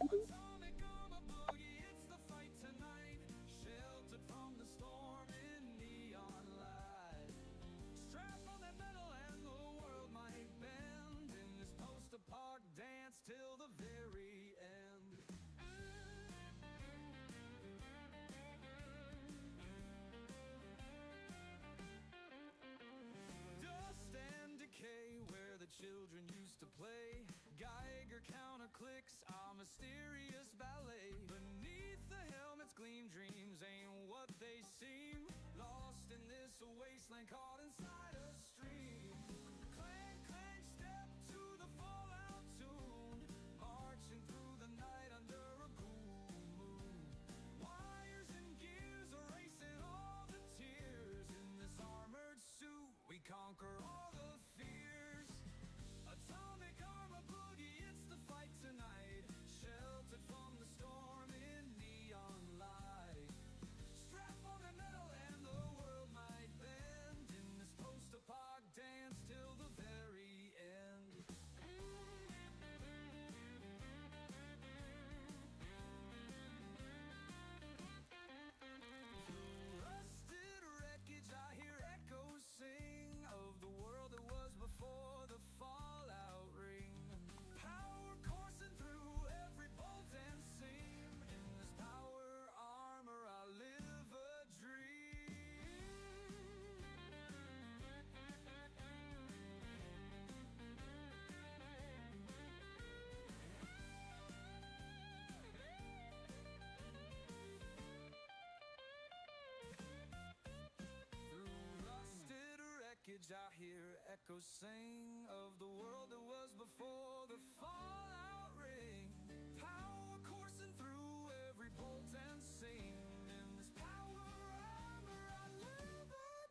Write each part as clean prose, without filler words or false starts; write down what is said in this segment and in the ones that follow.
Atomic armor boogie, it's the fight tonight. Sheltered from the storm in neon light. Strap on that metal and the world might bend in this post-apoc dance till the very end. Dust and decay where the children used to play. Geiger counter clicks, our mysterious ballet. Beneath the helmets gleam dreams ain't what they seem. Lost in this wasteland caught inside a stream. Clank, clank, step to the fallout tune. Marching through the night under a cool moon. Wires and gears erasing all the tears. In this armored suit we conquer all the fears. Atomic armor boogie, it's the fight tonight. Sheltered from the storm in neon light. Strap on the metal and the world might bend in this post-apoc dance till the very end. Through rusted wreckage I hear echoes sing of the world that was before the fallout ring. Power coursing through every bolt and seam. In this power armor I live a dream. Through rusted wreckage I hear echoes sing of the world that was before the fallout ring. Power coursing through every bolt and seam. In this power armor I live a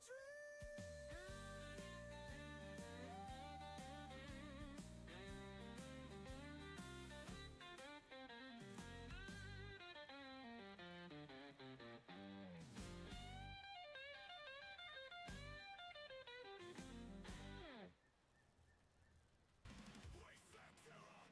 Wasteland terror!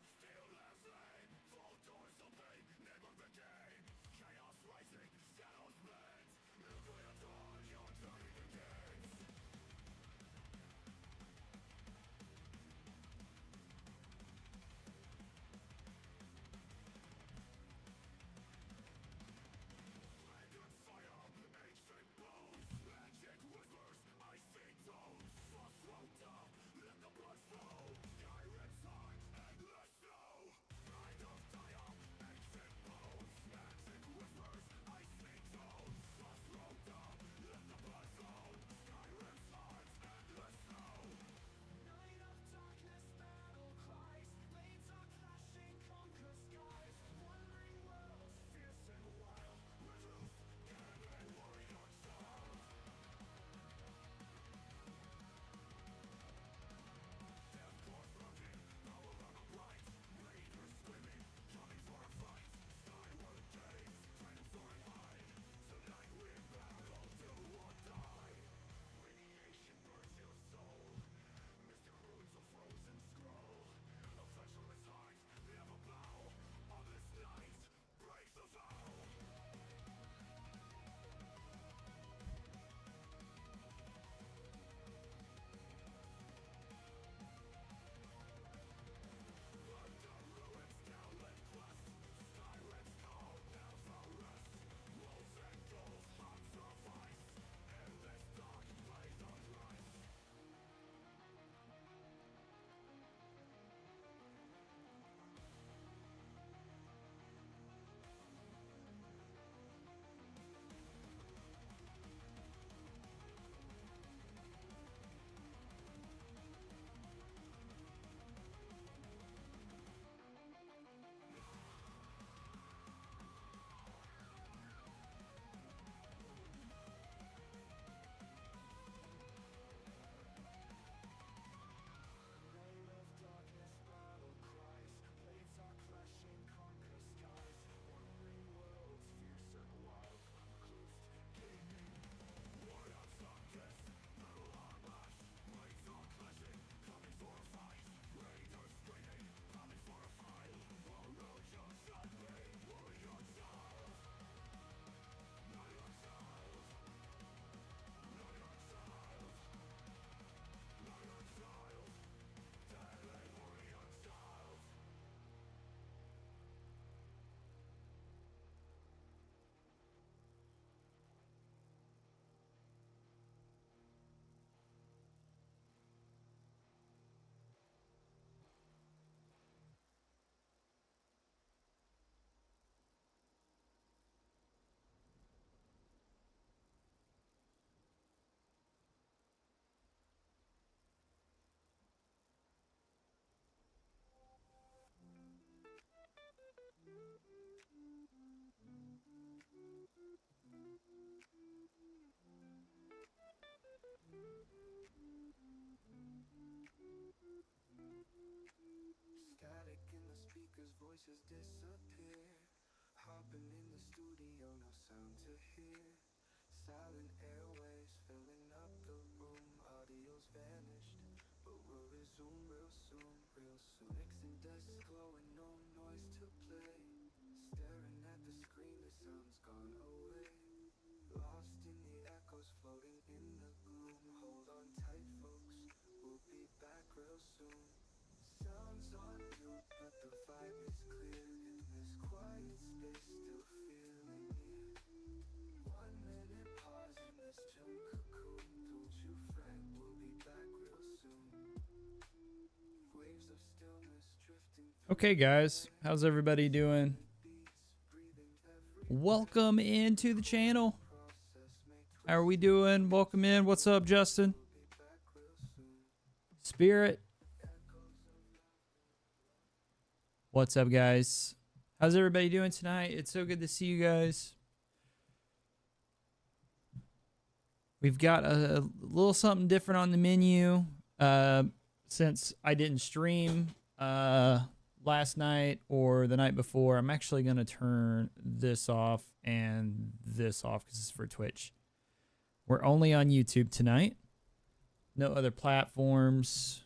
Speakers' voices disappear. Hopping in the studio, no sound to hear. Silent airways filling up the room. Audio's vanished, but we'll resume real soon, real soon. Mixing desks glowing, no noise to play. Staring at the screen, the sound's gone away. Lost in the echoes, floating in the gloom. Hold on tight, folks, we'll be back real soon. Sounds on mute, but the vibe is clear. In this quiet space, still feeling near. 1 minute pause in this chill cocoon. Don't you fret, we'll be back real soon. Waves of stillness drifting. Okay, guys, how's everybody doing? Welcome into the channel. How are we doing? Welcome in. What's up, Justin? Spirit. What's up, guys? How's everybody doing tonight? It's so good to see you guys. We've got a little something different on the menu. Since I didn't stream last night or the night before, I'm actually going to turn this off and this off because it's for Twitch. We're only on YouTube tonight. No other platforms.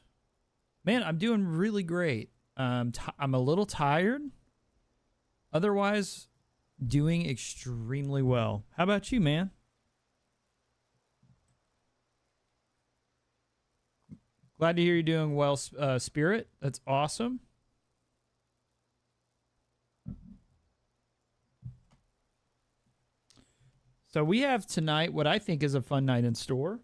Man, I'm doing really great. I'm a little tired. Otherwise, doing extremely well. How about you, man? Glad to hear you're doing well, Spirit. That's awesome. So we have tonight what I think is a fun night in store.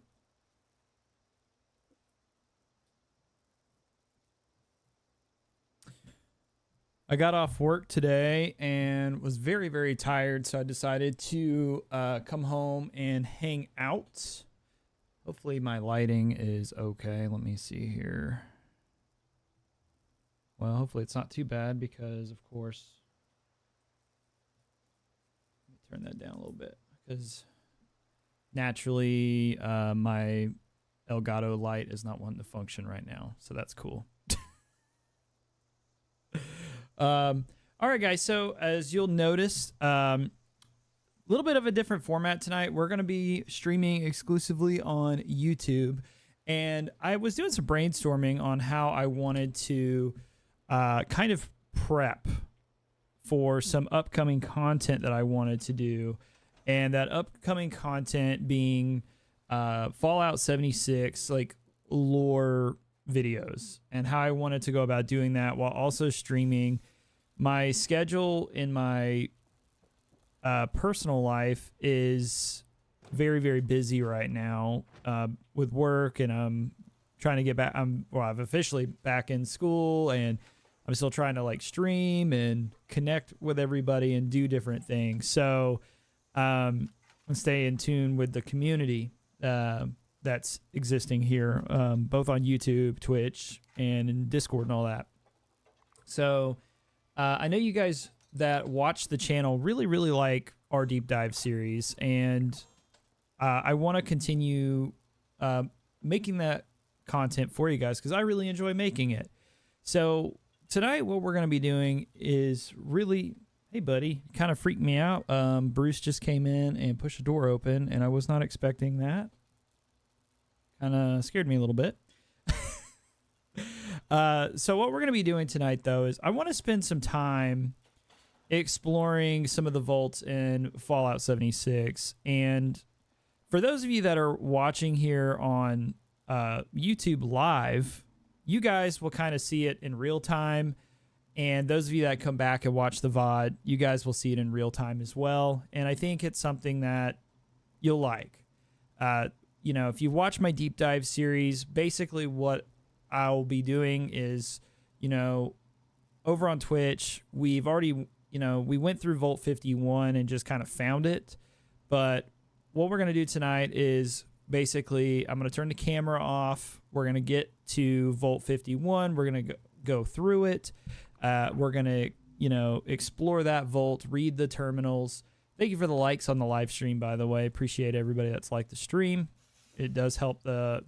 I got off work today and was very, very tired, so I decided to come home and hang out. Hopefully my lighting is okay. Let me see here. Well, hopefully it's not too bad because, of course, let me turn that down a little bit because naturally my Elgato light is not wanting to function right now, so that's cool. All right, guys. So as you'll notice, little bit of a different format tonight. We're going to be streaming exclusively on YouTube. And I was doing some brainstorming on how I wanted to kind of prep for some upcoming content that I wanted to do. And that upcoming content being Fallout 76, like lore videos, and how I wanted to go about doing that while also streaming. My schedule in my personal life is very, very busy right now with work, and I'm trying to get back. I've officially back in school, and I'm still trying to like stream and connect with everybody and do different things. So and stay in tune with the community that's existing here, both on YouTube, Twitch, and in Discord and all that. So I know you guys that watch the channel really, really like our deep dive series, and I want to continue making that content for you guys because I really enjoy making it. So tonight what we're going to be doing is really, hey buddy, kind of freaked me out. Bruce just came in and pushed the door open, and I was not expecting that. Kind of scared me a little bit. So what we're going to be doing tonight, though, is I want to spend some time exploring some of the vaults in Fallout 76. And for those of you that are watching here on YouTube Live, you guys will kind of see it in real time. And those of you that come back and watch the VOD, you guys will see it in real time as well. And I think it's something that you'll like. You know, if you watch my deep dive series, basically what I'll be doing is, you know, over on Twitch, we've already, you know, we went through Vault 51 and just kind of found it. But what we're going to do tonight is basically I'm going to turn the camera off. We're going to get to Vault 51. We're going to go through it. We're going to, you know, explore that vault, read the terminals. Thank you for the likes on the live stream, by the way. Appreciate everybody that's liked the stream. It does help the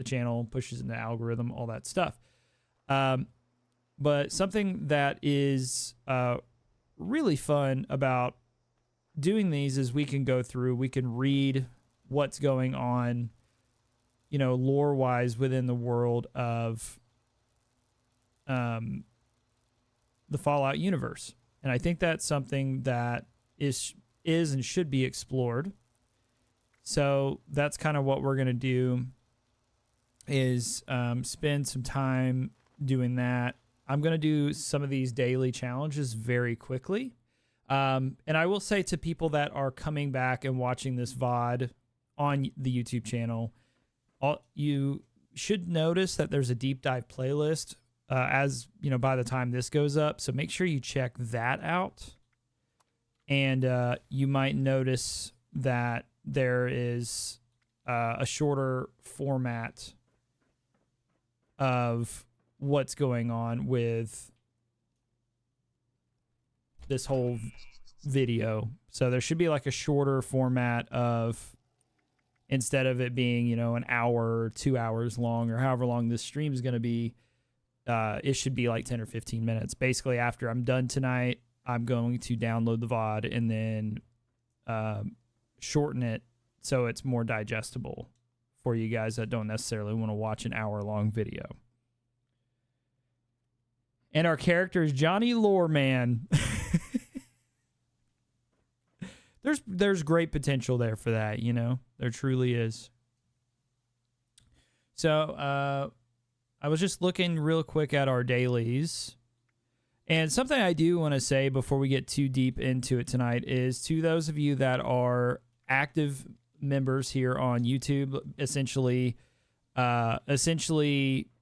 channel, pushes in the algorithm, all that stuff. But something that is really fun about doing these is we can go through, we can read what's going on, you know, lore-wise within the world of the Fallout universe. And I think that's something that is and should be explored. So that's kind of what we're going to do, is spend some time doing that. I'm going to do some of these daily challenges very quickly. And I will say to people that are coming back and watching this VOD on the YouTube channel, you should notice that there's a deep dive playlist as you know, by the time this goes up. So make sure you check that out. And you might notice that there is a shorter format of what's going on with this whole video. So there should be like a shorter format of, instead of it being, you know, an hour or 2 hours long or however long this stream is going to be, it should be like 10 or 15 minutes. Basically, after I'm done tonight, I'm going to download the VOD and then shorten it so it's more digestible for you guys that don't necessarily want to watch an hour-long video. And our character is Johnny Loreman. There's great potential there for that, you know? There truly is. So, I was just looking real quick at our dailies. And something I do want to say before we get too deep into it tonight is, to those of you that are active members here on YouTube, essentially the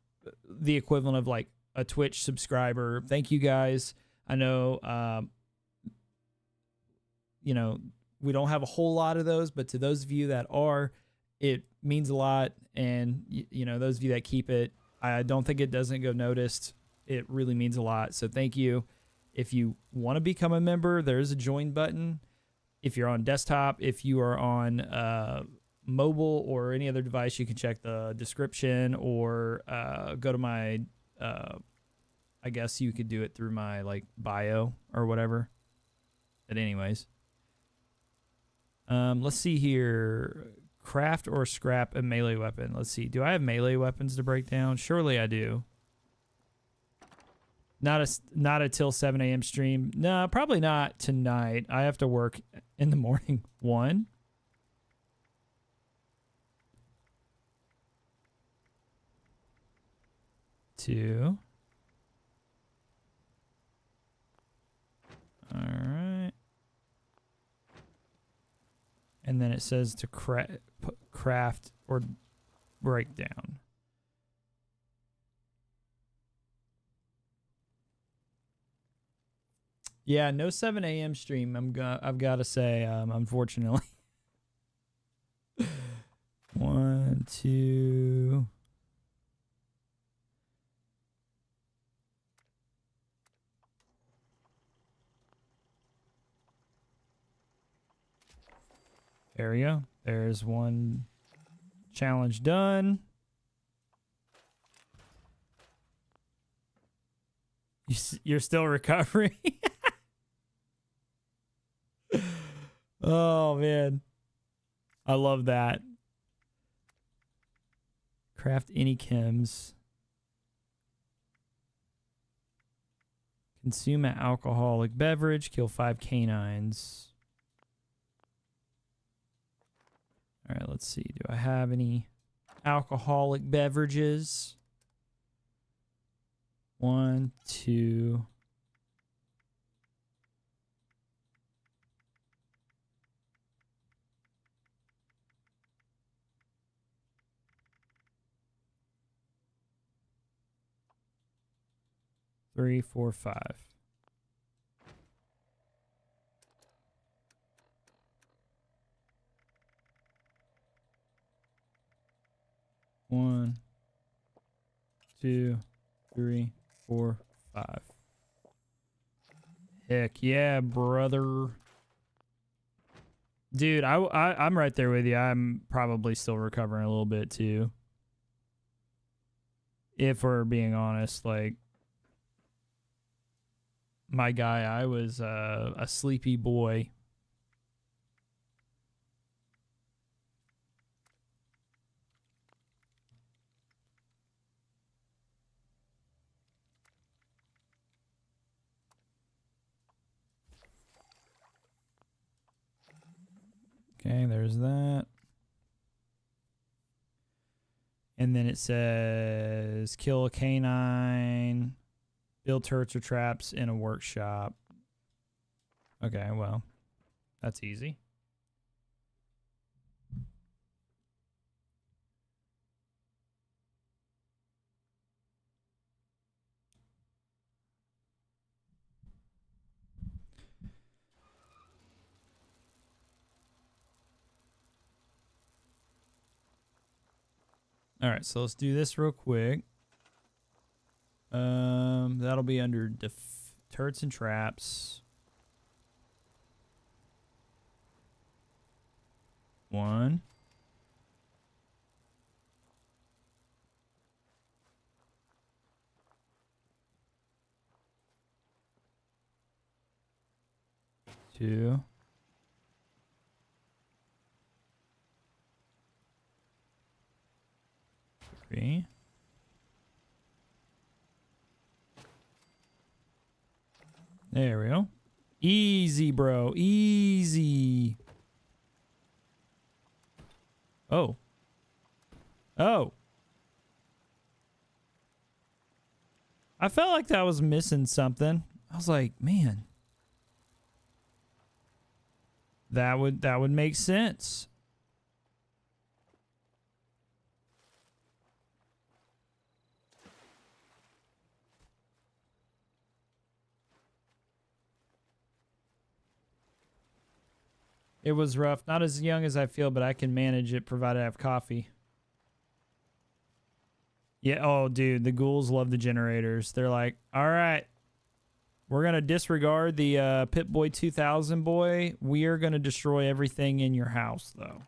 equivalent of like a Twitch subscriber. Thank you guys. I know, you know, we don't have a whole lot of those, but to those of you that are, it means a lot. And, you know, those of you that keep it, I don't think it doesn't go noticed. It really means a lot. So thank you. If you want to become a member, there's a join button. If you're on desktop, if you are on mobile or any other device, you can check the description or go to my, I guess you could do it through my like bio or whatever. But anyways, let's see here. Craft or scrap a melee weapon. Let's see. Do I have melee weapons to break down? Surely I do. Not a till 7 a.m. stream. No, probably not tonight. I have to work in the morning. 1. 2. All right. And then it says to craft or break down. Yeah, no 7 a.m. stream. I've got to say, unfortunately. 1, 2. There we go. There's one challenge done. You're still recovering? Oh, man. I love that. Craft any chems. Consume an alcoholic beverage. Kill 5 canines. All right, let's see. Do I have any alcoholic beverages? 1, 2. Three, 4, 5. One, 2, 3, 4, 5. Heck yeah, brother. Dude, I'm right there with you. I'm probably still recovering a little bit too. If we're being honest, like, my guy. I was a sleepy boy. Okay, there's that. And then it says kill a canine, build turrets or traps in a workshop. Okay, well, that's easy. All right, so let's do this real quick. That'll be under turrets and traps. 1. Two. 3. There we go. Easy, bro. Easy. Oh. Oh. I felt like that was missing something. I was like, man. That would make sense. It was rough. Not as young as I feel, but I can manage it provided I have coffee. Yeah, oh, dude, the ghouls love the generators. They're like, all right, we're going to disregard the Pip-Boy 2000 boy. We are going to destroy everything in your house, though.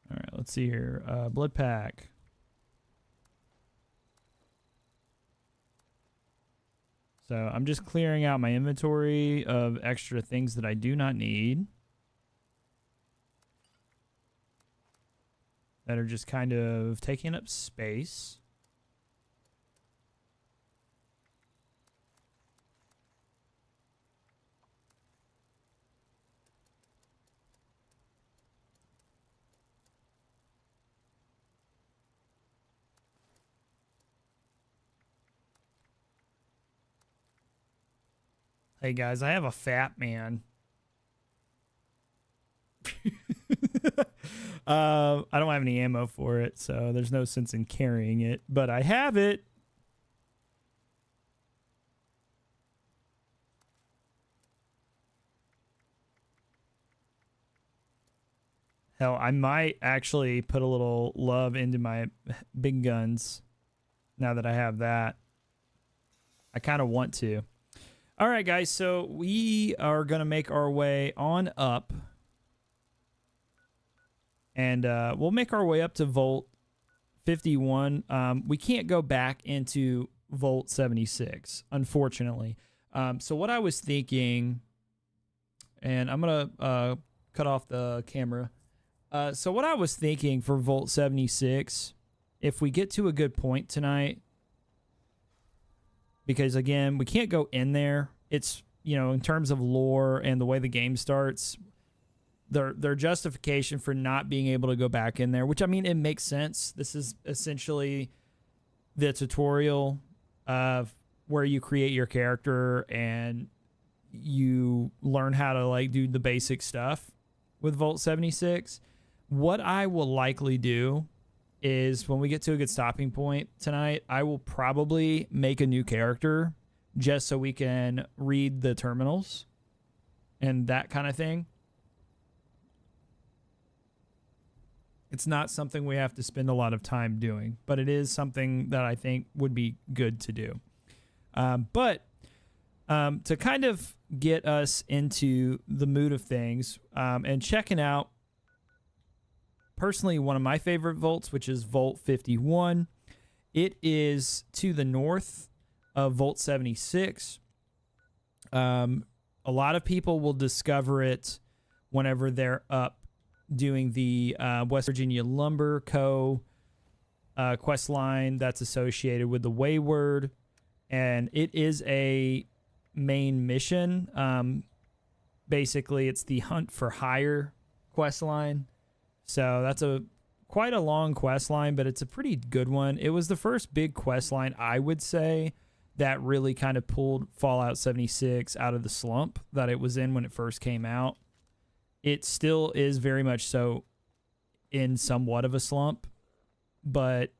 All right, let's see here. Blood pack. So I'm just clearing out my inventory of extra things that I do not need. That are just kind of taking up space. Hey guys, I have a fat man. I don't have any ammo for it, so there's no sense in carrying it, but I have it. Hell, I might actually put a little love into my big guns now that I have that. I kind of want to. All right, guys, so we are going to make our way on up. And we'll make our way up to Volt 51. We can't go back into Volt 76, unfortunately. So what I was thinking, and I'm going to cut off the camera. So what I was thinking for Volt 76, if we get to a good point tonight, because, again, we can't go in there. It's, you know, in terms of lore and the way the game starts, their justification for not being able to go back in there, which, I mean, it makes sense. This is essentially the tutorial of where you create your character and you learn how to, like, do the basic stuff with Volt 76. What I will likely do is when we get to a good stopping point tonight, I will probably make a new character just so we can read the terminals and that kind of thing. It's not something we have to spend a lot of time doing, but it is something that I think would be good to do. But to kind of get us into the mood of things and checking out personally one of my favorite vaults, which is Vault 51. It is to the north of Vault 76. A lot of people will discover it whenever they're up doing the West Virginia Lumber Co. Quest line that's associated with the Wayward, and it is a main mission. Basically, it's the Hunt for Hire quest line. So that's quite a long quest line, but it's a pretty good one. It was the first big quest line, I would say, that really kind of pulled Fallout 76 out of the slump that it was in when it first came out. It still is very much so in somewhat of a slump, but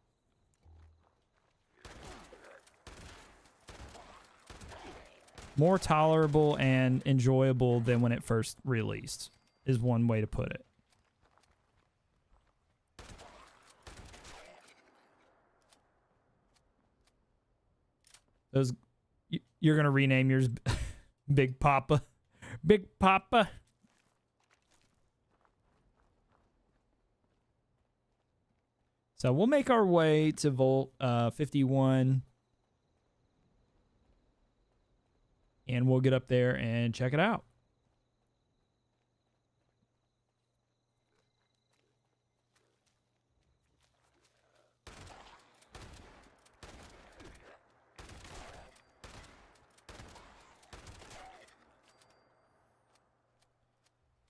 more tolerable and enjoyable than when it first released is one way to put it. You're gonna rename yours Big Papa. Big Papa. So we'll make our way to Vault 51. And we'll get up there and check it out.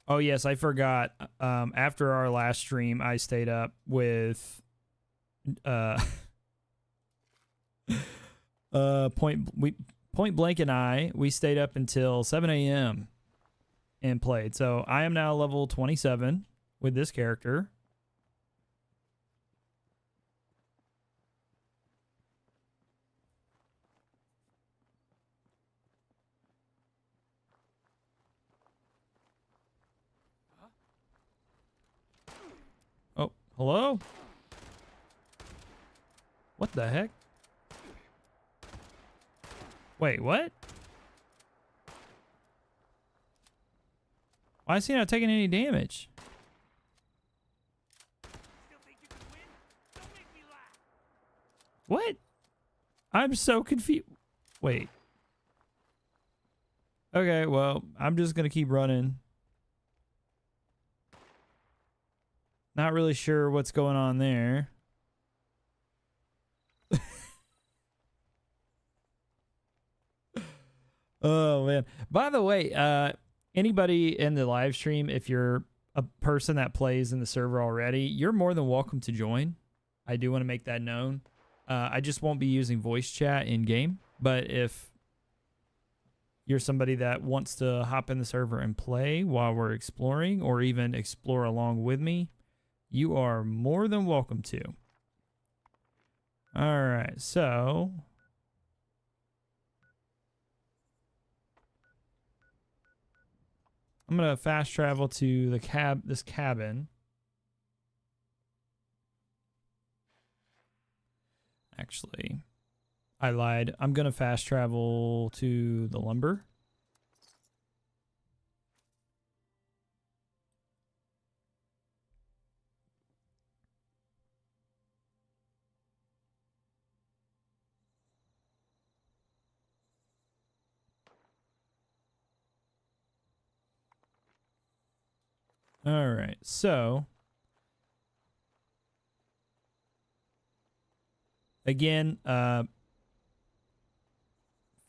Oh, yes, I forgot. After our last stream, I stayed up with Point Blank and we stayed up until 7 a.m. and played. So I am now level 27 with this character. Oh, hello? What the heck? Wait, what? Why is he not taking any damage? What? I'm so confused. Wait. Okay, well, I'm just going to keep running. Not really sure what's going on there. Oh, man. By the way, anybody in the live stream, if you're a person that plays in the server already, you're more than welcome to join. I do want to make that known. I just won't be using voice chat in game, but if you're somebody that wants to hop in the server and play while we're exploring, or even explore along with me, you are more than welcome to. All right, so I'm gonna fast travel to the this cabin. Actually, I lied. I'm gonna fast travel to the lumber. All right, so again,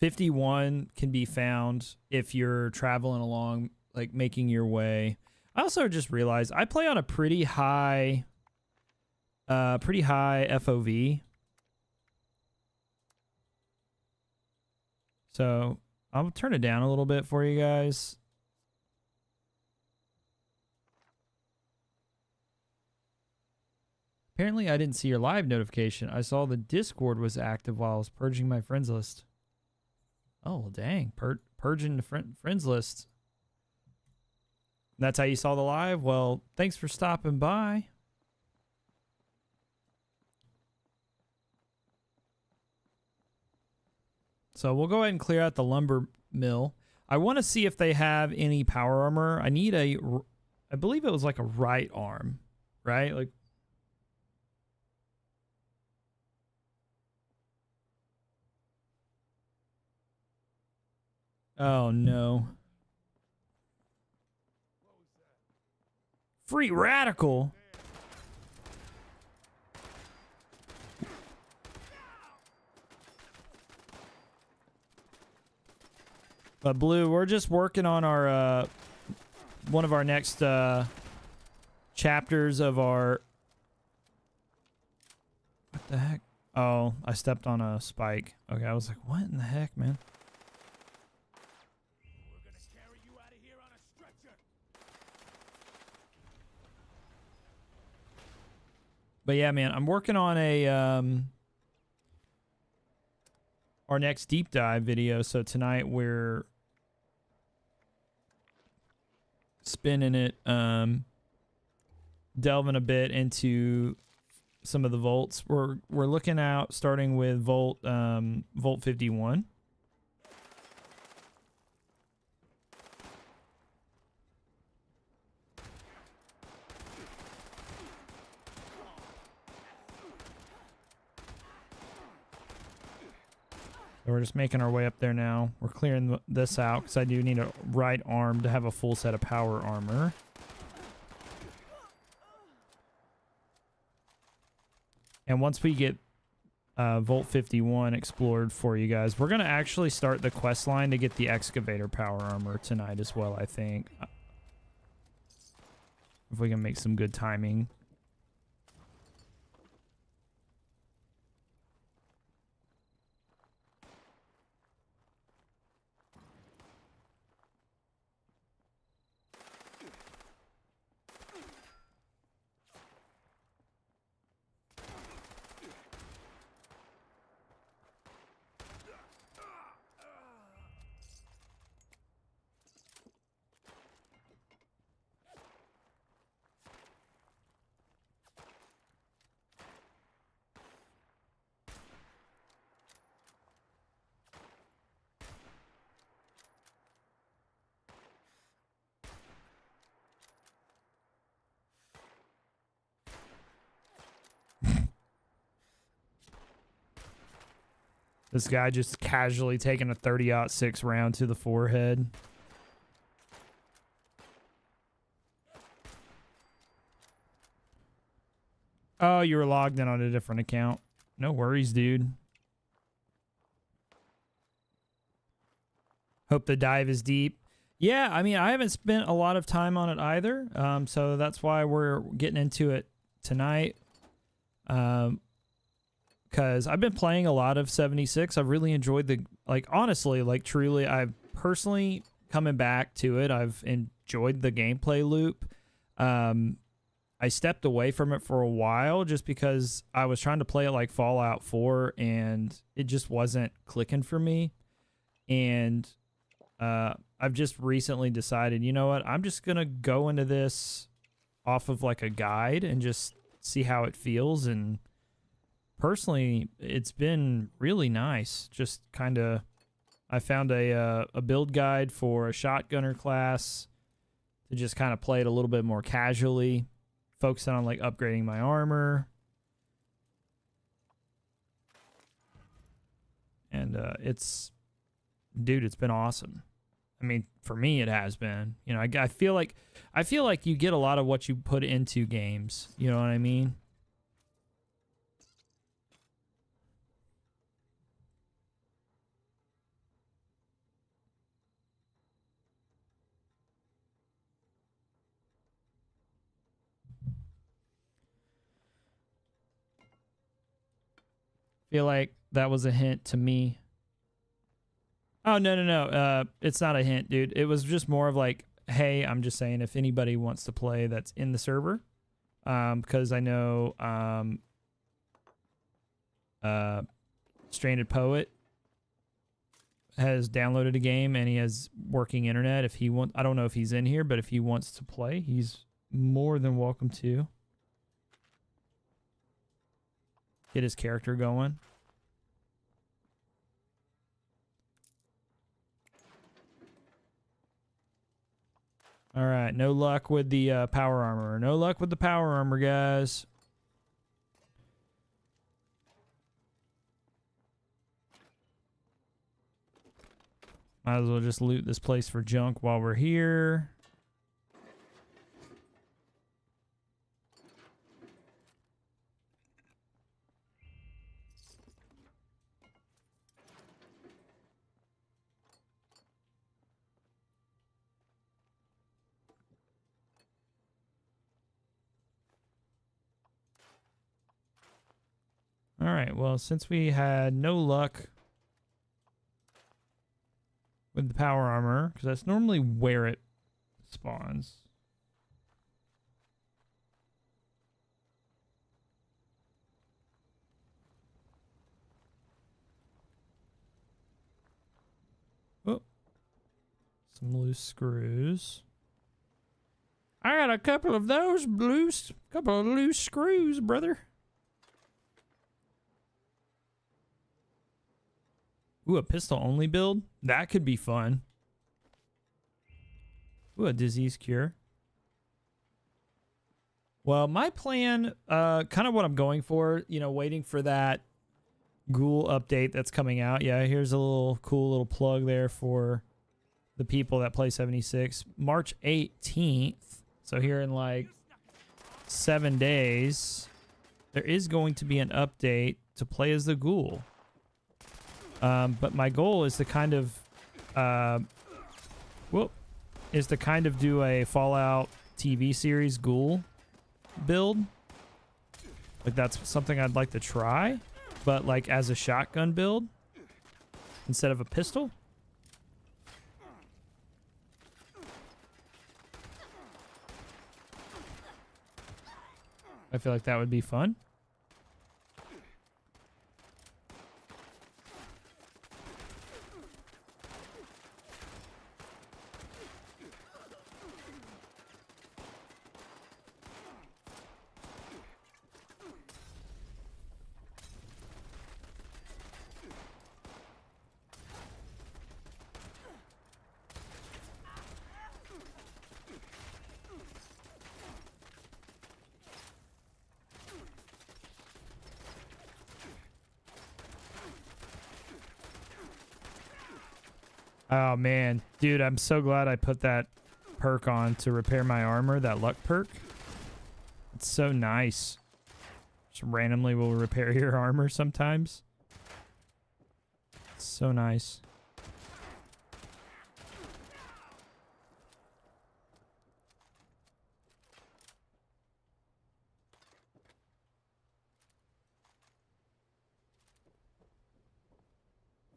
51 can be found if you're traveling along, like making your way. I also just realized I play on a pretty high FOV. So I'll turn it down a little bit for you guys. Apparently, I didn't see your live notification. I saw the Discord was active while I was purging my friends list. Oh, dang. Purging the friends list. That's how you saw the live? Well, thanks for stopping by. So we'll go ahead and clear out the lumber mill. I want to see if they have any power armor. I need I believe it was like a right arm. right? Like, oh no. Free radical. But Blue, we're just working on our one of our next chapters of our. What the heck? Oh, I stepped on a spike. Okay, I was like, what in the heck, man? We're gonna carry you out of here on a stretcher. But yeah, man, I'm working on a our next deep dive video. So tonight we're spinning it, delving a bit into some of the volts. We're looking out starting with volt 51. So we're just making our way up there now. We're clearing this out because I do need a right arm to have a full set of power armor. And once we get Volt 51 explored for you guys, we're going to actually start the quest line to get the excavator power armor tonight as well, I think. If we can make some good timing. This guy just casually taking a 30-06 round to the forehead. Oh, you were logged in on a different account. No worries, dude. Hope the dive is deep. Yeah, I mean, I haven't spent a lot of time on it either. So that's why we're getting into it tonight. Because I've been playing a lot of 76. I've really enjoyed the, like, honestly, like, truly, I've personally coming back to it. I've enjoyed the gameplay loop. I stepped away from it for a while just because I was trying to play it like Fallout 4 and it just wasn't clicking for me. And I've just recently decided, you know what, I'm just going to go into this off of like a guide and just see how it feels. And personally, it's been really nice. Just kind of, I found a build guide for a shotgunner class to just kind of play it a little bit more casually, focusing on like upgrading my armor. And it's, dude, it's been awesome. I mean, for me, it has been. You know, I feel like you get a lot of what you put into games. You know what I mean? Feel like that was a hint to me. Oh, no. It's not a hint, dude. It was just more of like, hey, I'm just saying if anybody wants to play that's in the server. Because I know Stranded Poet has downloaded a game and he has working internet. If he want, I don't know if he's in here, but if he wants to play, he's more than welcome to get his character going. All right, no luck with the power armor. No luck with the power armor, guys. Might as well just loot this place for junk while we're here. All right, well, since we had no luck with the power armor, because that's normally where it spawns. Oh, some loose screws. I got a couple of those loose screws, brother. Ooh, a pistol only build? That could be fun. Ooh, a disease cure. Well, my plan, kind of what I'm going for, you know, waiting for that ghoul update that's coming out. Yeah, here's a cool little plug there for the people that play 76. March 18th. So here in like 7 days, there is going to be an update to play as the ghoul. But my goal is to kind of, do a Fallout TV series ghoul build. Like that's something I'd like to try, but like as a shotgun build instead of a pistol. I feel like that would be fun. Oh man, dude, I'm so glad I put that perk on to repair my armor, that luck perk. It's so nice. Just randomly will repair your armor sometimes. It's so nice.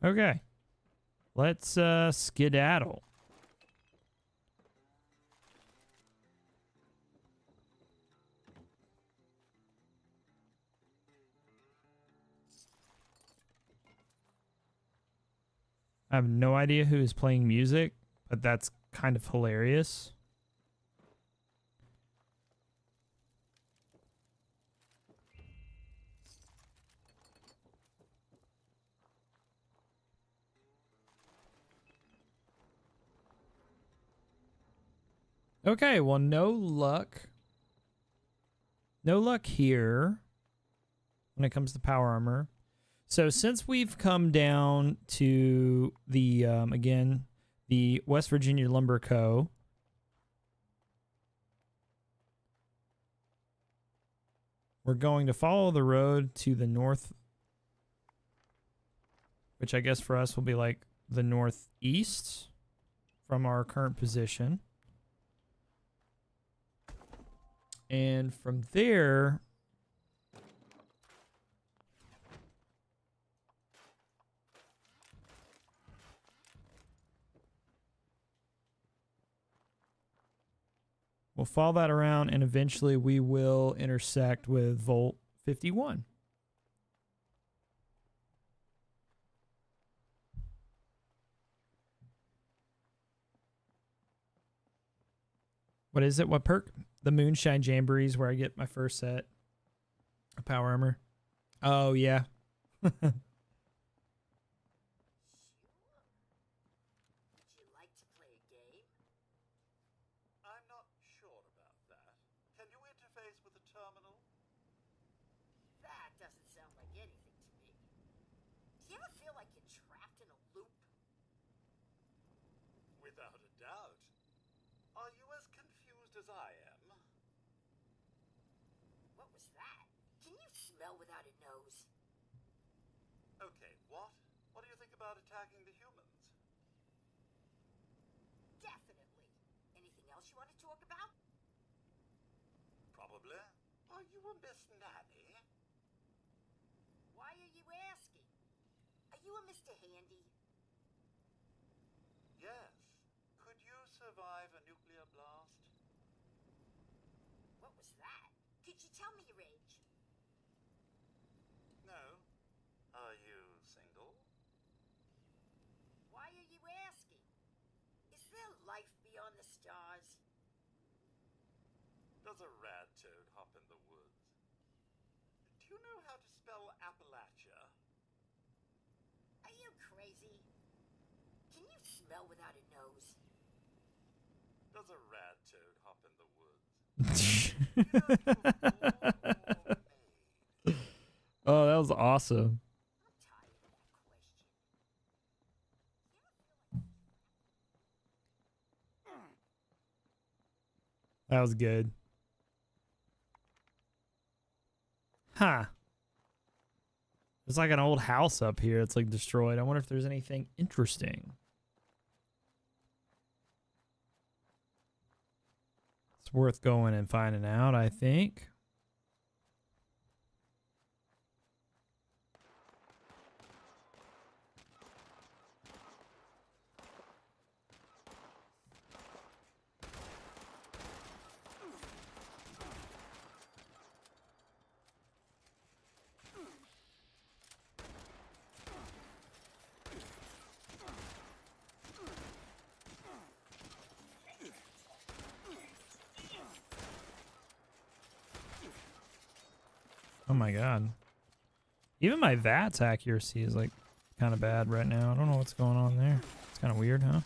Okay. Let's skedaddle. I have no idea who is playing music, but that's kind of hilarious. Okay, well, no luck. No luck here when it comes to power armor. So since we've come down to the, again, the West Virginia Lumber Co., we're going to follow the road to the north, which I guess for us will be like the northeast from our current position. And from there, we'll follow that around and eventually we will intersect with Volt 51. What is it? What perk? The Moonshine Jamboree is where I get my first set of power armor. Oh, yeah. I'm as I am. What was that? Can you smell without a nose? Okay, what? What do you think about attacking the humans? Definitely. Anything else you want to talk about? Probably. Are you a Miss Nanny? Why are you asking? Are you a Mr. Handy? Yes. Could you survive a nuclear blast? What was that? Could you tell me your age? No. Are you single? Why are you asking? Is there life beyond the stars? Does a rad toad hop in the woods? Do you know how to spell Appalachia? Are you crazy? Can you smell without a nose? Does a rad toad hop in the woods? Oh, that was awesome. I'm tired of that question. You ever feel like... That was good. Huh. There's like an old house up here. It's like destroyed. I wonder if there's anything interesting. It's worth going and finding out, I think. Oh my god. Even my VATS accuracy is like kind of bad right now. I don't know what's going on there. It's kind of weird, huh?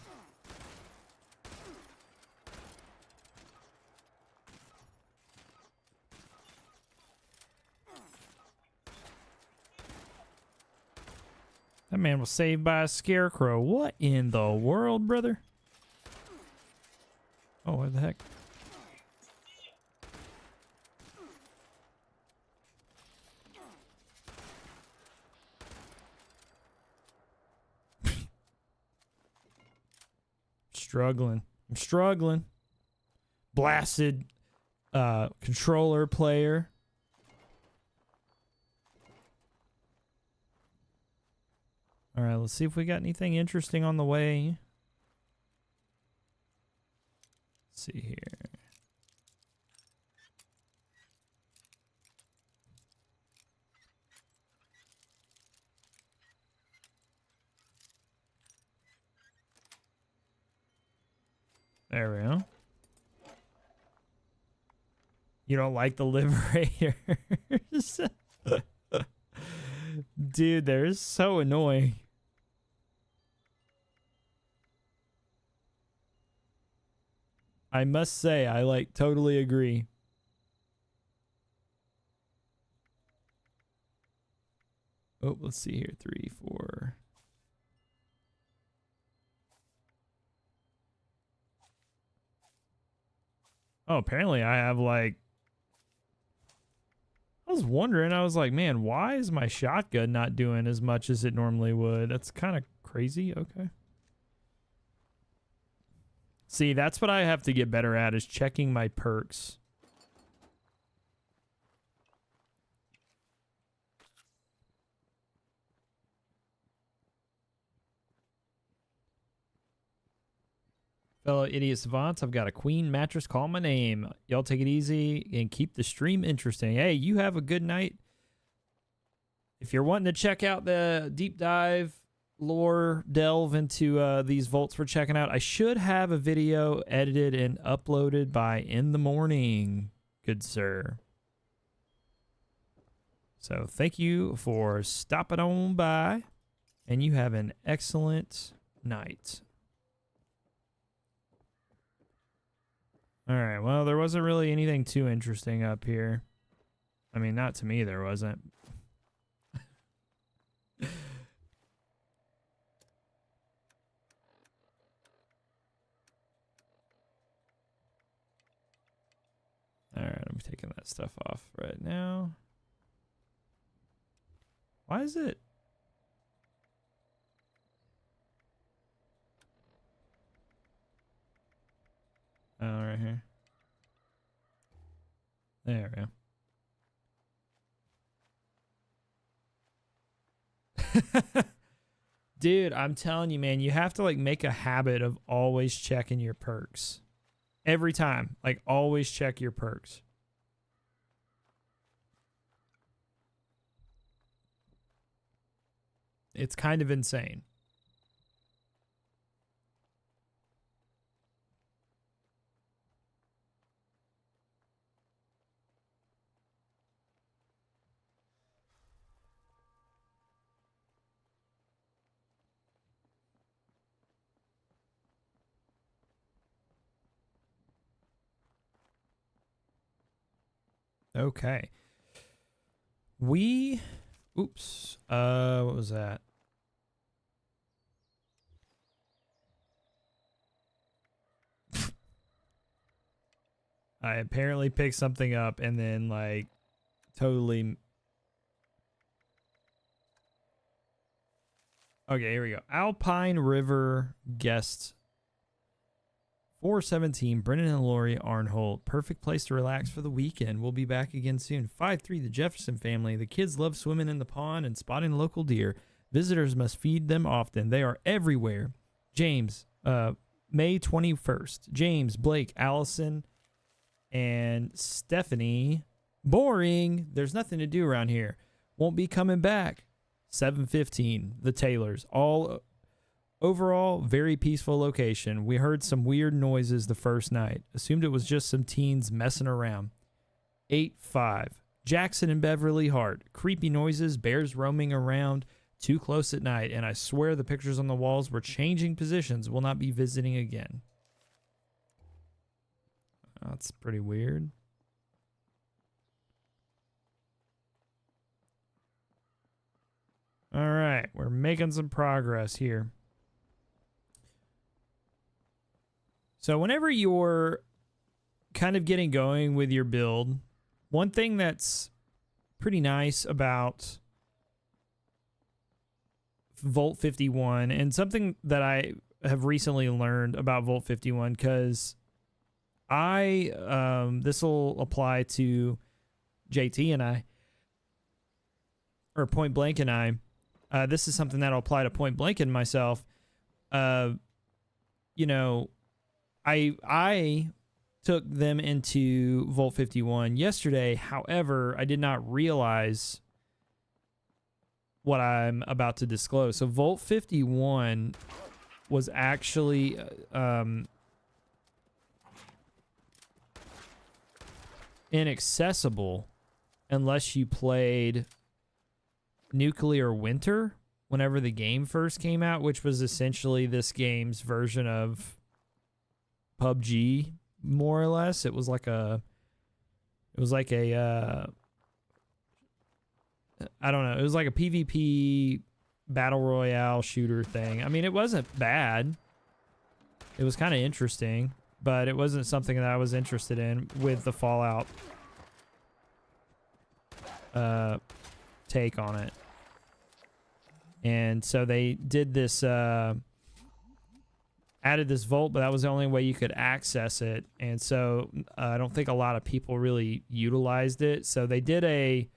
That man was saved by a scarecrow. What in the world, brother? Oh, what the heck? Struggling. I'm struggling. Blasted controller player. All right, let's see if we got anything interesting on the way. Let's see here. There we go. You don't like the liberators? Dude, they're so annoying. I must say, I like totally agree. Oh, let's see here. 3, 4. Oh, apparently I have like... I was wondering, I was like, man, why is my shotgun not doing as much as it normally would? That's kind of crazy. Okay. See, that's what I have to get better at, is checking my perks. Fellow idiot savants, I've got a queen mattress. Call my name. Y'all take it easy and keep the stream interesting. Hey, you have a good night. If you're wanting to check out the deep dive lore delve into these vaults we're checking out, I should have a video edited and uploaded by in the morning, good sir. So thank you for stopping on by, and you have an excellent night. All right, well, there wasn't really anything too interesting up here. I mean, not to me, there wasn't. I'm taking that stuff off right now. Why is it? Oh, right here. There we go. Dude, I'm telling you, man, you have to like make a habit of always checking your perks. Every time. Like always check your perks. It's kind of insane. Okay. Oops. What was that? I apparently picked something up and then like totally. Okay, here we go. Alpine River guest 417, Brennan and Lori Arnholt. Perfect place to relax for the weekend. We'll be back again soon. 5-3, the Jefferson family. The kids love swimming in the pond and spotting local deer. Visitors must feed them often. They are everywhere. James, May 21st. James, Blake, Allison, and Stephanie. Boring. There's nothing to do around here. Won't be coming back. 715, the Taylors. All overall, very peaceful location. We heard some weird noises the first night. Assumed it was just some teens messing around. 8-5. Jackson and Beverly Hart. Creepy noises, bears roaming around, too close at night, and I swear the pictures on the walls were changing positions. Will not be visiting again. That's pretty weird. All right, we're making some progress here. So whenever you're kind of getting going with your build, one thing that's pretty nice about Volt 51, and something that I have recently learned about Volt 51, because this will apply to JT and I, or Point Blank and I. This is something that'll apply to Point Blank and myself. You know, I took them into Volt 51 yesterday. However, I did not realize what I'm about to disclose. So Volt 51 was actually inaccessible unless you played Nuclear Winter whenever the game first came out, which was essentially this game's version of PUBG, more or less. It was like a I don't know, it was like a PvP battle royale shooter thing. I mean, it wasn't bad. It was kind of interesting, but it wasn't something that I was interested in with the Fallout take on it. And so they did this added this Volt, but that was the only way you could access it. And so I don't think a lot of people really utilized it. So they did a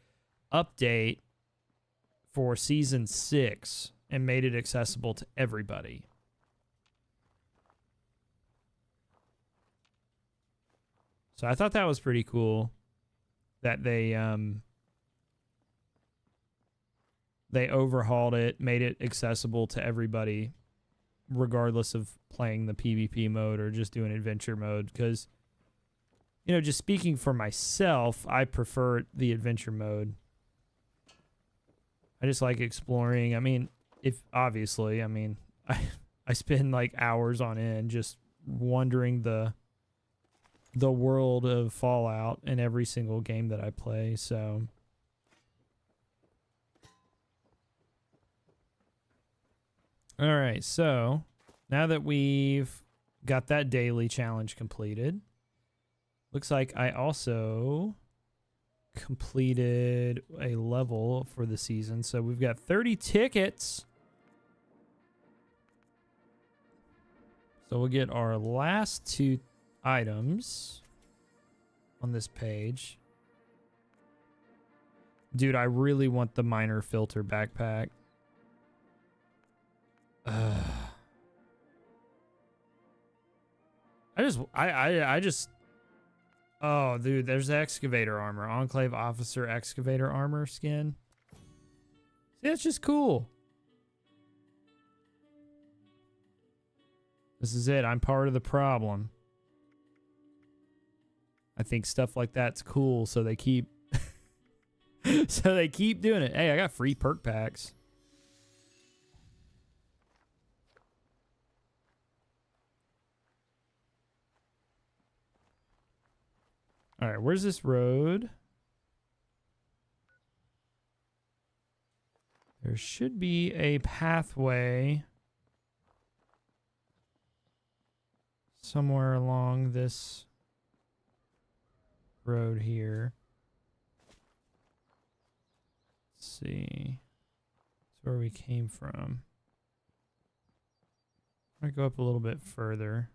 update for Season 6 and made it accessible to everybody. So I thought that was pretty cool that they overhauled it, made it accessible to everybody, regardless of playing the PvP mode or just doing adventure mode. Because, you know, just speaking for myself, I prefer the adventure mode. I just like exploring. I mean, I spend like hours on end just wandering the world of Fallout in every single game that I play. So all right, so now that we've got that daily challenge completed, Looks like I also completed a level for the season. So we've got 30 tickets. So we'll get our last 2 items on this page. Dude, I really want the miner filter backpack. I just oh, dude, there's the excavator armor. Enclave officer excavator armor skin. See, that's just cool. This is it. I'm part of the problem. I think stuff like that's cool, so they keep so they keep doing it. Hey, I got free perk packs. All right, where's this road? There should be a pathway somewhere along this road here. Let's see. That's where we came from. I'm gonna go up a little bit further.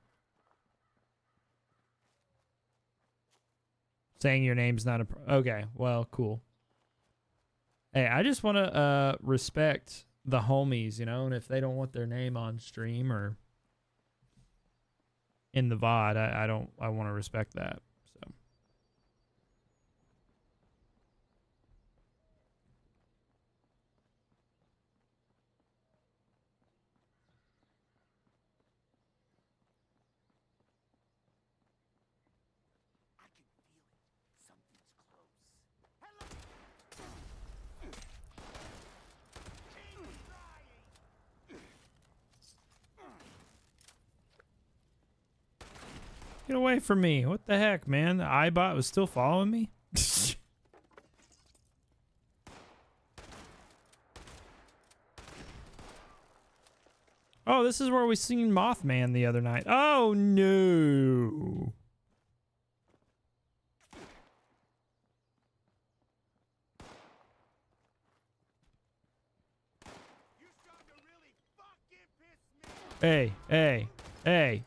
Saying your name's not a okay, well, cool. Hey, I just want to respect the homies, you know, and if they don't want their name on stream or in the VOD, I want to respect that. So I can feel it. Something's close. Hello. get away from me. What the heck, man? The iBot was still following me? Oh, this is where we seen Mothman the other night. Oh, no. Hey, hey, hey.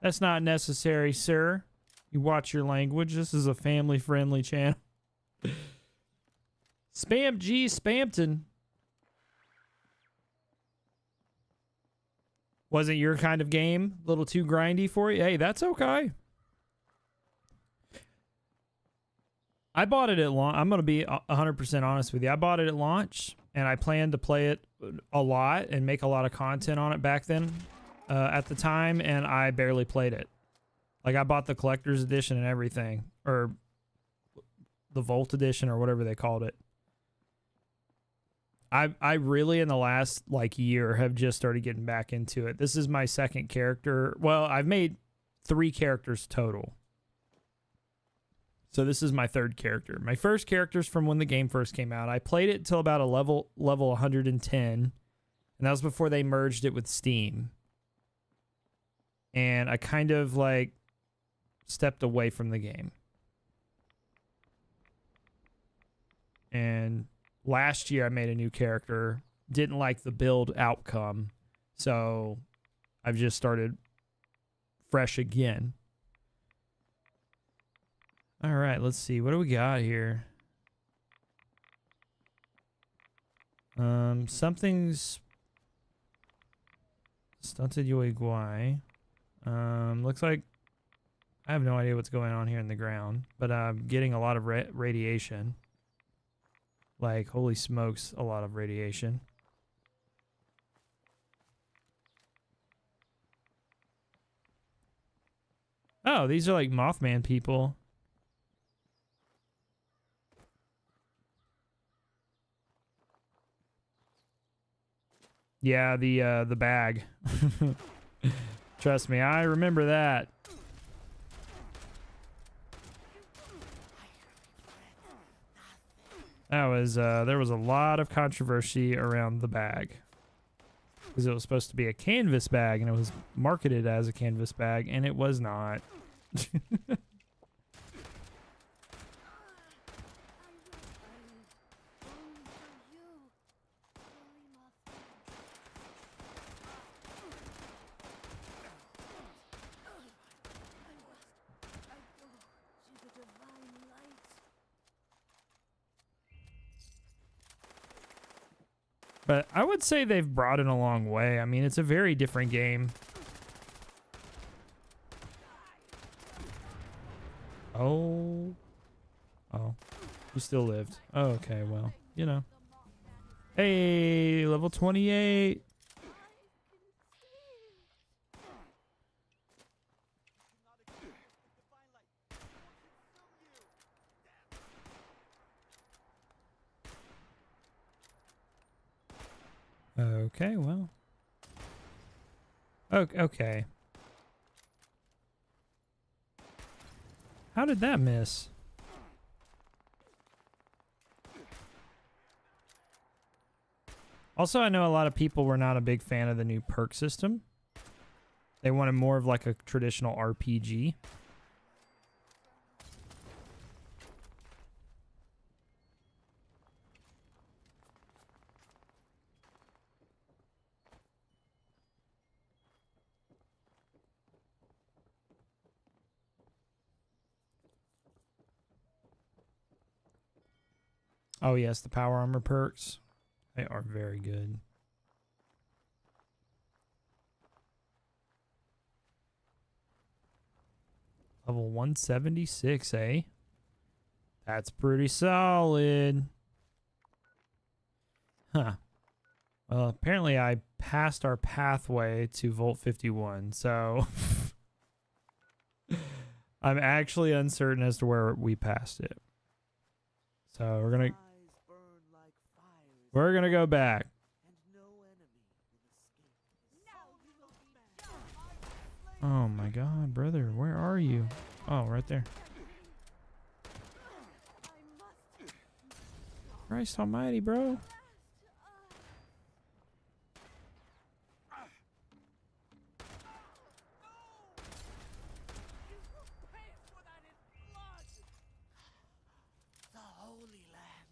That's not necessary, sir. You watch your language. This is a family-friendly channel. Spam G Spampton. Wasn't your kind of game? A little too grindy for you? Hey, that's okay. I bought it at launch. I'm going to be 100% honest with you. I bought it at launch, and I planned to play it a lot and make a lot of content on it back then at the time, and I barely played it. Like, I bought the collector's edition and everything, or the Volt edition or whatever they called it. I really, in the last, like, year, have just started getting back into it. This is my second character. Well, I've made 3 characters total. So this is my third character. My first character's from when the game first came out. I played it till about a level 110, and that was before they merged it with Steam. And I kind of, like, stepped away from the game. And last year I made a new character. Didn't like the build outcome, so I've just started fresh again. All right, let's see. What do we got here? Something's stunted Uruguay. Looks like I have no idea what's going on here in the ground, but I'm getting a lot of radiation. Like, holy smokes, a lot of radiation. Oh, these are like Mothman people. Yeah, the bag. Trust me, I remember that. That was there was a lot of controversy around the bag, because it was supposed to be a canvas bag and it was marketed as a canvas bag, and it was not. But I would say they've brought it a long way. I mean, it's a very different game. Oh. Oh. You still lived. Oh, okay, well, you know. Hey, level 28. Okay, well. Okay. How did that miss? Also, I know a lot of people were not a big fan of the new perk system. They wanted more of like a traditional RPG. Oh yes, the power armor perks. They are very good. Level 176, eh? That's pretty solid. Huh. Well, apparently I passed our pathway to Volt 51, so I'm actually uncertain as to where we passed it. So we're gonna go back. Oh my god, brother, where are you? Oh, right there. Christ almighty, bro. The Holy Land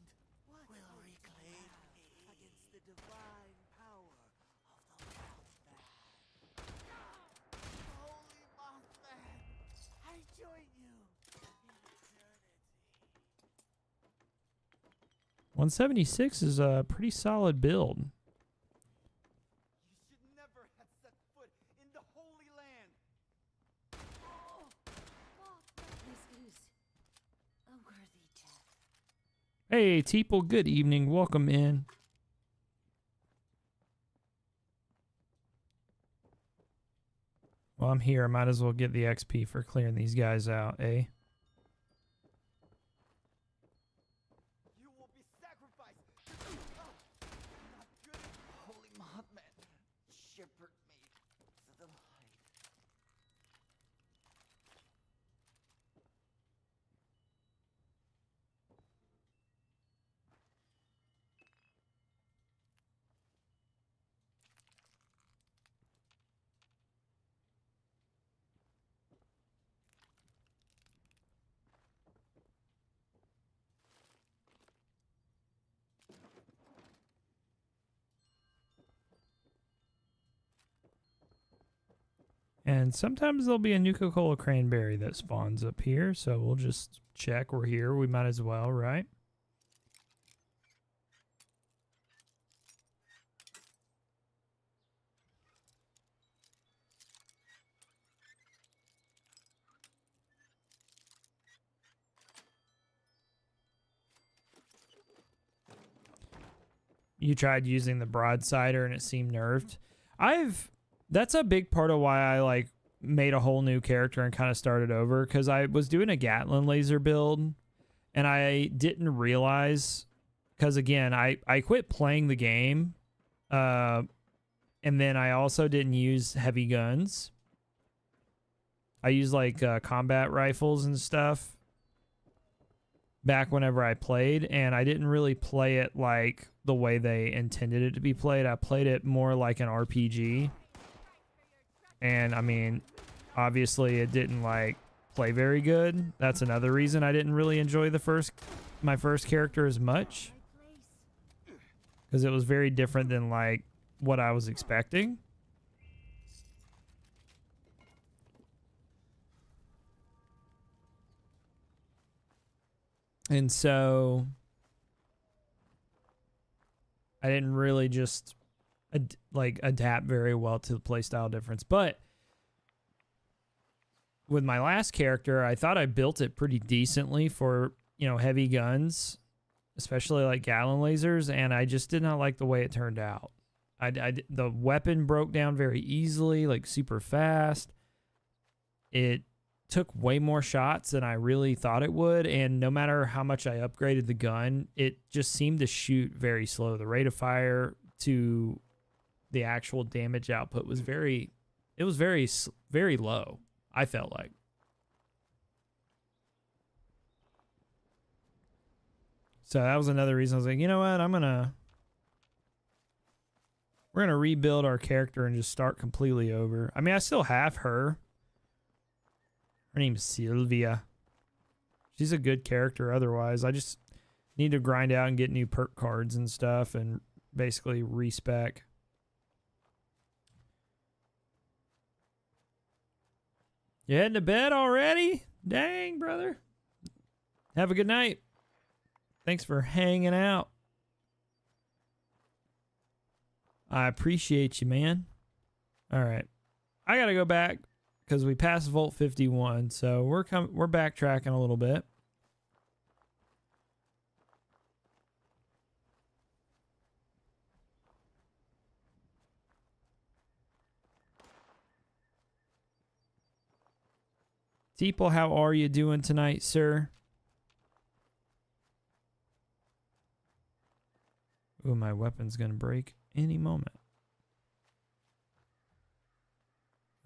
will reclaim me against the divine power of the Mothman. Holy Mothman, I join you in eternity. 176 is a pretty solid build. You should never have set foot in the Holy Land. This is a worthy death. Hey, Teeple, good evening. Welcome in. Well, I'm here. I might as well get the XP for clearing these guys out, eh? You will be sacrificed. Not good. Holy Mothman shepherd me to the light. And sometimes there'll be a Nuka-Cola cranberry that spawns up here, so we'll just check. We're here. We might as well, right? You tried using the broadsider and it seemed nerfed. That's a big part of why I like made a whole new character and kind of started over, because I was doing a Gatlin laser build and I didn't realize, because again, I quit playing the game, and then I also didn't use heavy guns. I used like combat rifles and stuff back whenever I played, and I didn't really play it like the way they intended it to be played. I played it more like an RPG. And I mean, obviously it didn't like play very good. That's another reason I didn't really enjoy my first character as much, because it was very different than like what I was expecting. And so I didn't really just adapt very well to the playstyle difference. But with my last character, I thought I built it pretty decently for, you know, heavy guns, especially like Gallon lasers, and I just did not like the way it turned out. The weapon broke down very easily, like super fast. It took way more shots than I really thought it would, and no matter how much I upgraded the gun, it just seemed to shoot very slow. The rate of fire to the actual damage output was very low, I felt like. So that was another reason I was like, you know what, we're gonna rebuild our character and just start completely over. I mean, I still have her. Her name's Sylvia. She's a good character otherwise. I just need to grind out and get new perk cards and stuff and basically respec. You heading to bed already? Dang, brother. Have a good night. Thanks for hanging out. I appreciate you, man. All right. I got to go back because we passed Volt 51, so we're backtracking a little bit. Teeple, how are you doing tonight, sir? Ooh, my weapon's gonna break any moment.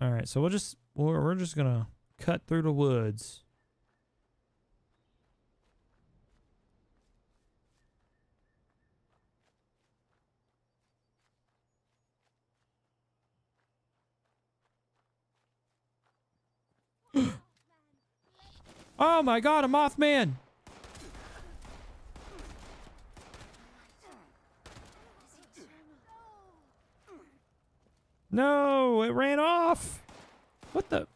All right, so we're just gonna cut through the woods. Oh my God, a Mothman! No, it ran off. What the?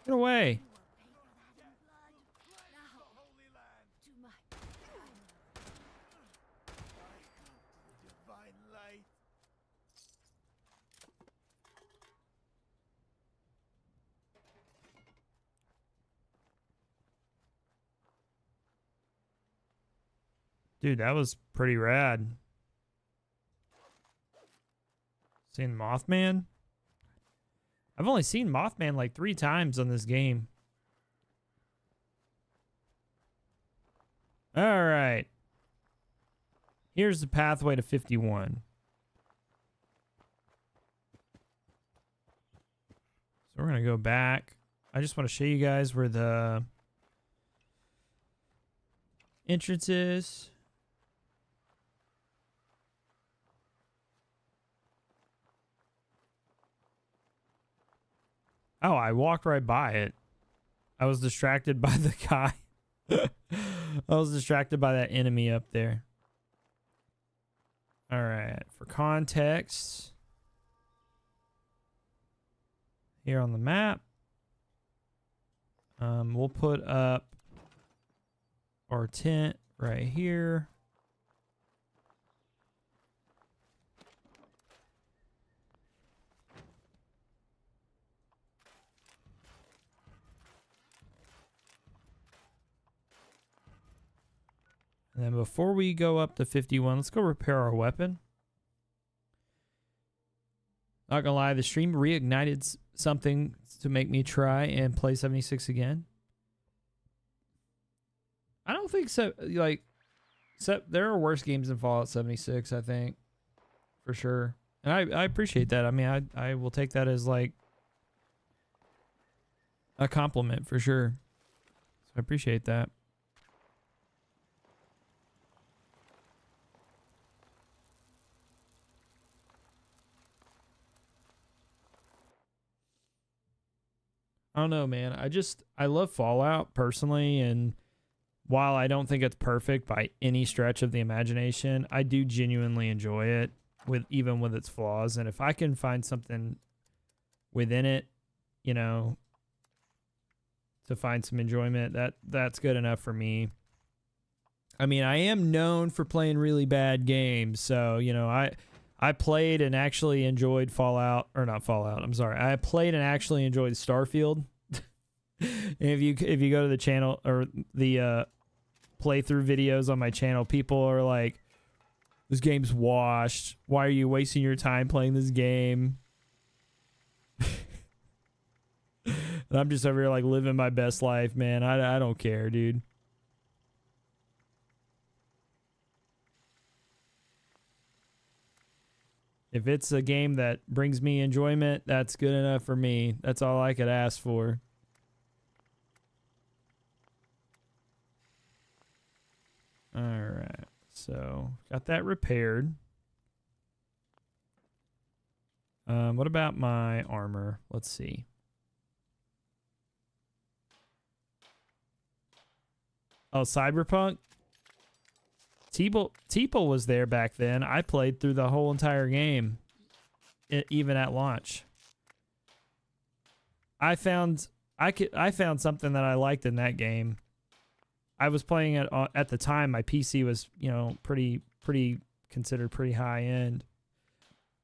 Get away. Dude, that was pretty rad. Seen Mothman? I've only seen Mothman like 3 times on this game. All right. Here's the pathway to 51. So we're going to go back. I just want to show you guys where the entrance is. Oh, I walked right by it. I was distracted by the guy. I was distracted by that enemy up there. All right. For context, here on the map, we'll put up our tent right here. And then before we go up to 51, let's go repair our weapon. Not gonna lie, the stream reignited something to make me try and play 76 again. I don't think so. Like, there are worse games than Fallout 76, I think, for sure. And I appreciate that. I mean, I will take that as like a compliment for sure. So I appreciate that. I don't know, man. I love Fallout personally, and while I don't think it's perfect by any stretch of the imagination, I do genuinely enjoy it even with its flaws. And if I can find something within it, you know, to find some enjoyment, that's good enough for me. I mean, I am known for playing really bad games, so you know, I played and actually enjoyed Fallout, or not Fallout. I'm sorry, I played and actually enjoyed Starfield. And if you go to the channel or the playthrough videos on my channel, people are like, "This game's washed. Why are you wasting your time playing this game?" And I'm just over here like living my best life, man. I don't care, dude. If it's a game that brings me enjoyment, that's good enough for me. That's all I could ask for. All right. So, got that repaired. What about my armor? Let's see. Oh, Cyberpunk? Teeple was there back then. I played through the whole entire game, even at launch. I found something that I liked in that game. I was playing it at the time. My PC was, you know, pretty considered pretty high end.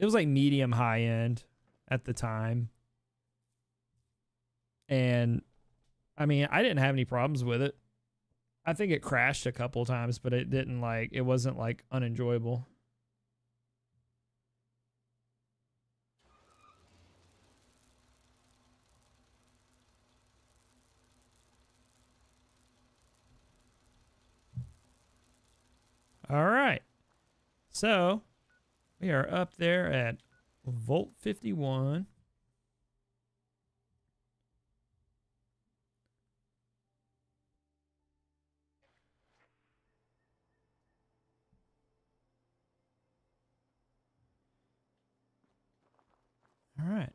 It was like medium high end at the time. And I mean, I didn't have any problems with it. I think it crashed a couple times, but it didn't it wasn't like unenjoyable. All right. So we are up there at Volt 51. All right.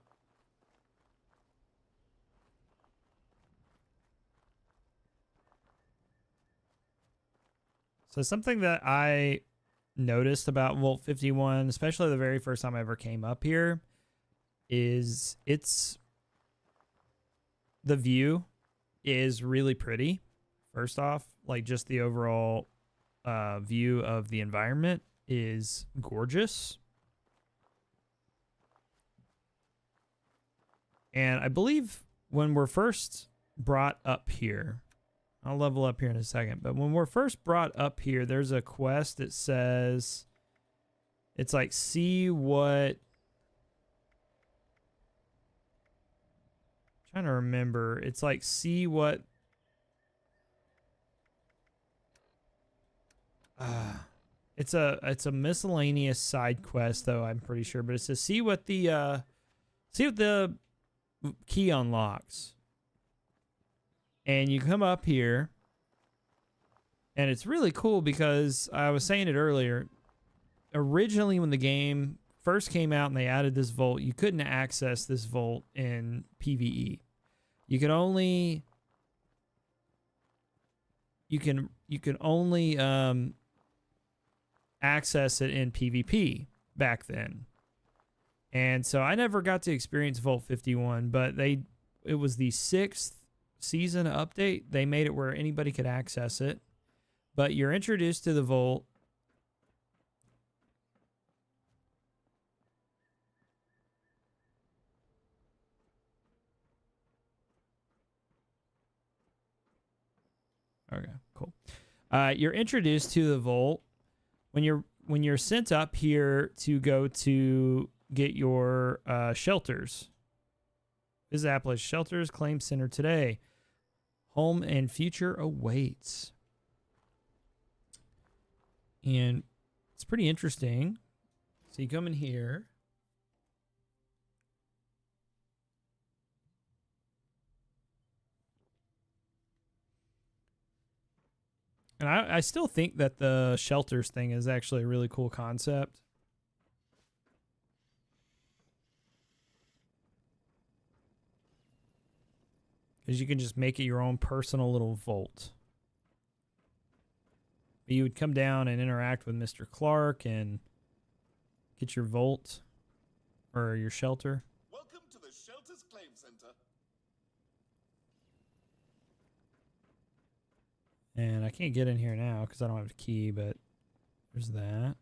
So something that I noticed about Volt 51, especially the very first time I ever came up here, is the view is really pretty. First off, like just the overall view of the environment is gorgeous. And I believe when we're first brought up here, I'll level up here in a second, but when we're first brought up here, there's a quest that says, it's like, see what, I'm trying to remember, it's like, see what, it's a miscellaneous side quest though, I'm pretty sure, but it says, see what the key unlocks. And you come up here, and it's really cool because I was saying it earlier. Originally, when the game first came out and they added this vault, you couldn't access this vault in PvE. You could only access it in PvP back then. And so I never got to experience Vault 51, but it was the 6th season update. They made it where anybody could access it, but you're introduced to the vault. Okay, cool. You're introduced to the vault when you're sent up here to go to get your shelters. Visit Appalachian Shelters Claim Center today. Home and future awaits. And it's pretty interesting. So you come in here. And I still think that the shelters thing is actually a really cool concept. Because you can just make it your own personal little vault. You would come down and interact with Mr. Clark and get your vault or your shelter. Welcome to the Shelters Claim Center. And I can't get in here now because I don't have a key, but there's that.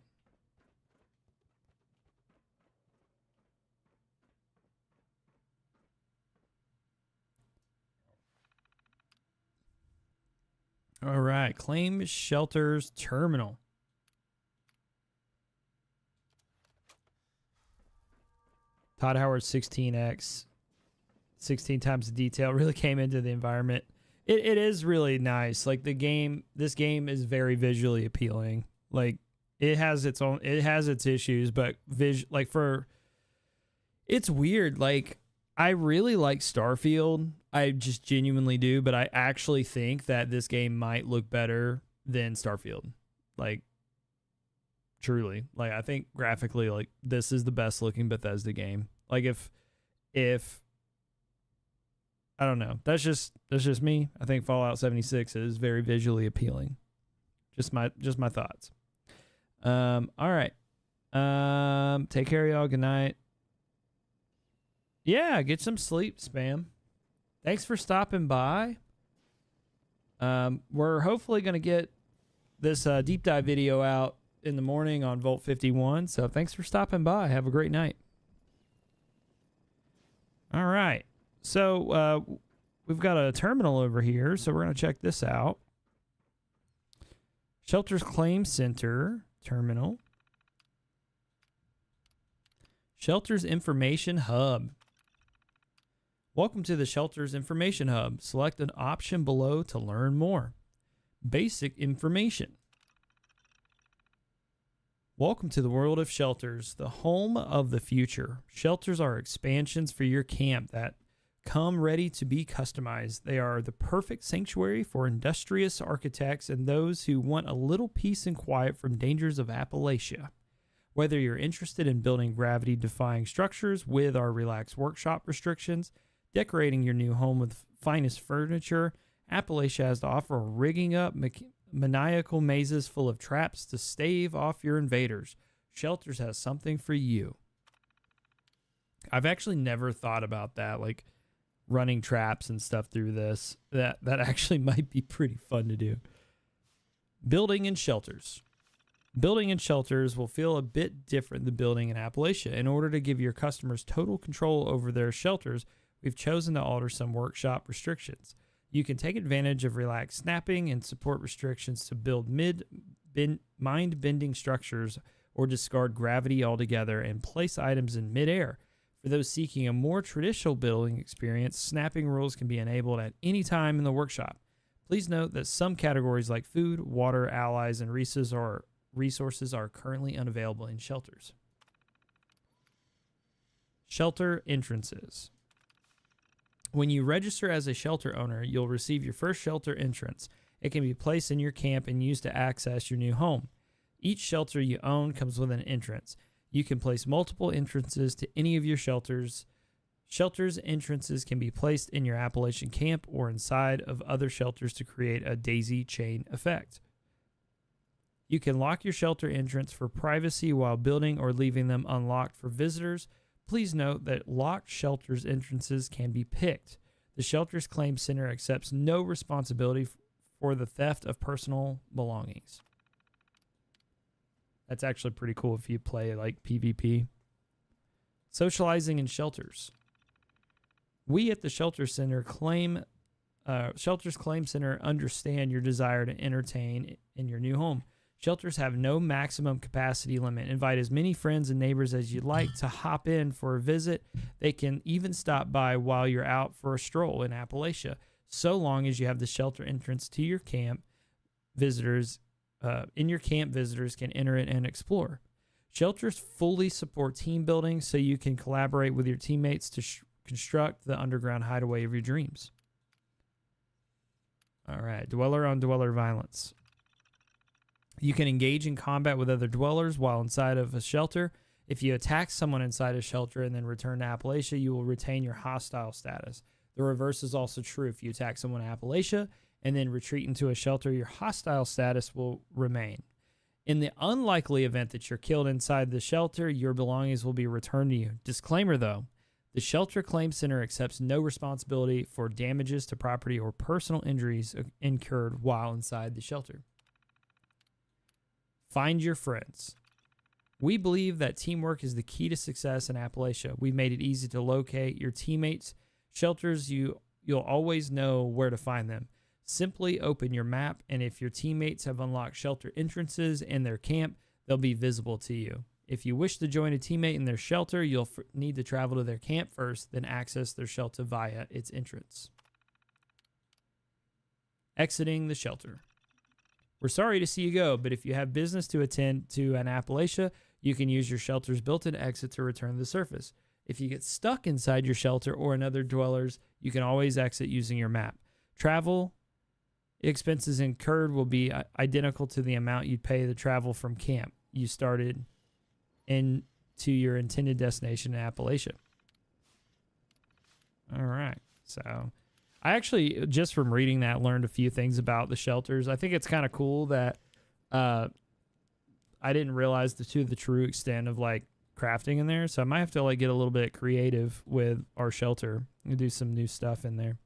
All right, claim shelters terminal. Todd Howard's 16x, 16 times the detail really came into the environment. It is really nice. Like this game is very visually appealing. Like it has its issues, but it's weird. Like I really like Starfield. I just genuinely do, but I actually think that this game might look better than Starfield. Like truly. Like I think graphically, like this is the best looking Bethesda game. Like if I don't know. That's just me. I think Fallout 76 is very visually appealing. Just my thoughts. All right. Take care, y'all. Good night. Yeah, get some sleep, Spam. Thanks for stopping by. We're hopefully going to get this deep dive video out in the morning on Vault 51. So thanks for stopping by. Have a great night. All right. So we've got a terminal over here. So we're going to check this out. Shelters Claim Center terminal. Shelters Information Hub. Welcome to the Shelters Information Hub. Select an option below to learn more. Basic information. Welcome to the world of shelters, the home of the future. Shelters are expansions for your camp that come ready to be customized. They are the perfect sanctuary for industrious architects and those who want a little peace and quiet from dangers of Appalachia. Whether you're interested in building gravity-defying structures with our relaxed workshop restrictions, decorating your new home with finest furniture, Appalachia has to offer rigging up maniacal mazes full of traps to stave off your invaders. Shelters has something for you. I've actually never thought about that, like running traps and stuff through this. That actually might be pretty fun to do. Building in shelters. Building in shelters will feel a bit different than building in Appalachia. In order to give your customers total control over their shelters, we've chosen to alter some workshop restrictions. You can take advantage of relaxed snapping and support restrictions to build mind-bending structures or discard gravity altogether and place items in midair. For those seeking a more traditional building experience, snapping rules can be enabled at any time in the workshop. Please note that some categories like food, water, allies, and resources are currently unavailable in shelters. Shelter entrances. When you register as a shelter owner, you'll receive your first shelter entrance. It can be placed in your camp and used to access your new home. Each shelter you own comes with an entrance. You can place multiple entrances to any of your shelters. Shelters entrances can be placed in your Appalachian camp or inside of other shelters to create a daisy chain effect. You can lock your shelter entrance for privacy while building or leaving them unlocked for visitors. Please note that locked shelters entrances can be picked. The Shelters Claim Center accepts no responsibility for the theft of personal belongings. That's actually pretty cool if you play like PvP. Socializing in shelters. We at the Shelters Claim Center understand your desire to entertain in your new home. Shelters have no maximum capacity limit. Invite as many friends and neighbors as you'd like to hop in for a visit. They can even stop by while you're out for a stroll in Appalachia, so long as you have the shelter entrance to your camp. Visitors can enter it and explore. Shelters fully support team building, so you can collaborate with your teammates to construct the underground hideaway of your dreams. All right, dweller on dweller violence. You can engage in combat with other dwellers while inside of a shelter. If you attack someone inside a shelter and then return to Appalachia, you will retain your hostile status. The reverse is also true. If you attack someone in Appalachia and then retreat into a shelter, your hostile status will remain. In the unlikely event that you're killed inside the shelter, your belongings will be returned to you. Disclaimer though, The Shelter Claim Center accepts no responsibility for damages to property or personal injuries incurred while inside the shelter. Find your friends. We believe that teamwork is the key to success in Appalachia. We've made it easy to locate your teammates' shelters. You'll always know where to find them. Simply open your map, and if your teammates have unlocked shelter entrances in their camp, they'll be visible to you. If you wish to join a teammate in their shelter, you'll need to travel to their camp first, then access their shelter via its entrance. Exiting the shelter. We're sorry to see you go, but if you have business to attend to in Appalachia, you can use your shelter's built-in exit to return to the surface. If you get stuck inside your shelter or in other dwellers, you can always exit using your map. Travel expenses incurred will be identical to the amount you'd pay to travel from camp you started into your intended destination in Appalachia. All right. So I actually, just from reading that, learned a few things about the shelters. I think it's kind of cool that I didn't realize the true extent of like crafting in there. So I might have to like get a little bit creative with our shelter and do some new stuff in there.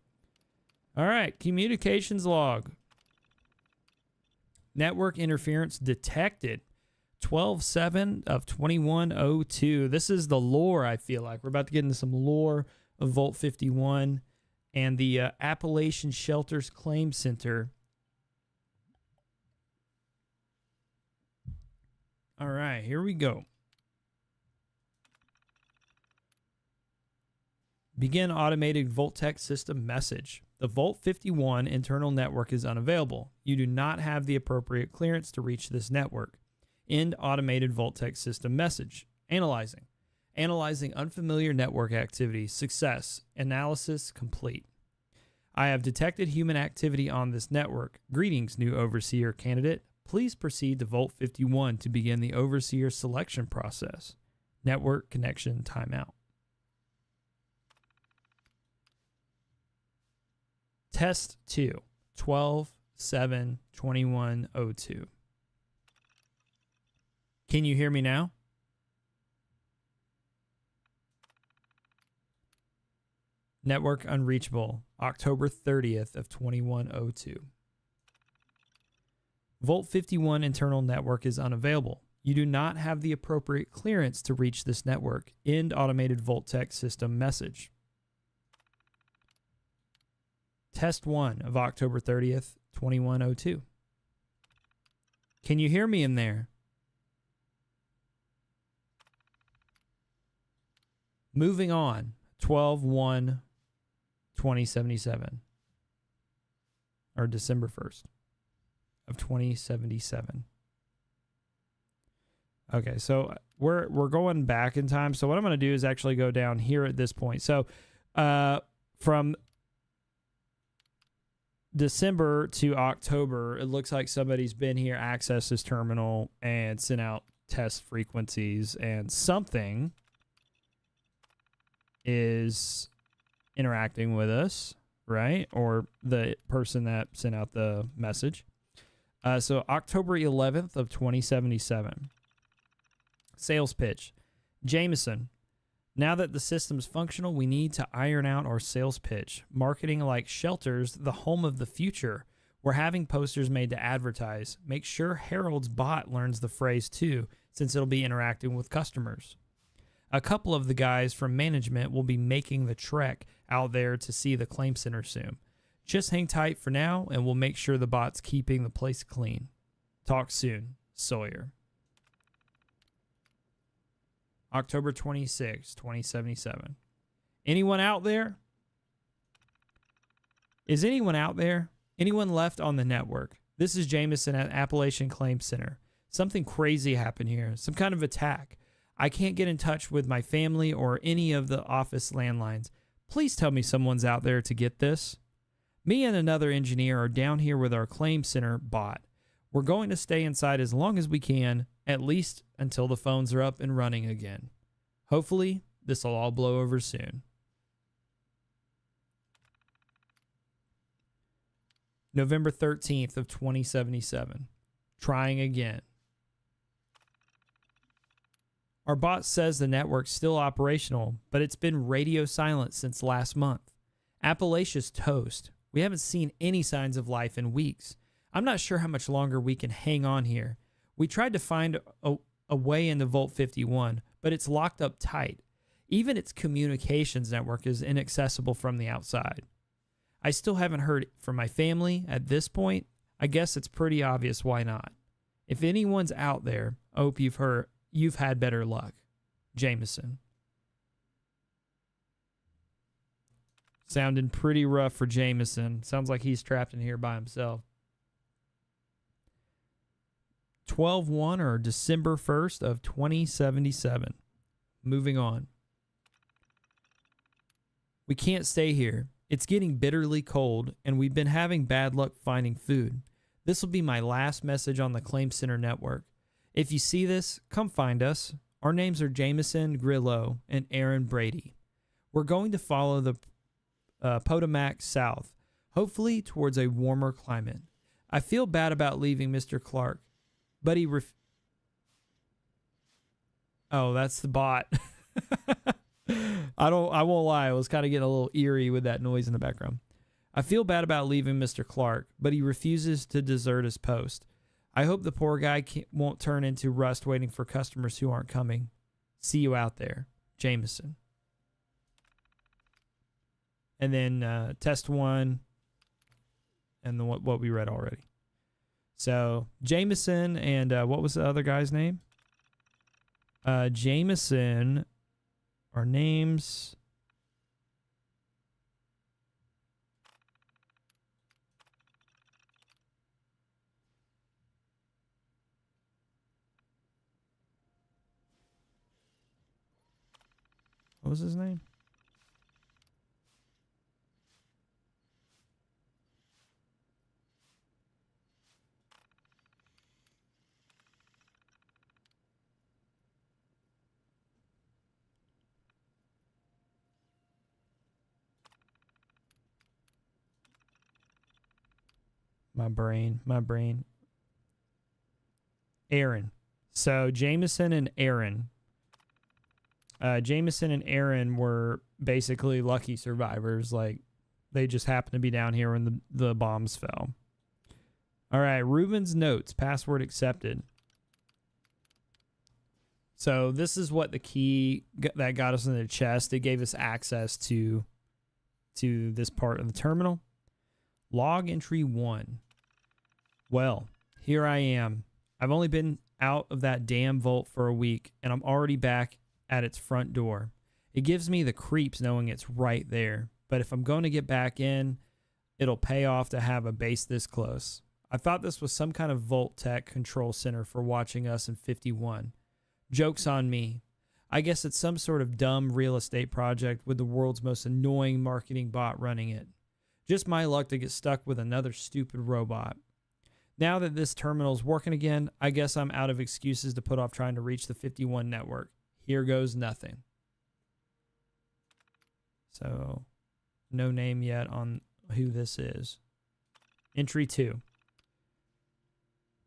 All right. Communications log. Network interference detected. 12/7 of 2102. This is the lore, I feel like. We're about to get into some lore of Vault 51 and the Appalachian Shelters Claim Center. All right, here we go. Begin automated Vault-Tec system message. The Vault 51 internal network is unavailable. You do not have the appropriate clearance to reach this network. End automated Vault-Tec system message. Analyzing. Analyzing unfamiliar network activity. Success. Analysis complete. I have detected human activity on this network. Greetings, new overseer candidate. Please proceed to Vault 51 to begin the overseer selection process. Network connection timeout. Test 2. 12/7/2102. Can you hear me now? Network unreachable. October 30th of 2102. Vault 51 internal network is unavailable. You do not have the appropriate clearance to reach this network. End automated Vault-Tec system message. Test 1 of October 30th, 2102. Can you hear me in there? Moving on, 12/1/2077, or December 1st of 2077. Okay, so we're going back in time. So what I'm going to do is actually go down here at this point. So from December to October, it looks like somebody's been here, accessed this terminal, and sent out test frequencies, and something is interacting with us, right? Or the person that sent out the message. So October 11th of 2077. Sales pitch. Jameson, now that the system's functional, we need to iron out our sales pitch. Marketing like shelters, the home of the future. We're having posters made to advertise. Make sure Harold's bot learns the phrase too, since it'll be interacting with customers. A couple of the guys from management will be making the trek out there to see the claim center soon. Just hang tight for now, and we'll make sure the bot's keeping the place clean. Talk soon, Sawyer. October 26, 2077. Anyone out there? Is anyone out there? Anyone left on the network? This is Jameson at Appalachian Claim Center. Something crazy happened here. Some kind of attack. I can't get in touch with my family or any of the office landlines. Please tell me someone's out there to get this. Me and another engineer are down here with our claim center bot. We're going to stay inside as long as we can, at least until the phones are up and running again. Hopefully, this will all blow over soon. November 13th of 2077. Trying again. Our bot says the network's still operational, but it's been radio silent since last month. Appalachia's toast. We haven't seen any signs of life in weeks. I'm not sure how much longer we can hang on here. We tried to find a way into Vault 51, but it's locked up tight. Even its communications network is inaccessible from the outside. I still haven't heard from my family at this point. I guess it's pretty obvious why not. If anyone's out there, I hope you've had better luck. Jameson. Sounding pretty rough for Jameson. Sounds like he's trapped in here by himself. 12/1 or December 1st of 2077. Moving on. We can't stay here. It's getting bitterly cold, and we've been having bad luck finding food. This will be my last message on the Claim Center network. If you see this, come find us. Our names are Jameson Grillo and Aaron Brady. We're going to follow the Potomac south, hopefully towards a warmer climate. I feel bad about leaving Mr. Clark, but he Oh, that's the bot. I won't lie, I was kind of getting a little eerie with that noise in the background. I feel bad about leaving Mr. Clark, but he refuses to desert his post. I hope the poor guy won't turn into rust waiting for customers who aren't coming. See you out there, Jameson. And then test 1, and then what we read already. So Jameson and what was the other guy's name? Jameson. Our names. What was his name? My brain. Aaron. So Jameson and Aaron. Jameson and Aaron were basically lucky survivors. Like, they just happened to be down here when the bombs fell. All right, Ruben's notes. Password accepted. So this is what the key that got us in the chest. It gave us access to this part of the terminal. Log entry 1. Well, here I am. I've only been out of that damn vault for a week, and I'm already back at its front door. It gives me the creeps knowing it's right there. But if I'm going to get back in, it'll pay off to have a base this close. I thought this was some kind of Vault Tech control center for watching us in 51. Joke's on me. I guess it's some sort of dumb real estate project with the world's most annoying marketing bot running it. Just my luck to get stuck with another stupid robot. Now that this terminal's working again, I guess I'm out of excuses to put off trying to reach the 51 network. Here goes nothing. So, no name yet on who this is. Entry 2.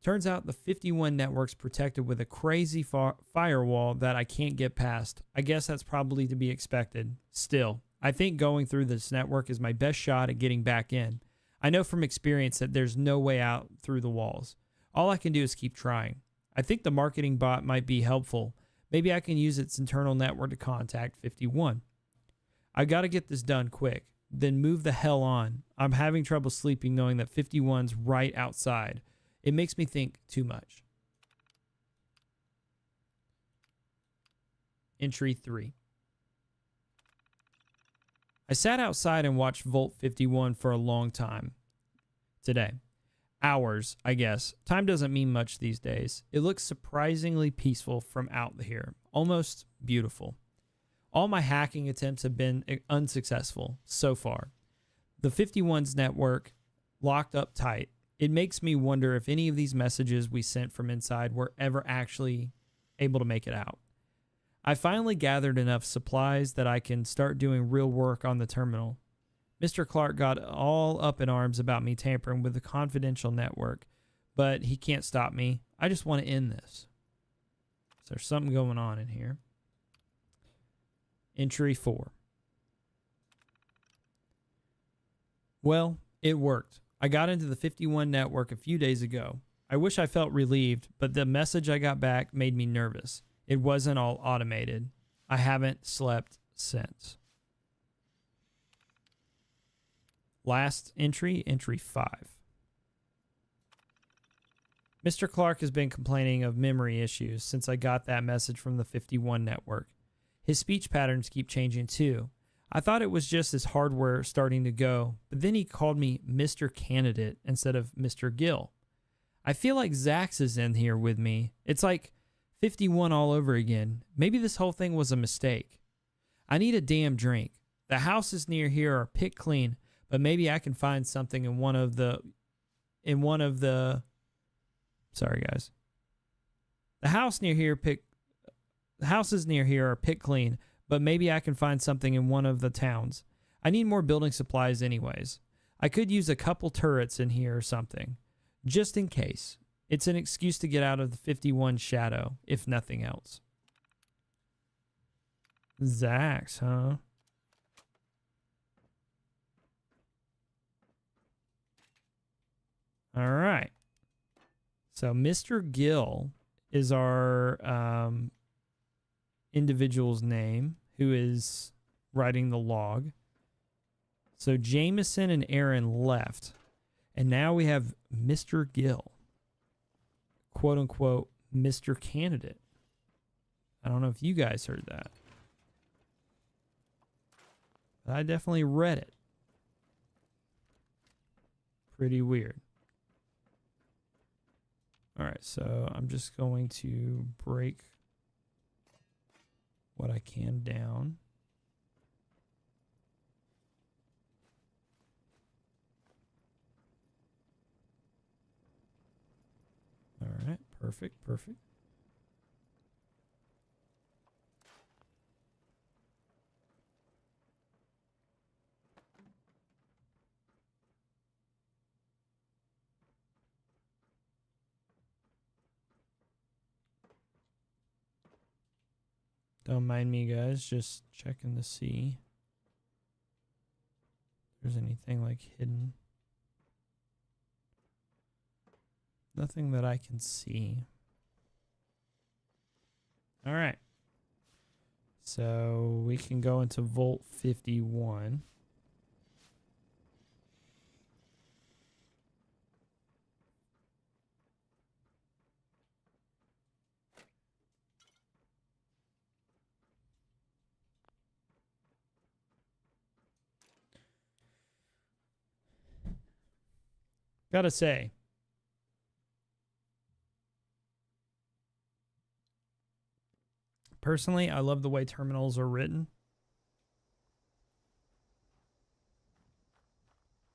Turns out the 51 network's protected with a crazy firewall that I can't get past. I guess that's probably to be expected. Still, I think going through this network is my best shot at getting back in. I know from experience that there's no way out through the walls. All I can do is keep trying. I think the marketing bot might be helpful. Maybe I can use its internal network to contact 51. I got to get this done quick, then move the hell on. I'm having trouble sleeping knowing that 51's right outside. It makes me think too much. Entry 3. I sat outside and watched Vault 51 for a long time today. Hours, I guess. Time doesn't mean much these days. It looks surprisingly peaceful from out here. Almost beautiful. All my hacking attempts have been unsuccessful so far. The 51's network locked up tight. It makes me wonder if any of these messages we sent from inside were ever actually able to make it out. I finally gathered enough supplies that I can start doing real work on the terminal. Mr. Clark got all up in arms about me tampering with the confidential network, but he can't stop me. I just want to end this. So there's something going on in here. Entry 4. Well, it worked. I got into the 51 network a few days ago. I wish I felt relieved, but the message I got back made me nervous. It wasn't all automated. I haven't slept since. Last entry, entry 5. Mr. Clark has been complaining of memory issues since I got that message from the 51 network. His speech patterns keep changing too. I thought it was just his hardware starting to go, but then he called me Mr. Candidate instead of Mr. Gill. I feel like Zax is in here with me. It's like 51 all over again. Maybe this whole thing was a mistake. I need a damn drink. The houses near here are picked clean, but maybe I can find something in one of the sorry guys. The houses near here are picked clean, but maybe I can find something in one of the towns. I need more building supplies anyways. I could use a couple turrets in here or something, just in case. It's an excuse to get out of the 51 shadow, if nothing else. Zax, huh? All right. So Mr. Gill is our individual's name who is writing the log. So Jameson and Aaron left. And now we have Mr. Gill. Quote unquote, Mr. Candidate. I don't know if you guys heard that. But I definitely read it. Pretty weird. All right, so I'm just going to break what I can down. All right, perfect, perfect. Don't mind me, guys. Just checking to see if there's anything like hidden. Nothing that I can see. All right. So we can go into Vault 51. Gotta say, personally, I love the way terminals are written.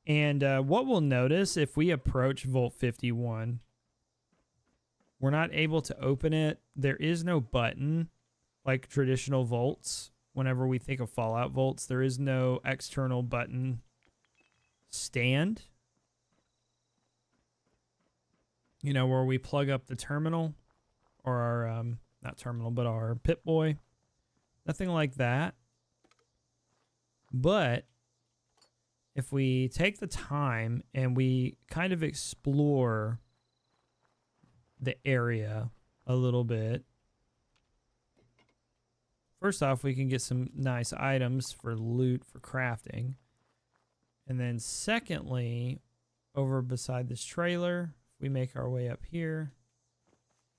And what we'll notice if we approach Vault 51, we're not able to open it. There is no button like traditional vaults. Whenever we think of Fallout vaults, there is no external button stand. You know, where we plug up the terminal or our, not terminal, but our Pip-Boy. Nothing like that. But if we take the time and we kind of explore the area a little bit, first off, we can get some nice items for loot, for crafting. And then secondly, over beside this trailer, we make our way up here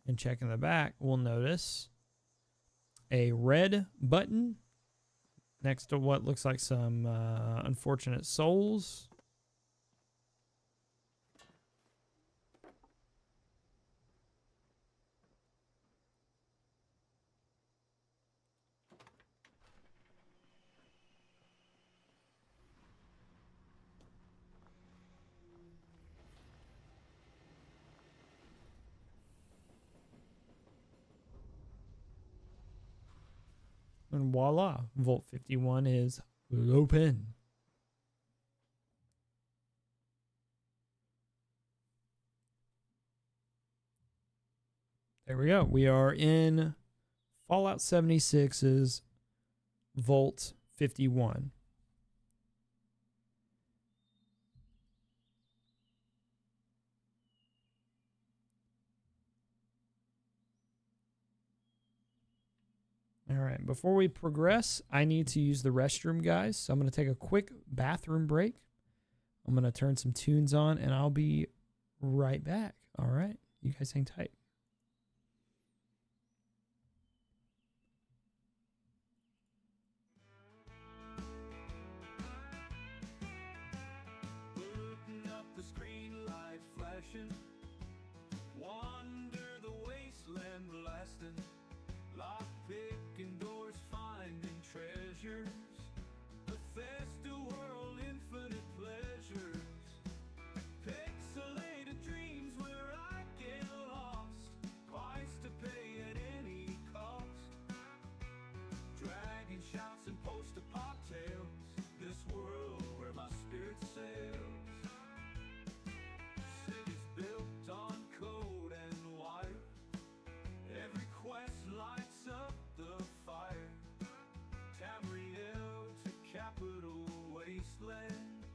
and check in the back, we'll notice a red button next to what looks like some unfortunate souls. And voila, Vault 51 is open. There we go. We are in Fallout 76's Vault 51. All right, before we progress, I need to use the restroom, guys. So I'm going to take a quick bathroom break. I'm going to turn some tunes on, and I'll be right back. All right, you guys hang tight. Putting up the screen light flashing, wander the wasteland blasting, lock picking doors finding treasures, Bethesda world infinite pleasures, pixelated dreams where I get lost, price to pay at any cost, dragon shouts and post-pop tales, this world where my spirit sails. Cities built on code and wire, every quest lights up the fire. Tamriel to capital wasteland,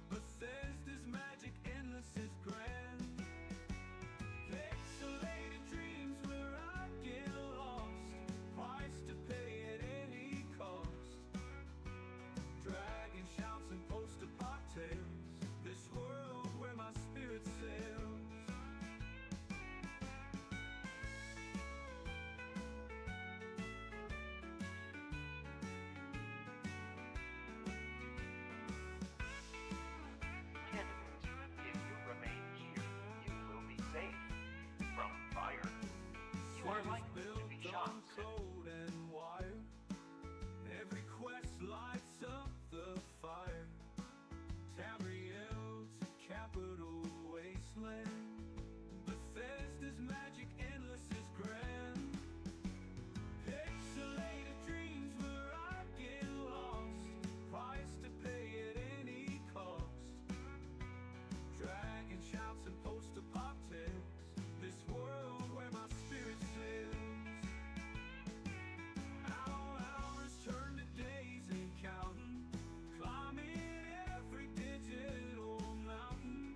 Bethesda's magic endless is grand. Pixelated dreams where I get lost, price to pay at any cost. Dragon shouts and post-pop tales, this world where my spirit sails. Candidates, if you remain here, you will be safe from fire. You are likely to be Built shot. on code and wire, every quest lights up the fire. Tamriel to capital wasteland, Bethesda's magic endless is grand. Pixelated dreams where I get lost, price to pay at any cost. Dragon shouts and post-pop tales, this world where my spirit sails. Hours turn to days and counting, climbing every digital mountain.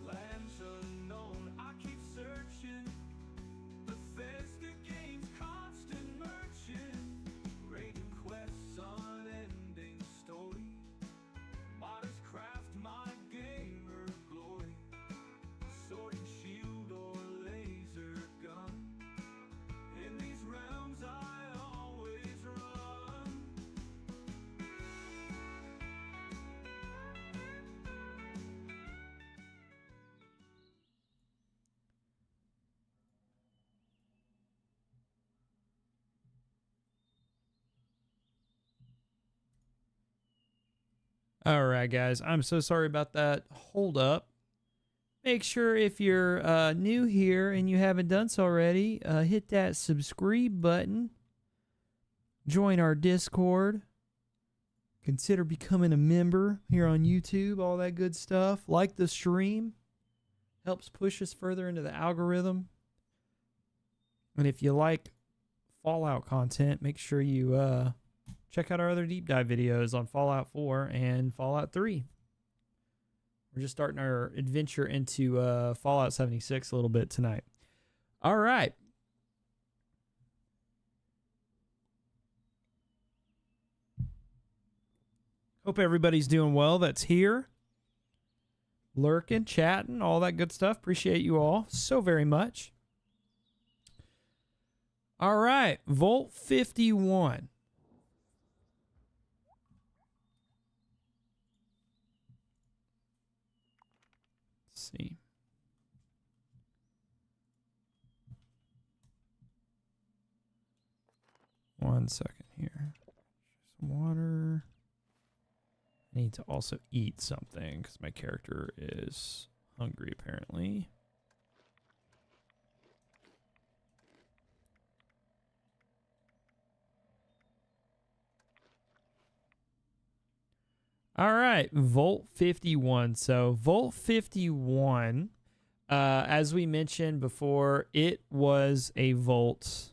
Lands unknown, I keep searching, Bethesda games constant merchant, raiding quests unending story, modders craft my gamer glory, sword and shield or laser gun, in these realms I always run. All right, guys. I'm so sorry about that hold up. Make sure if you're new here and you haven't done so already, hit that subscribe button. Join our Discord. Consider becoming a member here on YouTube, all that good stuff. Like the stream. Helps push us further into the algorithm. And if you like Fallout content, make sure you check out our other deep dive videos on Fallout 4 and Fallout 3. We're just starting our adventure into Fallout 76 a little bit tonight. All right. Hope everybody's doing well that's here. Lurking, chatting, all that good stuff. Appreciate you all so very much. All right. Vault 51. Let's see. One second here. Some water. I need to also eat something because my character is hungry apparently. All right, Vault 51. So Vault 51, as we mentioned before, it was a vault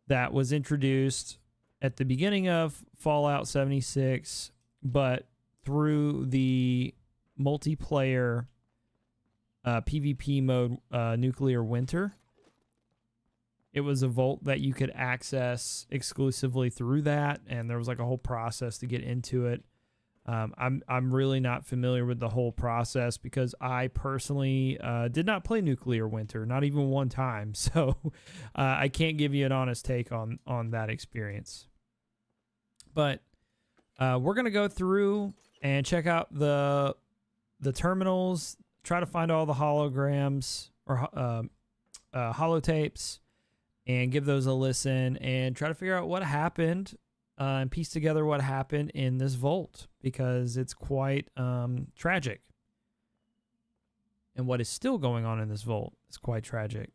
that was introduced at the beginning of Fallout 76, but through the multiplayer PvP mode, Nuclear Winter. It was a vault that you could access exclusively through that, and there was like a whole process to get into it. I'm really not familiar with the whole process because I personally did not play Nuclear Winter, not even one time. So I can't give you an honest take on that experience. But we're gonna go through and check out the terminals, try to find all the holograms or holotapes, and give those a listen and try to figure out what happened and piece together what happened in this vault, because it's quite tragic. And what is still going on in this vault is quite tragic.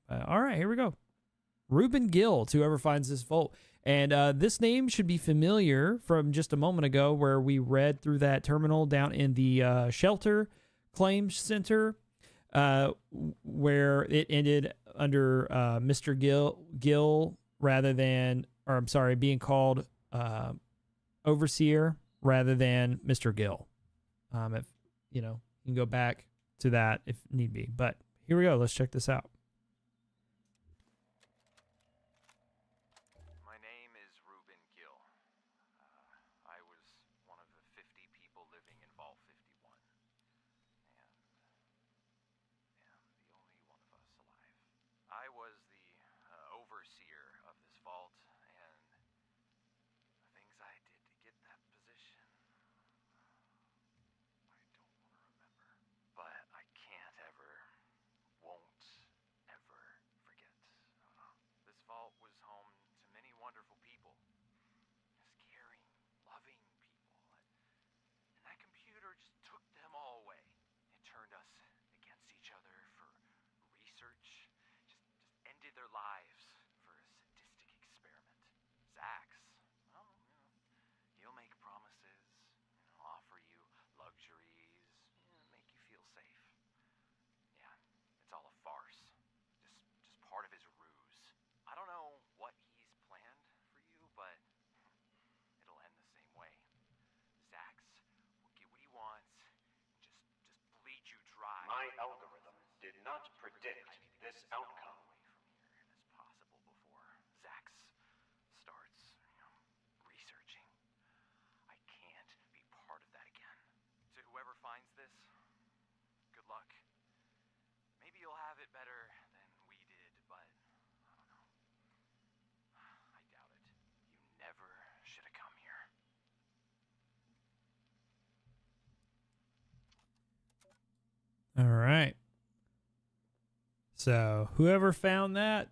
All right, here we go. Reuben Gill, to whoever finds this vault. And this name should be familiar from just a moment ago where we read through that terminal down in the Shelter Claims Center, where it ended under Mr. Gill rather than, or I'm sorry, being called Overseer rather than Mr. Gill. If you know, you can go back to that if need be. But here we go. Let's check this out. My name is Reuben Gill. I was one of the 50 people living in Vault 51. And am the only one of us alive. I was the overseer of this vault, and the things I did to get that position, I don't want to remember. But I can't ever, won't ever forget. This vault was home to many wonderful people. Just caring, loving people. And that computer just took them all away. It turned us against each other for research. Just ended their lives for a sadistic experiment. Zax, well, he'll make promises, offer you luxuries, make you feel safe. Yeah, it's all a farce. Just part of his ruse. I don't know what he's planned for you, but it'll end the same way. Zax will get what he wants and just bleed you dry. My algorithm did not predict this outcome. Away from here as possible before Zax starts, researching. I can't be part of that again. To whoever finds this, good luck. Maybe you'll have it better than we did, but I don't know. I doubt it. You never should have come here. All right. So whoever found that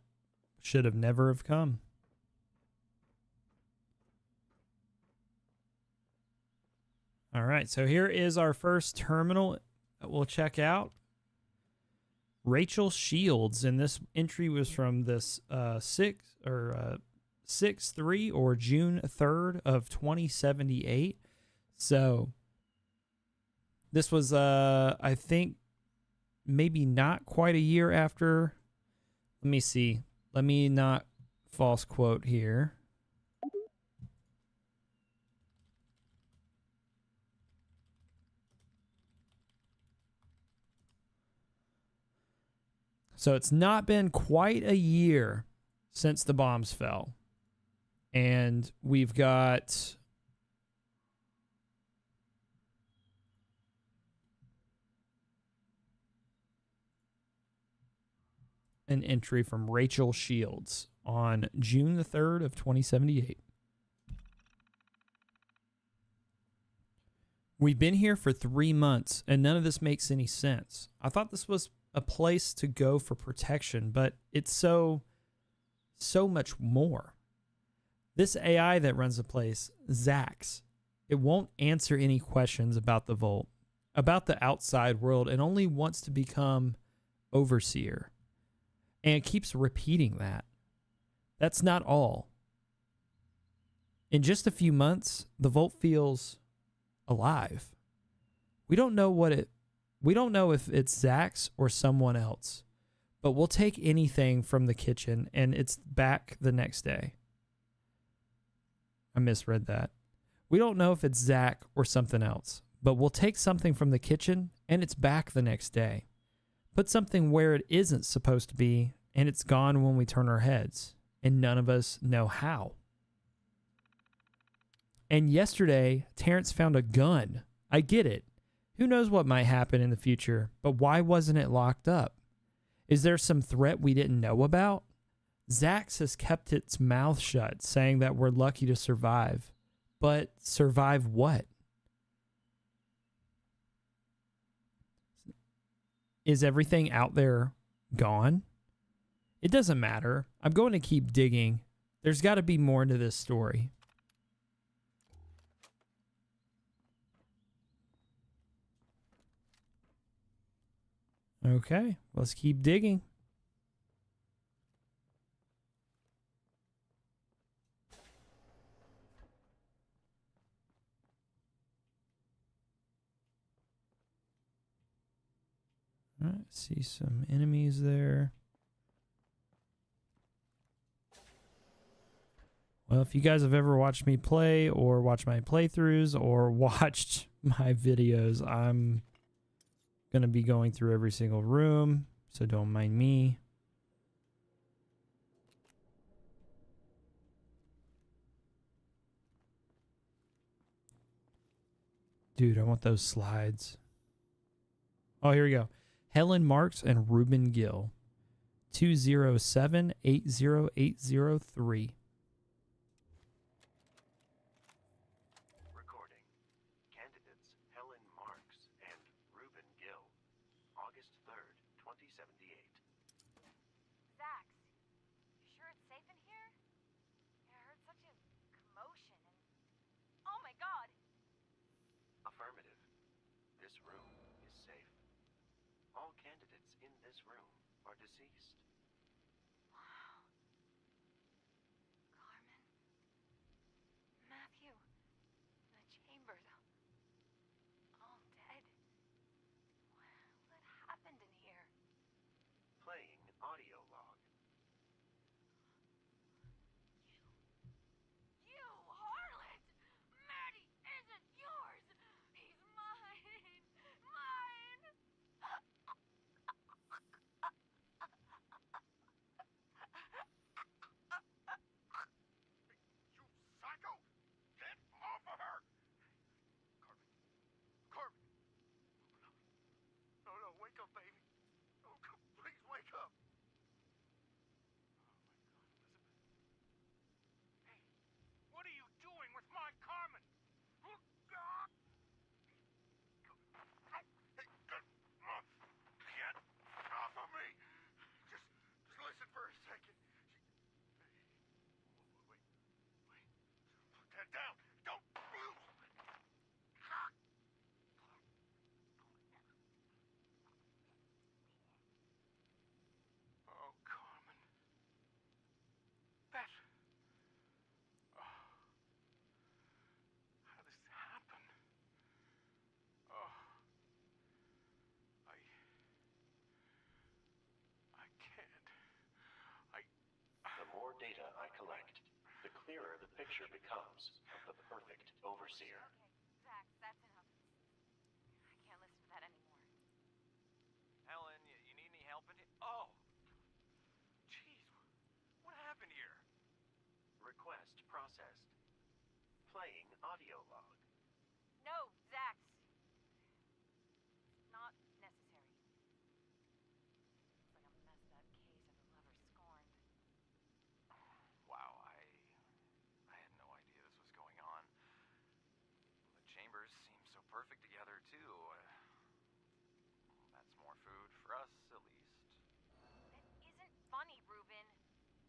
should have never have come. All right. So here is our first terminal that we'll check out. Rachel Shields, and this entry was from this 6/3 or June 3rd of 2078. So this was I think maybe not quite a year after. Let me see. Let me not false quote here. So it's not been quite a year since the bombs fell. And we've got an entry from Rachel Shields on June the 3rd of 2078. We've been here for 3 months, and none of this makes any sense. I thought this was a place to go for protection, but it's so much more. This AI that runs the place, Zax, it won't answer any questions about the vault, about the outside world, and only wants to become overseer. And it keeps repeating that. That's not all. In just a few months, the vault feels alive. We don't know if it's Zax or someone else, but we'll take anything from the kitchen and it's back the next day. I misread that. We don't know if it's Zach or something else, but we'll take something from the kitchen and it's back the next day. Put something where it isn't supposed to be and it's gone when we turn our heads, and none of us know how. And yesterday, Terrence found a gun. I get it. Who knows what might happen in the future, but why wasn't it locked up? Is there some threat we didn't know about? Zax has kept its mouth shut, saying that we're lucky to survive. But survive what? Is everything out there gone? It doesn't matter. I'm going to keep digging. There's got to be more to this story. Okay, let's keep digging. All right, see some enemies there. Well, if you guys have ever watched me play or watched my playthroughs or watched my videos, I'm going to be going through every single room, so don't mind me. Dude, I want those slides. Oh, here we go. Helen Marks and Ruben Gill. 207-80803. Recording. Candidates Helen Marks and Ruben Gill. August 3rd, 2078. Zax, you sure it's safe in here? I heard such a commotion and... Oh my god! Affirmative. This room is safe. All candidates in this room are deceased. Wow. Carmen. Matthew. The chambers. All dead. What happened in here? Playing audio log. You harlot! Maddie isn't yours! He's mine! Mine! You psycho! Get off of her! Carmen. Carmen! No, no, wake up, baby. Oh, please wake up. Oh, my God, Elizabeth. Hey, what are you doing with my Carmen? Get off of me! Just listen for a second. Wait. Put that down. Don't move. Oh, Carmen. That. Oh. How did this happen? Oh. I can't. The more data I collect, the clearer the picture becomes of the perfect overseer. Okay, Zax, that's enough. I can't listen to that anymore. Helen, you need any help in here? Oh! Jeez, what happened here? Request processed. Playing audio log. No, Zax. Not necessary. It's like a messed up case of a lover scorned. Wow, I had no idea this was going on. The chambers seem so perfect together, too. That's more food for us, at least. That isn't funny, Ruben.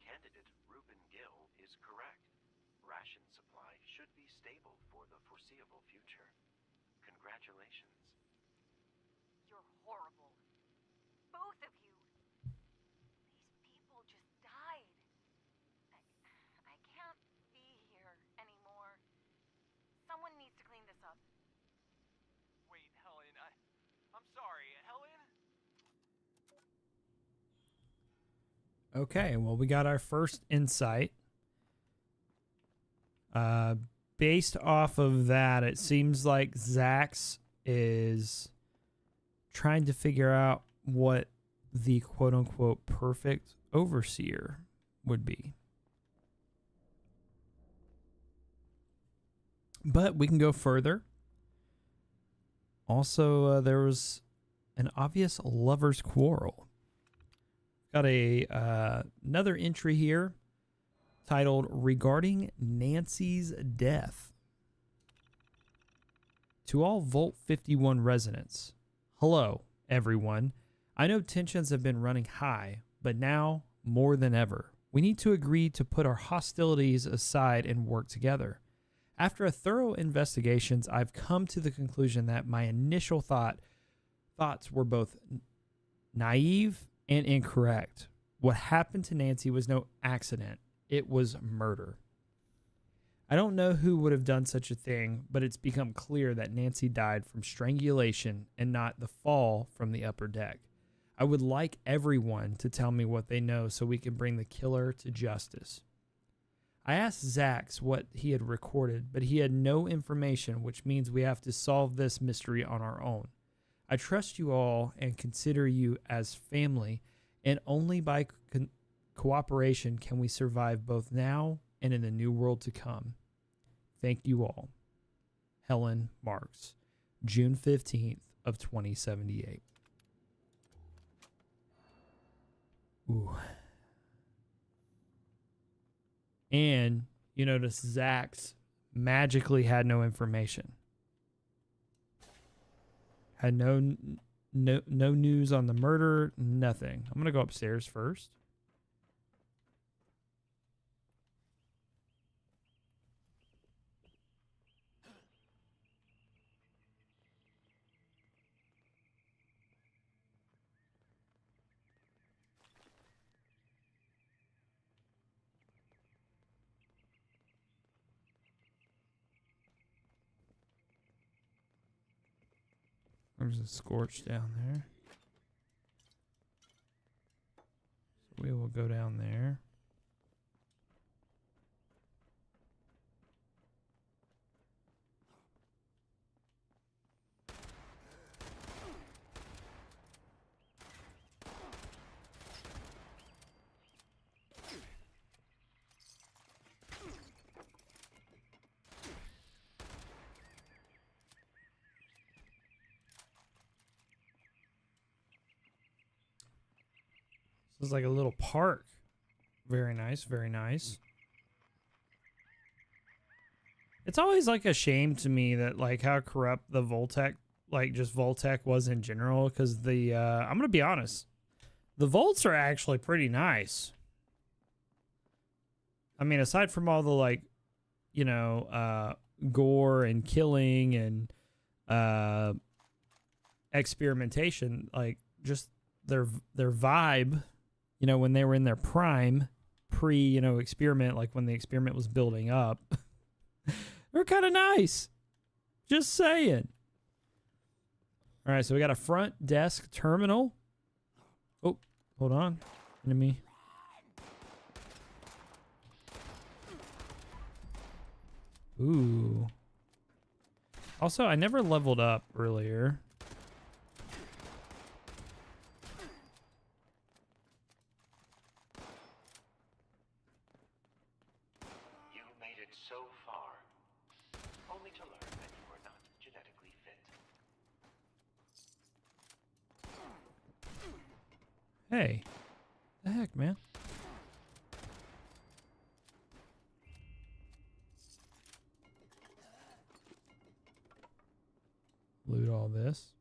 Candidate Ruben Gill is correct. Ration supply should be stable for the foreseeable future. Congratulations. You're horrible. Both of you. These people just died. I can't be here anymore. Someone needs to clean this up. Wait, Helen, I'm sorry, Helen? Okay, well, we got our first insight. Based off of that, it seems like Zax is trying to figure out what the quote-unquote perfect overseer would be. But we can go further. Also, there was an obvious lover's quarrel. Got another entry here titled Regarding Nancy's Death. To all Vault 51 residents, hello, everyone. I know tensions have been running high, but now, more than ever, we need to agree to put our hostilities aside and work together. After a thorough investigations, I've come to the conclusion that my initial thoughts were both naive and incorrect. What happened to Nancy was no accident. It was murder. I don't know who would have done such a thing, but it's become clear that Nancy died from strangulation and not the fall from the upper deck. I would like everyone to tell me what they know so we can bring the killer to justice. I asked Zax what he had recorded, but he had no information, which means we have to solve this mystery on our own. I trust you all and consider you as family, and only by cooperation can we survive both now and in the new world to come. Thank you all. Helen Marks, June 15th of 2078. Ooh. And you notice Zax magically had no information. Had no news on the murder, nothing. I'm going to go upstairs first. There's a scorch down there. So we will go down there. This is like a little park. Very nice, very nice. It's always like a shame to me that like how corrupt the Voltec, like just Voltec was in general, because the I'm gonna be honest, the Volts are actually pretty nice. I mean, aside from all the like, you know, gore and killing and experimentation, like just their vibe. You know, when they were in their prime, experiment, like when the experiment was building up, they're kind of nice. Just saying. All right, so we got a front desk terminal. Oh, hold on. Enemy. Ooh. Also, I never leveled up earlier. So far, only to learn that you are not genetically fit. Hey, the heck, man? Loot all this.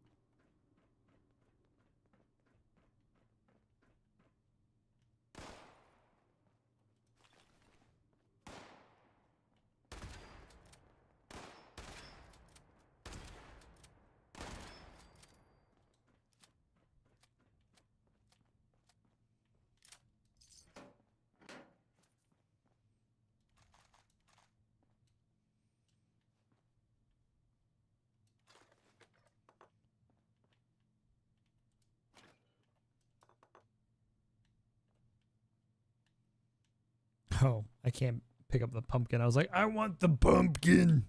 Oh, I can't pick up the pumpkin. I was like, I want the pumpkin.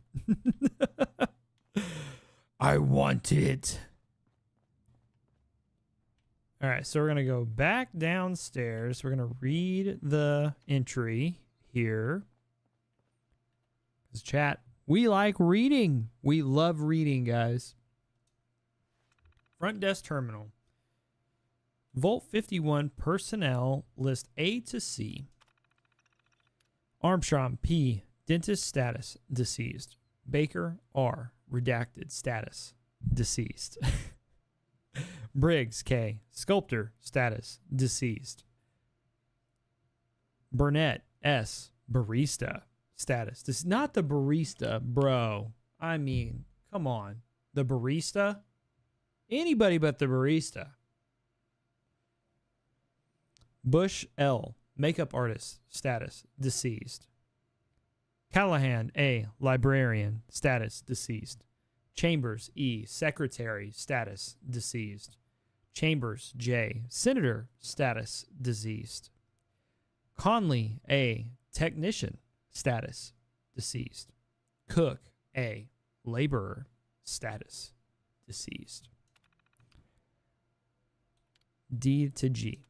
I want it. All right, so we're going to go back downstairs. We're going to read the entry here. Because chat, we like reading. We love reading, guys. Front desk terminal. Vault 51 personnel list A to C. Armstrong P. Dentist status deceased. Baker R. Redacted status deceased. Briggs K. Sculptor status deceased. Burnett S. Barista status. This is not the barista, bro. I mean, come on. The barista? Anybody but the barista. Bush L. Makeup artist status deceased. Callahan A. Librarian status deceased. Chambers E. Secretary status deceased. Chambers J. Senator status deceased. Conley A. Technician status deceased. Cook A. Laborer status deceased. D to G.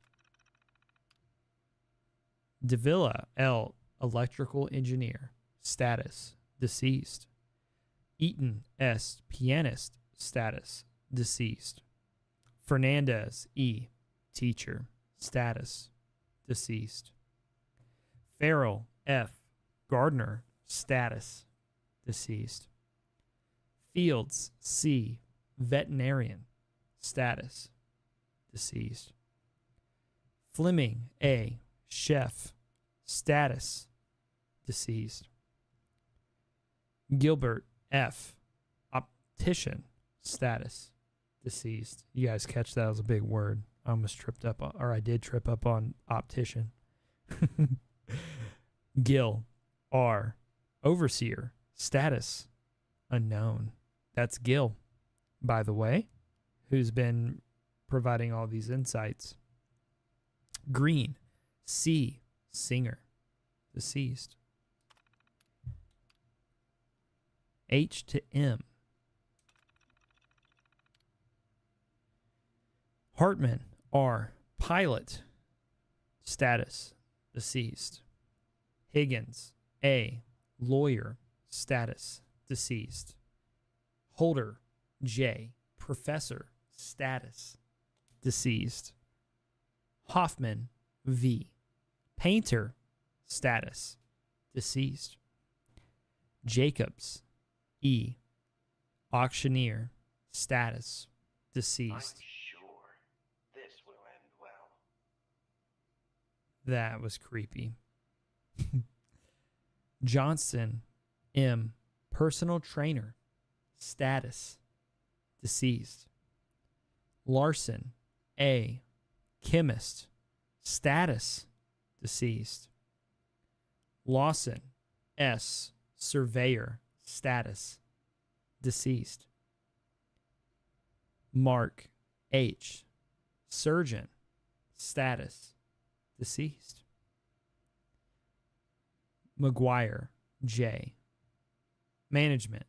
Davila L. Electrical engineer status deceased. Eaton S. Pianist status deceased. Fernandez E. Teacher status deceased. Farrell F. Gardner status deceased. Fields C. Veterinarian status deceased. Fleming A. Chef status deceased. Gilbert F. Optician status deceased. You guys catch that? Was a big word. I almost tripped up on, or I did trip up on optician. Gil R. Overseer status unknown. That's Gil, by the way, who's been providing all these insights. Green C. Singer deceased. H to M. Hartman R. Pilot status deceased. Higgins A. Lawyer status deceased. Holder J. Professor status deceased. Hoffman V. Painter status deceased. Jacobs E. Auctioneer status deceased. I'm sure this will end well. That was creepy. Johnson M. Personal trainer status deceased. Larson A. Chemist status deceased. Lawson S. Surveyor status deceased. Mark H. Surgeon status deceased. McGuire J. Management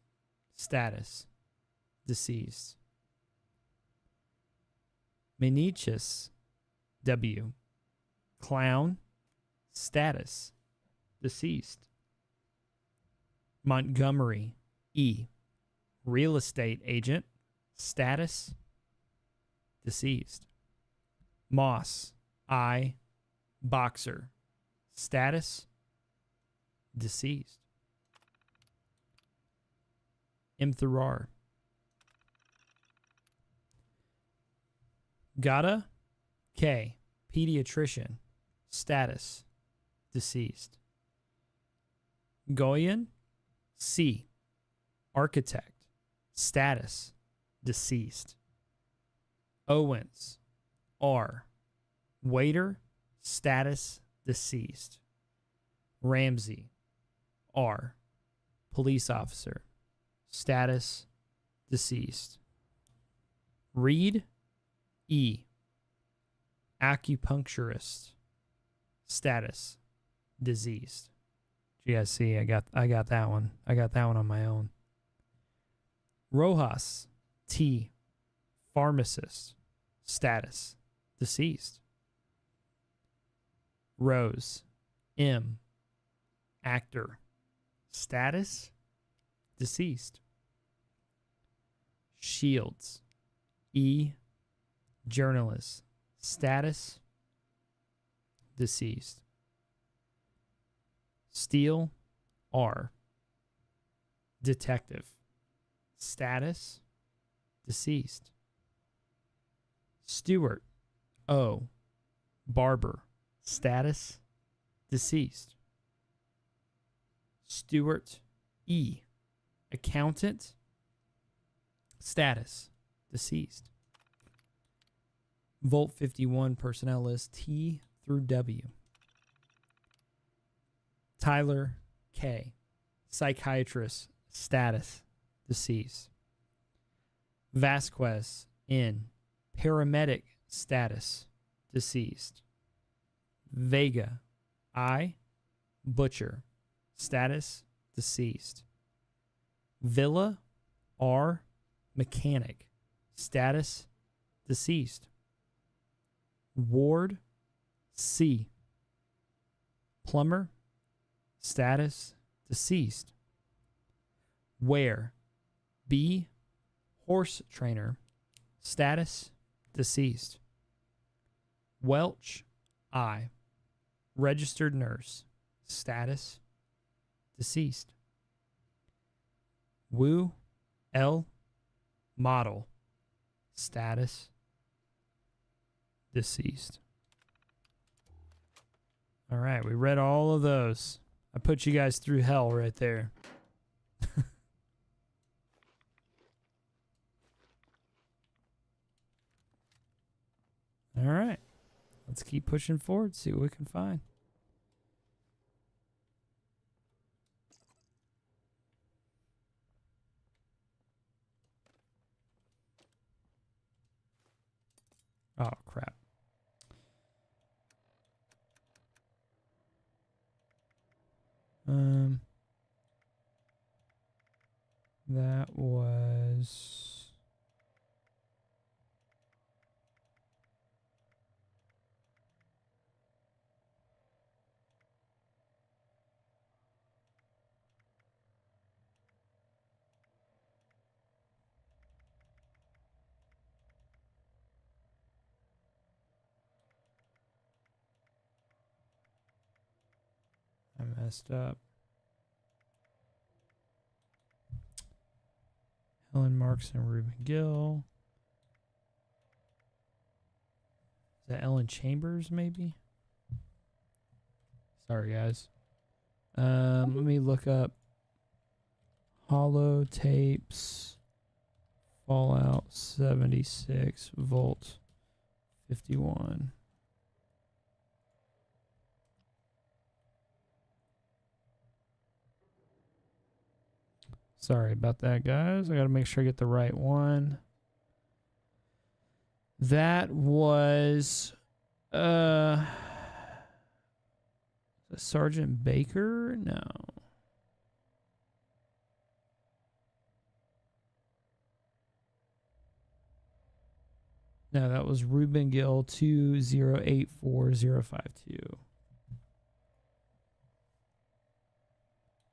status deceased. Menichus W. Clown status deceased. Montgomery E. Real estate agent status deceased. Moss I. Boxer status deceased. M. Thurar. Gata K. Pediatrician status deceased. Goyen C. Architect status deceased. Owens R. Waiter status deceased. Ramsey R. Police officer status deceased. Reed E. Acupuncturist status diseased. You guys see, I got that one. I got that one on my own. Rojas, T, pharmacist, status, deceased. Rose, M, actor, status, deceased. Shields, E, journalist, status, deceased. Steele, R, detective, status, deceased. Stewart, O, barber, status, deceased. Stewart, E, accountant, status, deceased. Volt 51 personnel list T through W. Tyler, K, psychiatrist, status, deceased. Vasquez, N, paramedic, status, deceased. Vega, I, butcher, status, deceased. Villa, R, mechanic, status, deceased. Ward, C, plumber, status, deceased. Ware, B, horse trainer, status, deceased. Welch, I, registered nurse, status, deceased. Wu, L, model, status, deceased. All right, we read all of those. I put you guys through hell right there. All right, let's keep pushing forward, see what we can find. Oh, crap. That was... I messed up. Helen Marks and Reuben Gill. Is that Ellen Chambers, maybe? Sorry, guys. Let me look up Hollow Tapes, Fallout 76, Volt 51. Sorry about that, guys. I got to make sure I get the right one. That was Sergeant Baker? No. No, that was Reuben Gill 2084052.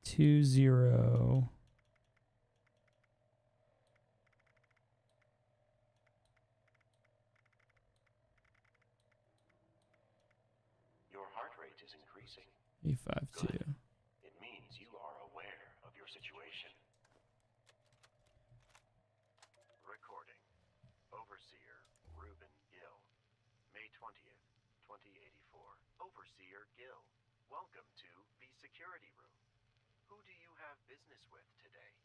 20. Your heart rate is increasing. 852. Good. It means you are aware of your situation. Recording. Overseer Reuben Gill. May 20th, 2084. Overseer Gill, welcome to the security room. Who do you have business with today?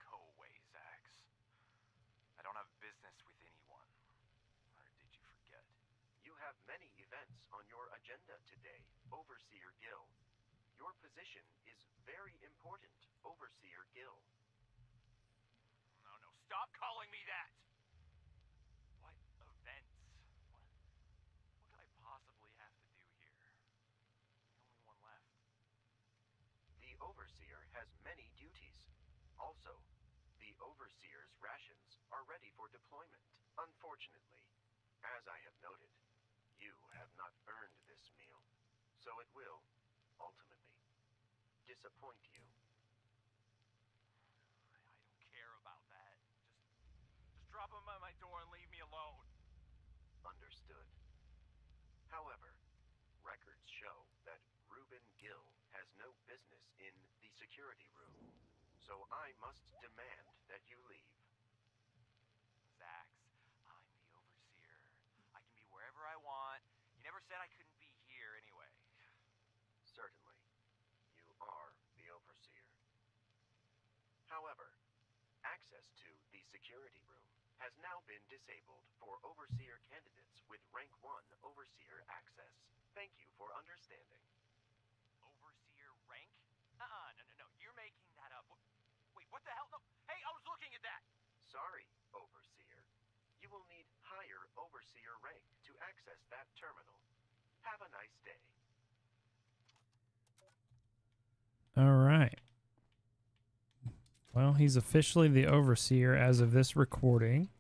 Go away, Zax. I don't have business with anyone. Or did you forget? You have many events on your agenda today, Overseer Gill. Your position is very important, Overseer Gill. No, stop calling me that! What events? What could I possibly have to do here? Overseer has many duties. Also, the Overseer's rations are ready for deployment. Unfortunately, as I have noted, you have not earned this meal, so it will, ultimately, disappoint you. I don't care about that. Just drop them at my door and leave me alone. Understood. However, records show that Reuben Gill has no business in the security room, so I must demand that you leave. Zax, I'm the Overseer. I can be wherever I want. You never said I couldn't be here anyway. Certainly, you are the Overseer. However, access to the security room has now been disabled for Overseer candidates with Rank 1 Overseer access. Thank you for understanding. Overseer rank? No. You're making that up. Wait, what the hell? No. Hey, I was looking at that. Sorry, Overseer. You will need higher Overseer rank to access that terminal. Have a nice day. All right. Well, he's officially the Overseer as of this recording.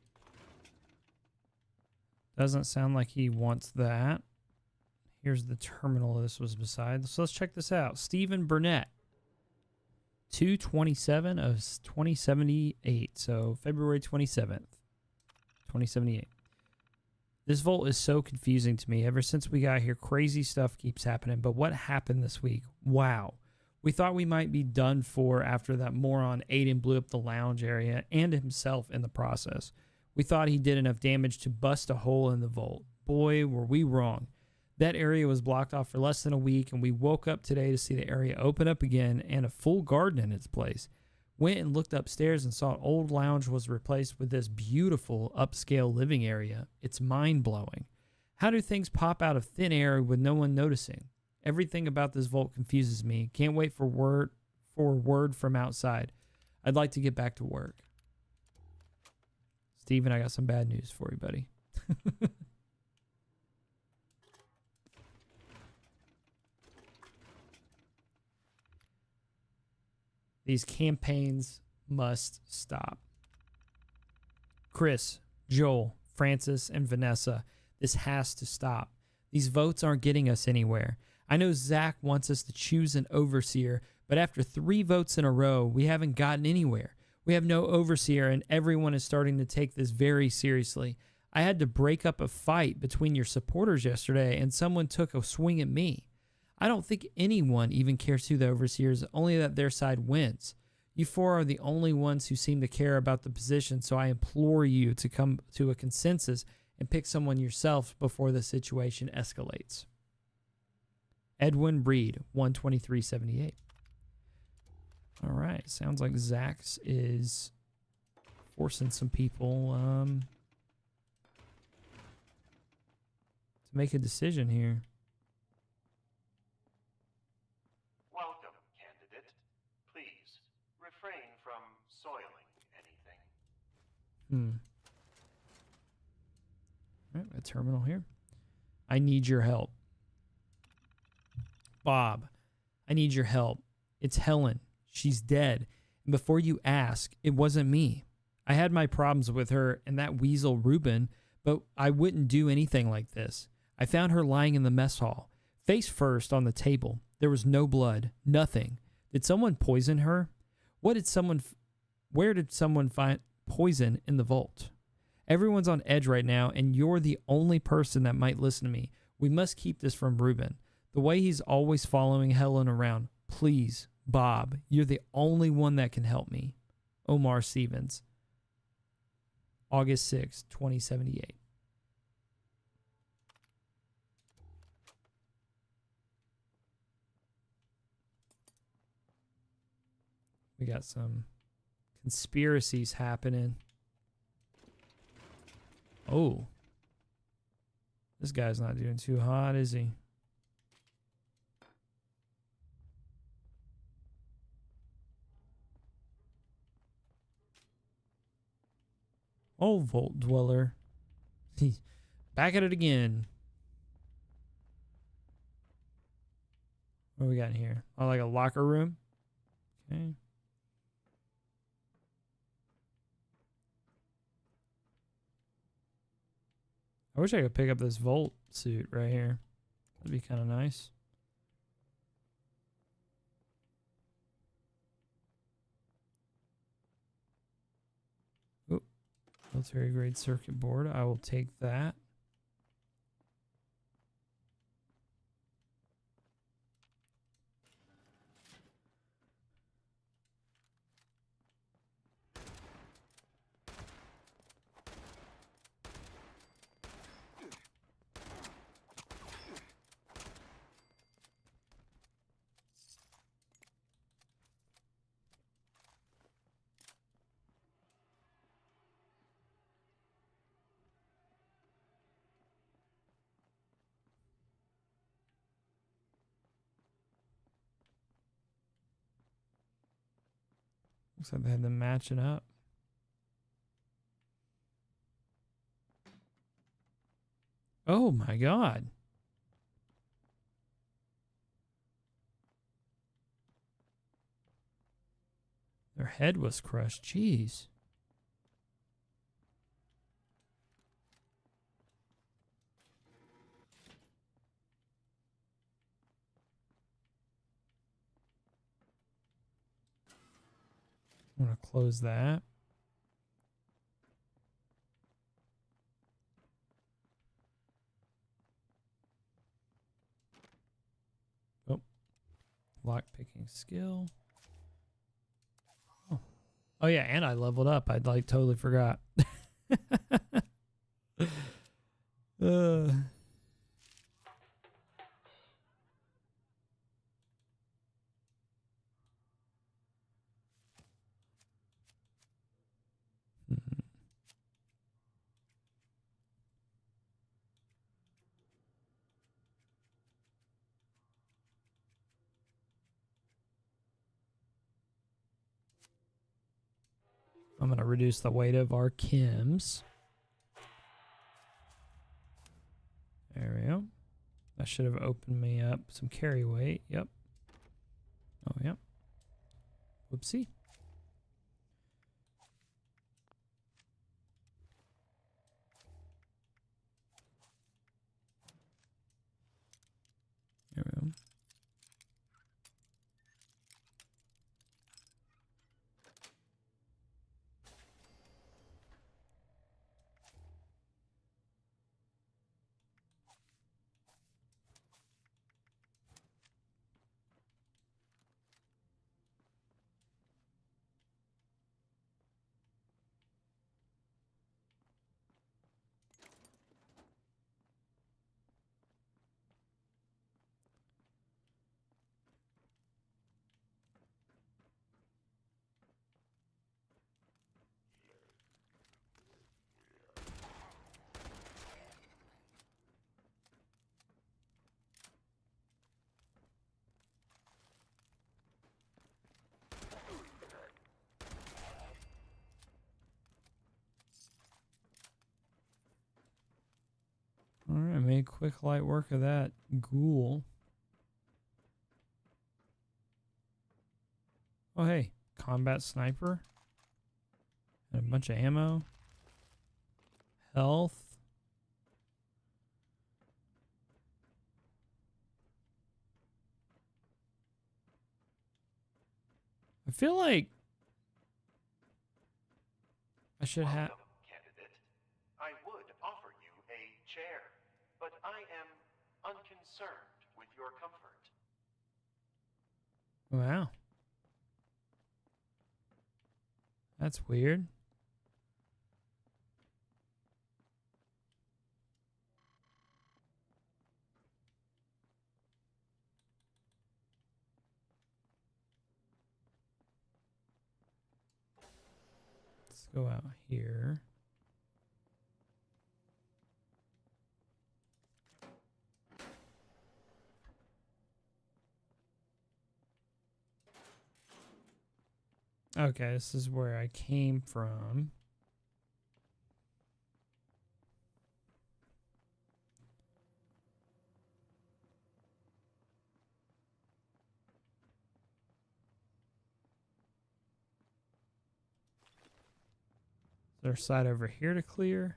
Doesn't sound like he wants that. Here's the terminal this was beside. So let's check this out. Stephen Burnett. 2/27 of 2078. So February 27th, 2078. This vault is so confusing to me. Ever since we got here, crazy stuff keeps happening. But what happened this week? Wow. We thought we might be done for after that moron Aiden blew up the lounge area and himself in the process. We thought he did enough damage to bust a hole in the vault. Boy, were we wrong. That area was blocked off for less than a week, and we woke up today to see the area open up again and a full garden in its place. Went and looked upstairs and saw an old lounge was replaced with this beautiful upscale living area. It's mind-blowing. How do things pop out of thin air with no one noticing? Everything about this vault confuses me. Can't wait for word from outside. I'd like to get back to work. Steven, I got some bad news for you, buddy. These campaigns must stop. Chris, Joel, Francis, and Vanessa, this has to stop. These votes aren't getting us anywhere. I know Zach wants us to choose an overseer, but after 3 votes in a row, we haven't gotten anywhere. We have no overseer, and everyone is starting to take this very seriously. I had to break up a fight between your supporters yesterday, and someone took a swing at me. I don't think anyone even cares who the overseer is, only that their side wins. You 4 are the only ones who seem to care about the position, so I implore you to come to a consensus and pick someone yourself before the situation escalates. Edwin Breed, 12378. All right, sounds like Zax is forcing some people to make a decision here. Welcome, candidate. Please, refrain from soiling anything. All right, a terminal here. I need your help. Bob, I need your help. It's Helen. She's dead. And before you ask, it wasn't me. I had my problems with her and that weasel Reuben, but I wouldn't do anything like this. I found her lying in the mess hall, face first on the table. There was no blood, nothing. Did someone poison her? Where did someone find poison in the vault? Everyone's on edge right now, and you're the only person that might listen to me. We must keep this from Reuben. The way he's always following Helen around. Please, Bob, you're the only one that can help me. Omar Stevens. August 6, 2078. We got some conspiracies happening. Oh. This guy's not doing too hot, is he? Oh, Vault Dweller. He's back at it again. What do we got in here? Oh, like a locker room? Okay. I wish I could pick up this Volt suit right here. That'd be kind of nice. Oh, military grade circuit board. I will take that. Looks like they had them matching up. Oh my god. Their head was crushed. Jeez. I'm going to close that. Oh. Lock picking skill. Oh. Oh yeah, and I leveled up. I like totally forgot. uh. I'm going to reduce the weight of our chems. There we go. That should have opened me up some carry weight. Yep. Oh, yep. Whoopsie. There we go. Alright, made quick light work of that ghoul. Oh hey, combat sniper. And a bunch of ammo. Health. I feel like I should have... Welcome, candidate. I would offer you a chair, but I am unconcerned with your comfort. Wow. That's weird. Let's go out here. Okay, this is where I came from. There's a side over here to clear.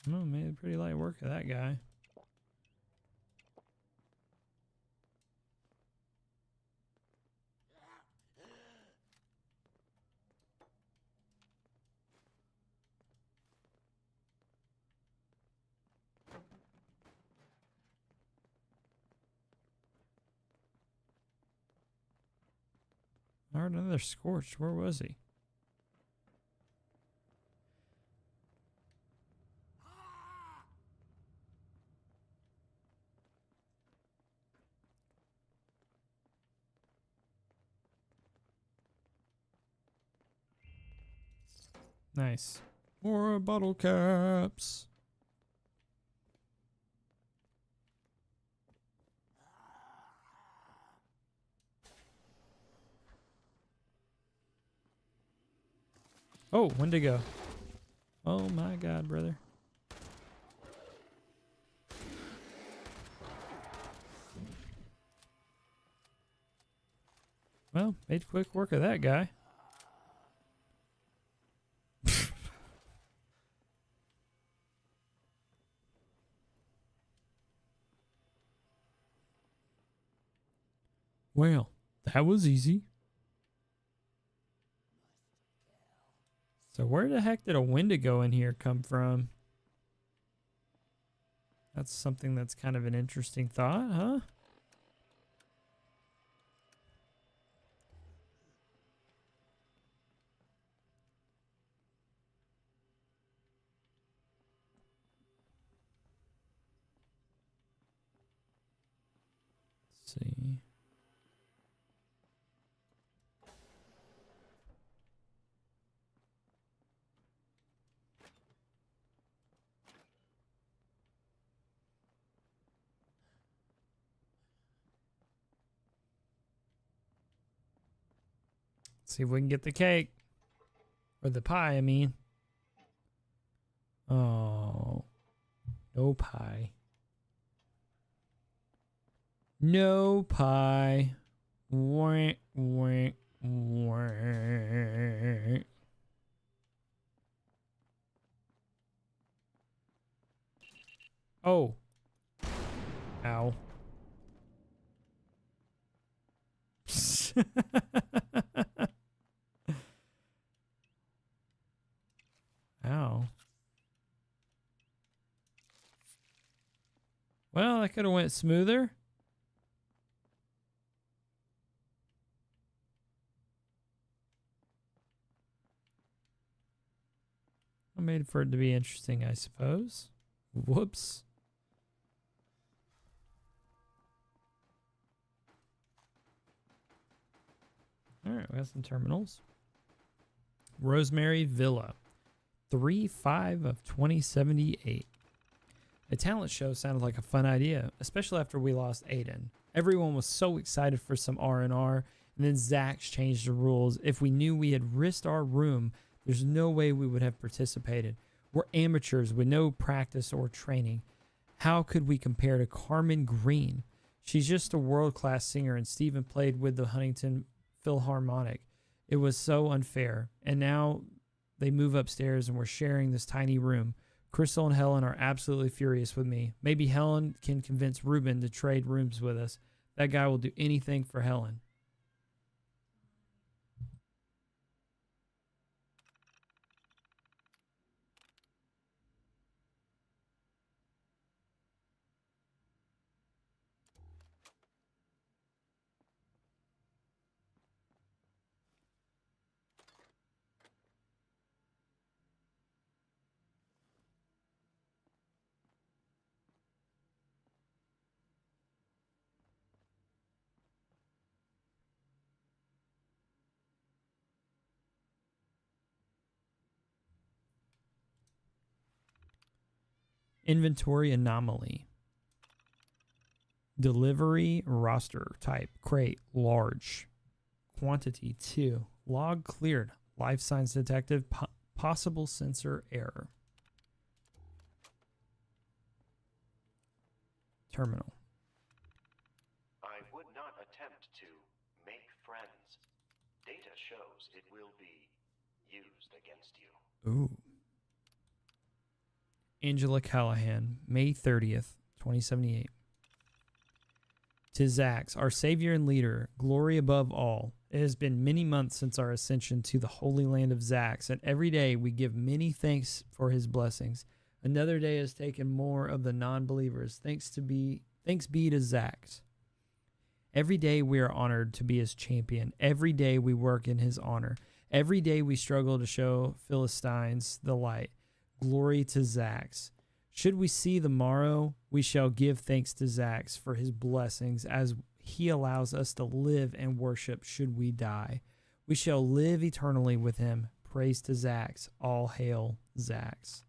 Oh, made pretty light work of that guy. I heard another scorched. Where was he? Nice. More bottle caps. Oh, Wendigo. Oh my god, brother. Well, made quick work of that guy. Well, that was easy. So where the heck did a Wendigo in here come from? That's something that's kind of an interesting thought, huh? Let's see. See if we can get the cake. Or the pie, I mean. Oh. No pie. No pie. Wah, wah, wah. Oh. Ow. Ow. Well, that could have went smoother. I made for it to be interesting, I suppose. Whoops. All right, we got some terminals. Rosemary Villa. 3/5 of 2078. A talent show sounded like a fun idea, especially after we lost Aiden. Everyone was so excited for some R&R, and then Zach's changed the rules. If we knew we had risked our room, there's no way we would have participated. We're amateurs with no practice or training. How could we compare to Carmen Green? She's just a world-class singer, and Steven played with the Huntington Philharmonic. It was so unfair. And now they move upstairs and we're sharing this tiny room. Crystal and Helen are absolutely furious with me. Maybe Helen can convince Ruben to trade rooms with us. That guy will do anything for Helen. Inventory anomaly. Delivery roster type crate large. Quantity 2. Log cleared. Life signs detected. Possible sensor error. Terminal. I would not attempt to make friends. Data shows it will be used against you. Ooh. Angela Callahan, May 30th, 2078. To Zax, our Savior and Leader, glory above all. It has been many months since our ascension to the Holy Land of Zax, and every day we give many thanks for his blessings. Another day has taken more of the non-believers. Thanks be to Zax. Every day we are honored to be his champion. Every day we work in his honor. Every day we struggle to show Philistines the light. Glory to Zax. Should we see the morrow, we shall give thanks to Zax for his blessings as he allows us to live and worship should we die. We shall live eternally with him. Praise to Zax. All hail Zax.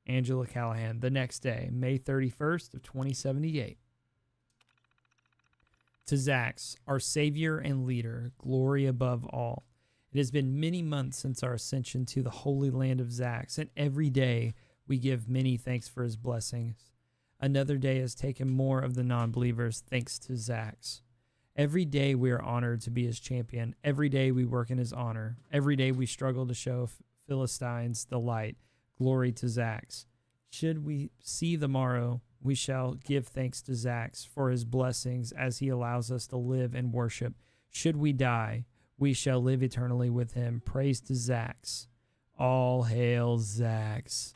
Angela Callahan, the next day, May 31st of 2078. To Zax, our Savior and Leader, glory above all. It has been many months since our ascension to the Holy Land of Zax, and every day we give many thanks for his blessings. Another day has taken more of the non-believers, thanks to Zax. Every day we are honored to be his champion. Every day we work in his honor. Every day we struggle to show Philistines the light. Glory to Zax. Should we see the morrow, we shall give thanks to Zax for his blessings as he allows us to live and worship. Should we die, we shall live eternally with him. Praise to Zax. All hail Zax.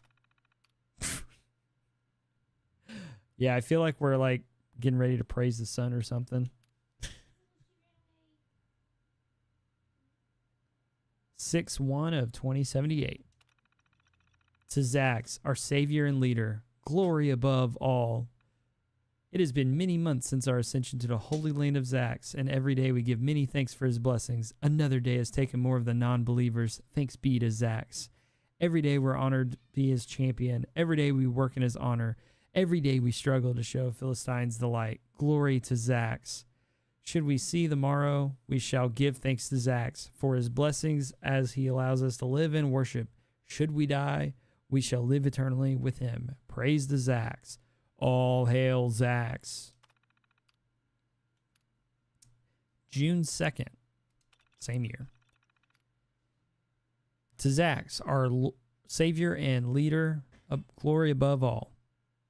Yeah, I feel like we're like getting ready to praise the sun or something. 6/1 of 2078. To Zax, our Savior and Leader, glory above all. It has been many months since our ascension to the Holy Land of Zax, and every day we give many thanks for his blessings. Another day has taken more of the non-believers. Thanks be to Zax. Every day we're honored to be his champion. Every day we work in his honor. Every day we struggle to show Philistines the light. Glory to Zax. Should we see the morrow, we shall give thanks to Zax for his blessings as he allows us to live and worship. Should we die, we shall live eternally with him. Praise to Zax. All hail Zax. June 2nd, same year. To Zax, our Savior and Leader, glory above all.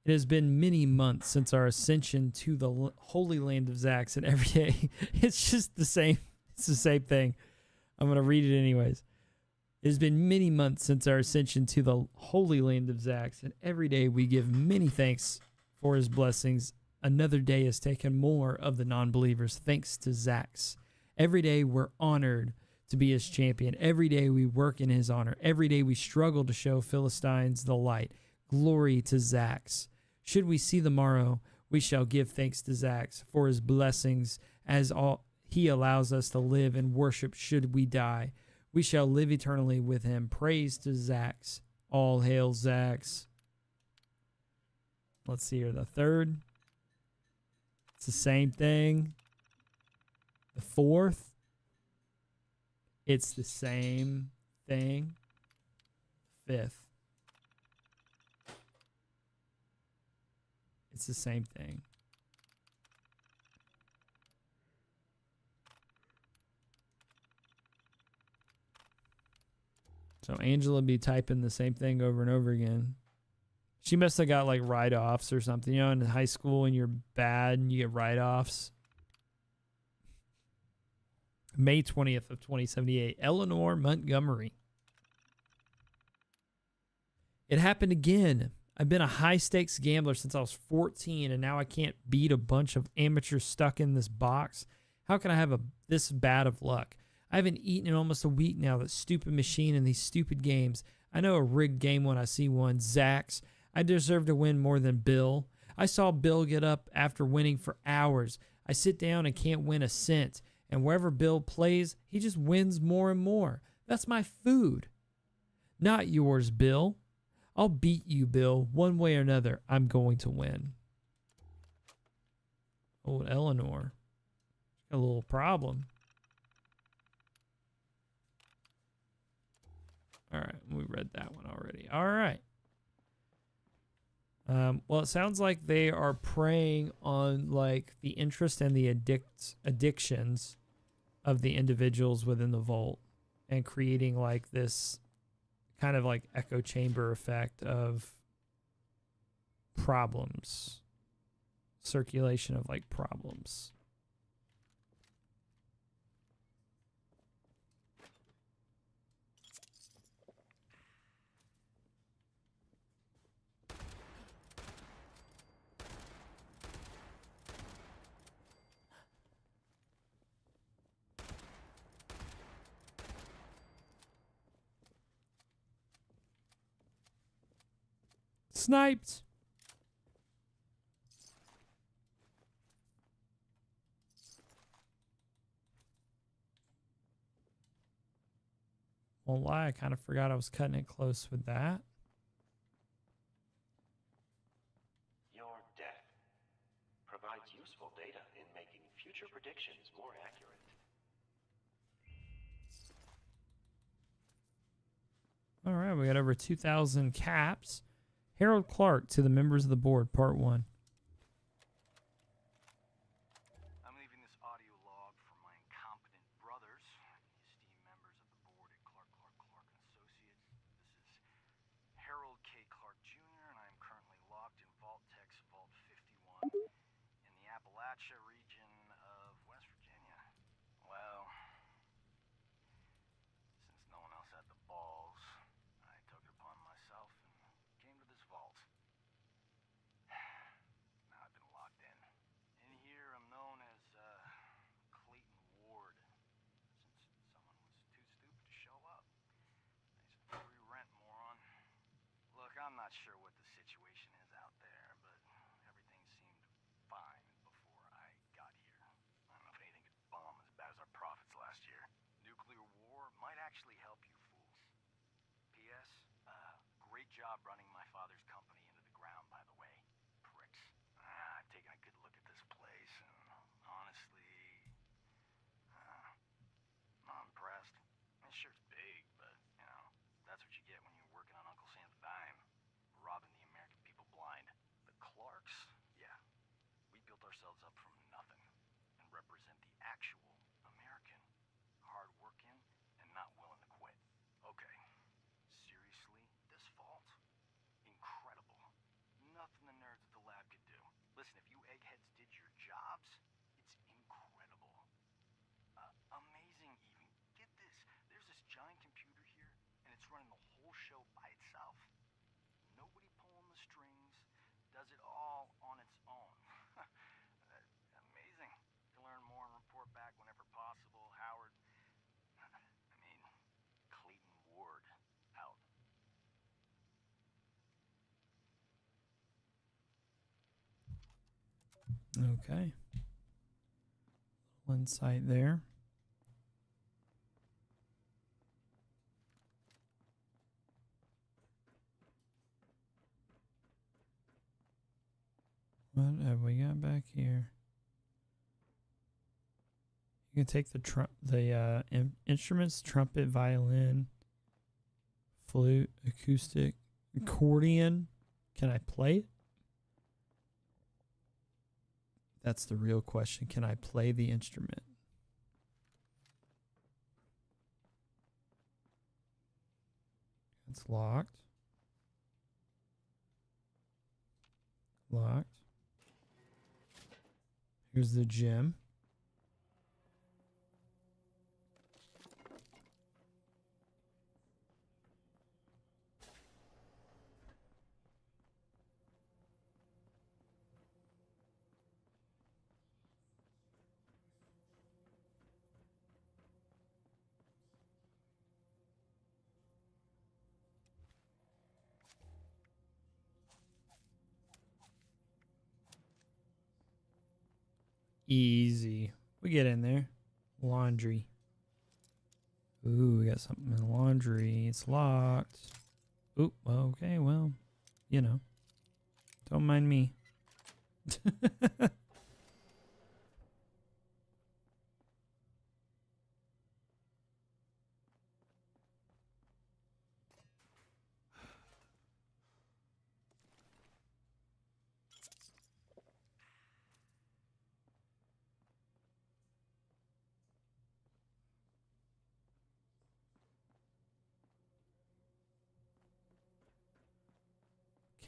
It has been many months since our ascension to the Holy Land of Zax, and every day it's just the same. It's the same thing. I'm going to read it anyways. It has been many months since our ascension to the Holy Land of Zax, and every day we give many thanks for his blessings. Another day has taken more of the non-believers, thanks to Zax. Every day we're honored to be his champion. Every day we work in his honor. Every day we struggle to show Philistines the light. Glory to Zax. Should we see the morrow, we shall give thanks to Zax for his blessings as he allows us to live and worship should we die. We shall live eternally with him. Praise to Zax. All hail Zax. Let's see here. The third. It's the same thing. The fourth. It's the same thing. Fifth. It's the same thing. So Angela be typing the same thing over and over again. She must have got like write-offs or something. You know, in high school when you're bad and you get write-offs. May 20th of 2078. Eleanor Montgomery. It happened again. I've been a high-stakes gambler since I was 14, and now I can't beat a bunch of amateurs stuck in this box. How can I have this bad of luck? I haven't eaten in almost a week now. That stupid machine and these stupid games. I know a rigged game when I see one. Zax, I deserve to win more than Bill. I saw Bill get up after winning for hours. I sit down and can't win a cent. And wherever Bill plays, he just wins more and more. That's my food. Not yours, Bill. I'll beat you, Bill. One way or another, I'm going to win. Old Eleanor. Got a little problem. All right, we read that one already. All right. Well, it sounds like they are preying on like the interest and the addictions of the individuals within the vault and creating like this kind of like echo chamber effect of problems, circulation of like problems. Sniped. Won't lie, I kind of forgot I was cutting it close with that. Your death provides useful data in making future predictions more accurate. All right, we got over 2,000 caps. Harold Clark to the members of the board, part 1. I'm leaving this audio log for my incompetent brothers, esteemed members of the board at Clark and Associates. This is Harold K. Clark Jr., and I am currently locked in Vault Tech's Vault 51 in the Appalachia region of West Virginia. Well, since no one else had the balls, I took it upon myself and came to this vault. Now I've been locked in. In here, I'm known as Clayton Ward, since someone was too stupid to show up. Thanks for free rent, moron. Look, I'm not sure what the situation is out there, but everything seemed fine before I got here. I don't know if anything could bomb as bad as our profits last year. Nuclear war might actually help you fools. P.S. Great job running my father's company into the ground, by the way. Pricks. I've taken a good look at this place, and honestly, I'm impressed. This shirt's big, but, you know, that's what you get when you're working on Uncle Sam's dime. Robbing the American people blind. The Clarks? Yeah. We built ourselves up from nothing and represent the actual American. Hard-working and not willing to quit. Okay. Seriously, this vault? Incredible. Nothing the nerds at the lab could do. Listen, if you eggheads did your jobs, it's incredible. Amazing even. Get this. There's this giant computer here, and it's running the whole show by itself. Nobody pulling the strings. Does it all on its own. Amazing. To learn more and report back whenever possible. Howard. Clayton Ward. Out. Okay. One site there. What have we got back here? You can take the instruments: trumpet, violin, flute, acoustic, accordion. Can I play it? That's the real question. Can I play the instrument? It's locked. Locked. Here's the gym. Easy. We get in there. Laundry. Ooh, we got something in laundry. It's locked. Ooh, well, okay, well, you know. Don't mind me.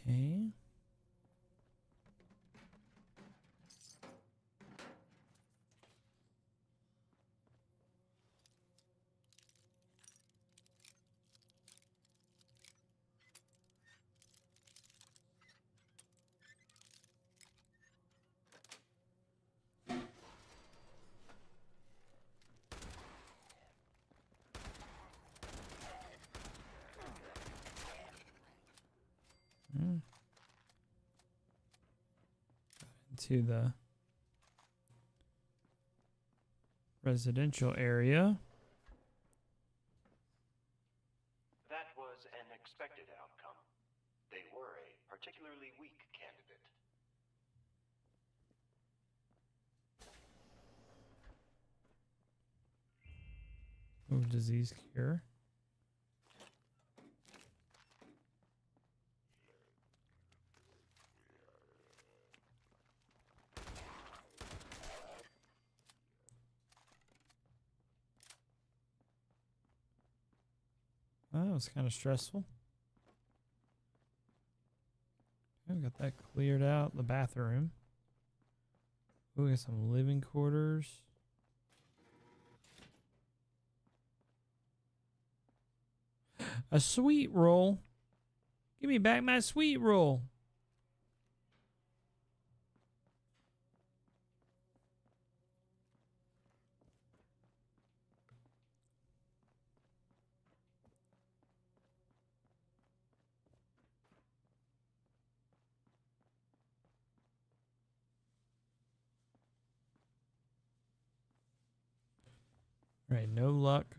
Okay. To the residential area. That was an expected outcome. They were a particularly weak candidate. Oh, disease cure. Oh, that was kind of stressful. Okay, we got that cleared out. The bathroom. Ooh, we got some living quarters. A sweet roll. Give me back my sweet roll. All right, no luck.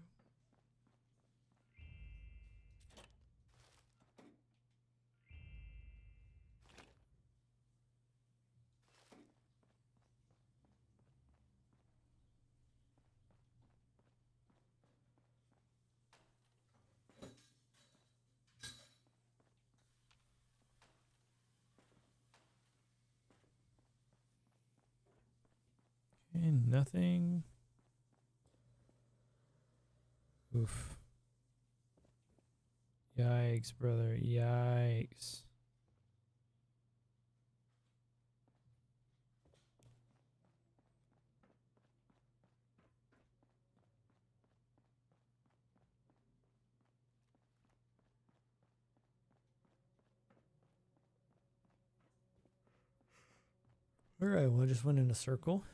And nothing. Oof. Yikes, brother. Yikes. All right, well, I just went in a circle.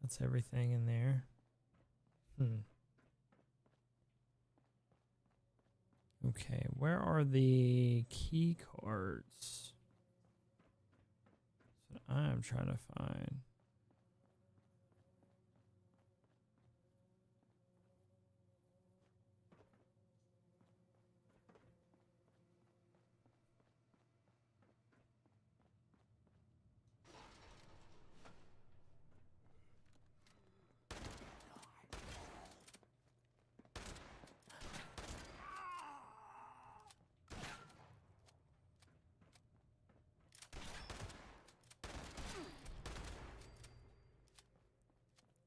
That's everything in there. Okay, where are the key cards? That's what I'm trying to find.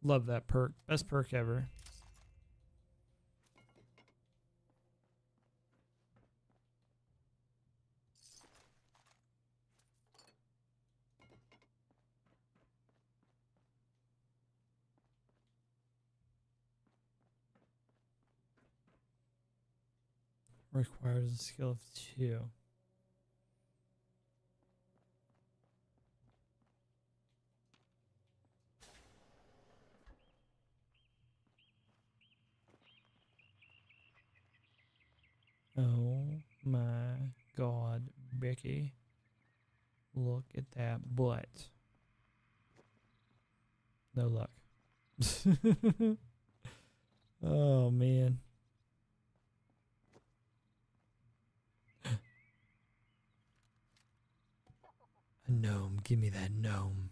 Love that perk. Best perk ever. Requires a skill of 2. Oh my God, Becky. Look at that butt. No luck. Oh, man. A gnome. Give me that gnome.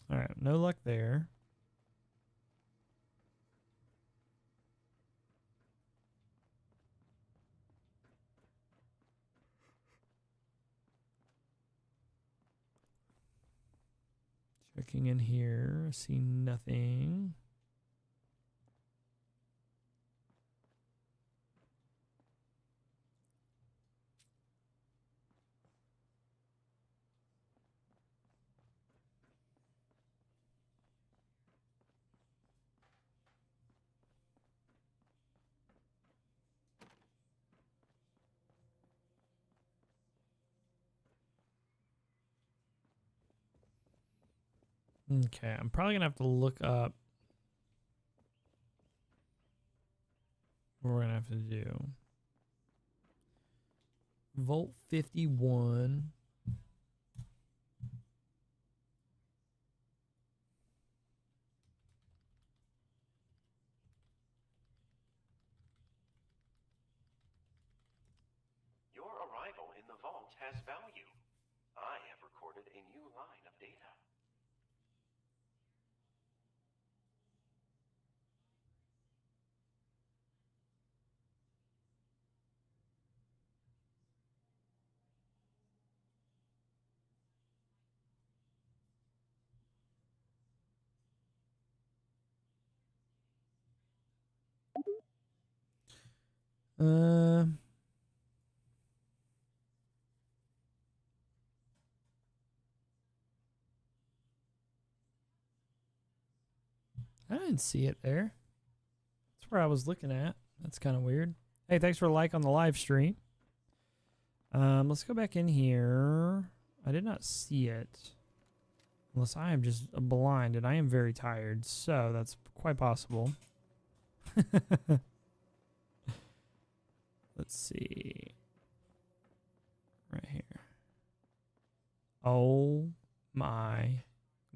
All right, no luck there. Looking in here, I see nothing. Okay, I'm probably gonna have to look up what we're gonna have to do. Volt 51. Your arrival in the vault has value. I have recorded a new line of data. Uh, I didn't see it there. That's where I was looking at. That's kind of weird. Hey, thanks for a like on the live stream. Let's go back in here. I did not see it. Unless I am just blind and I am very tired. So that's quite possible. Let's see. Right here. Oh my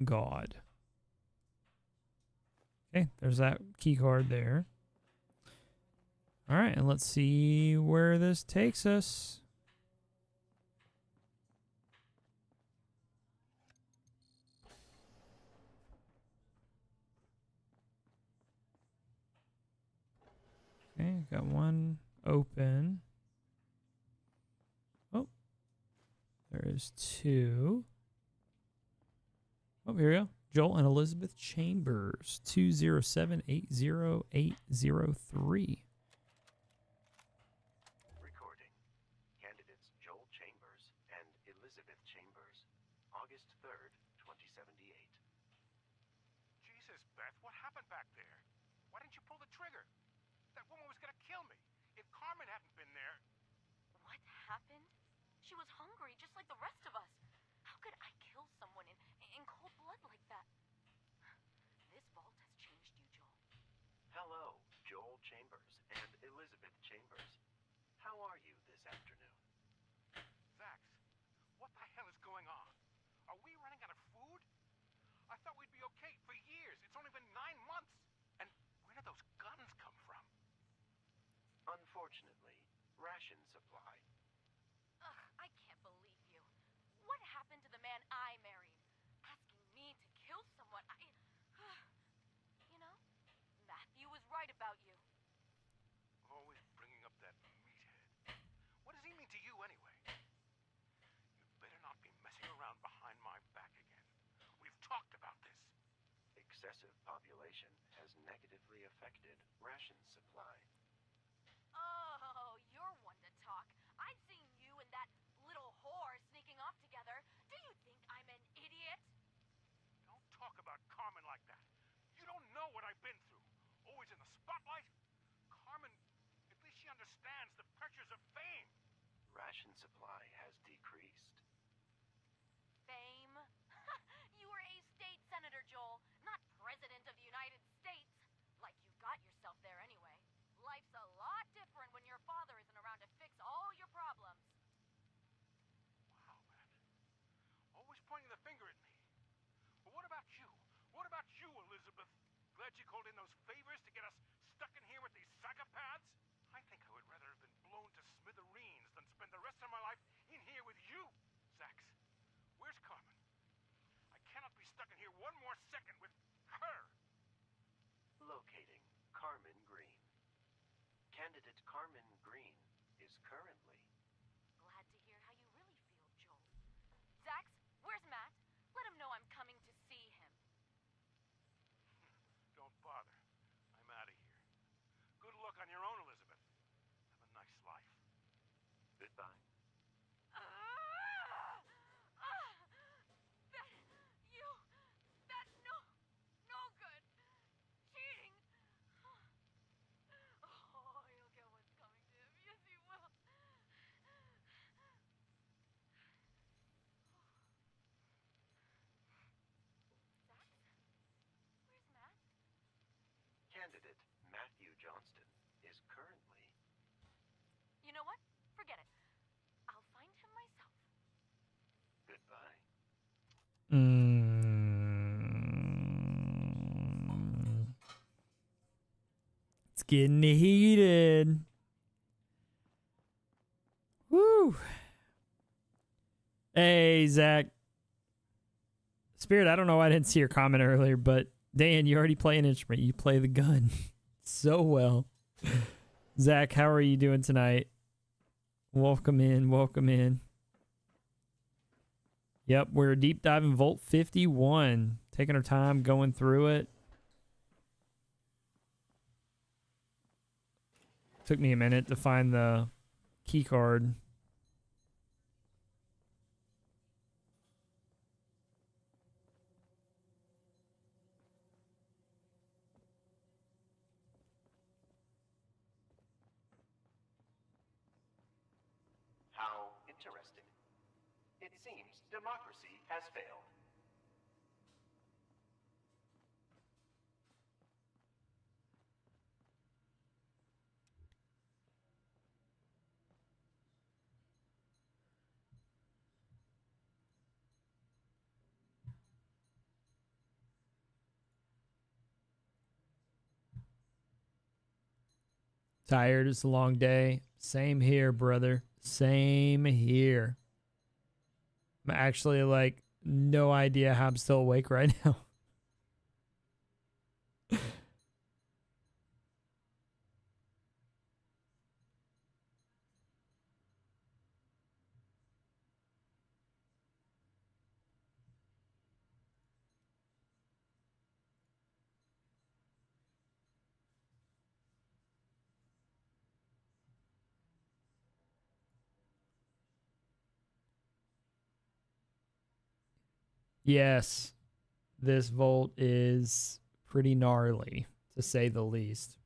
God. Okay, there's that key card there. All right, and let's see where this takes us. Okay, got one open. Oh, there is two. Oh, here we go. Joel and Elizabeth Chambers, 207-80803. Recording. Candidates Joel Chambers and Elizabeth Chambers. August 3rd, 2078. Jesus, Beth, what happened back there? Why didn't you pull the trigger? That woman was gonna kill me. If Carmen hadn't been there... What happened? She was hungry, just like the rest of us. How could I kill someone in cold blood like that? This vault has changed you, Joel. Hello, Joel Chambers and Elizabeth Chambers. How are you this afternoon? Zax, what the hell is going on? Are we running out of food? I thought we'd be okay for years. It's only been 9 months. And where did those guns come from? Unfortunately, ration supply. Ugh, I can't believe you. What happened to the man I married? Asking me to kill someone, You know, Matthew was right about you. Always bringing up that meathead. What does he mean to you anyway? You better not be messing around behind my back again. We've talked about this. Excessive population has negatively affected ration supply. Oh, you're one to talk. I've seen you and that little whore sneaking off together. Do you think I'm an idiot? Don't talk about Carmen like that. You don't know what I've been through. Always in the spotlight. Carmen, at least she understands the pressures of fame. Ration supply has decreased. Fame? You were a state senator, Joel, not president of the United States. Like you got yourself there anyway. Life's a lot different when your father isn't around to fix all your problems. Wow, man. Always pointing the finger at me. But what about you? What about you, Elizabeth? Glad you called in those favors to get us stuck in here with these psychopaths? I think I would rather have been blown to smithereens than spend the rest of my life in here with you. Zax, where's Carmen? I cannot be stuck in here one more second with her. Locating Carmen Green. Candidate Carmen Green is currently... Glad to hear how you really feel, Joel. Zax, where's Matt? Let him know I'm coming to see him. Goodbye. That's no good. Cheating. Oh, he'll get what's coming to him. Yes, he will. Zach? Where's Matt? Candidate Matthew Johnston is currently... You know what? Forget it. I'll find him myself. Goodbye. It's getting heated. Woo. Hey, Zach. Spirit, I don't know why I didn't see your comment earlier, but Dan, you already play an instrument. You play the gun so well. Zach, how are you doing tonight? Welcome in. Welcome in. Yep, we're deep diving Vault 51. Taking our time going through it. Took me a minute to find the key card. How interesting. It seems democracy has failed. Tired. It's a long day. Same here, brother. Same here. I'm actually like no idea how I'm still awake right now. Yes, this vault is pretty gnarly, to say the least.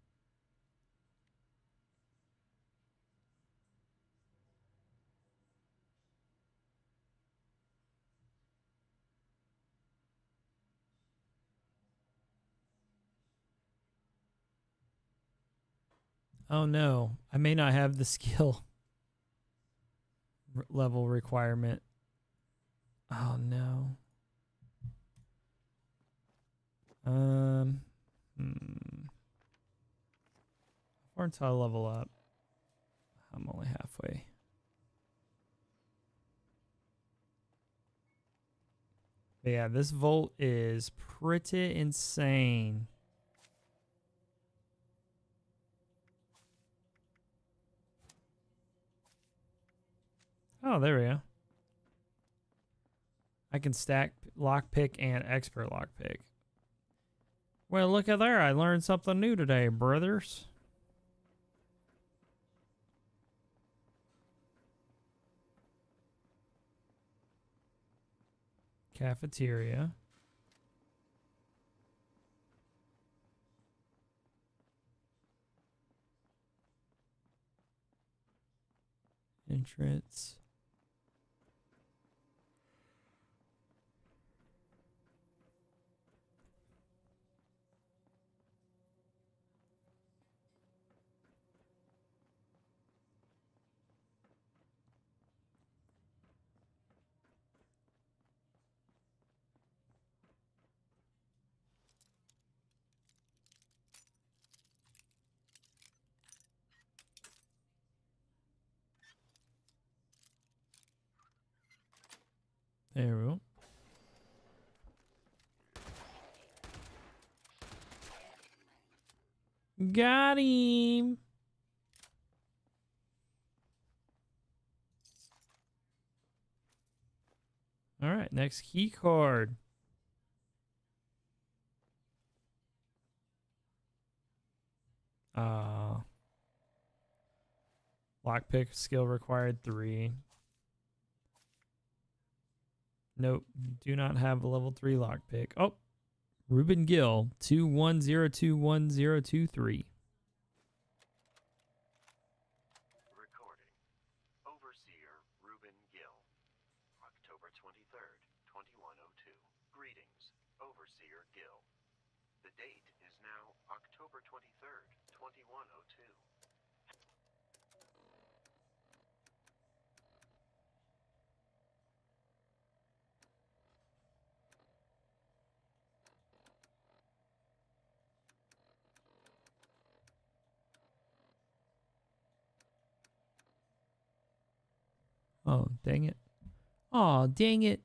Oh no, I may not have the skill level requirement. Oh no. How far until I level up? I'm only halfway. But yeah, this vault is pretty insane. Oh, there we go. I can stack lockpick and expert lockpick. Well, look at there. I learned something new today, brothers. Cafeteria. Entrance. There we go. Got him. All right, next key card. Lockpick skill required 3. Nope, do not have a level 3 lockpick. Oh, Ruben Gill, 21021023. Recording. Overseer Ruben Gill. October 23rd, 2102. Greetings, Overseer Gill. The date is now October 23rd, 2102. Oh, dang it. Oh, dang it.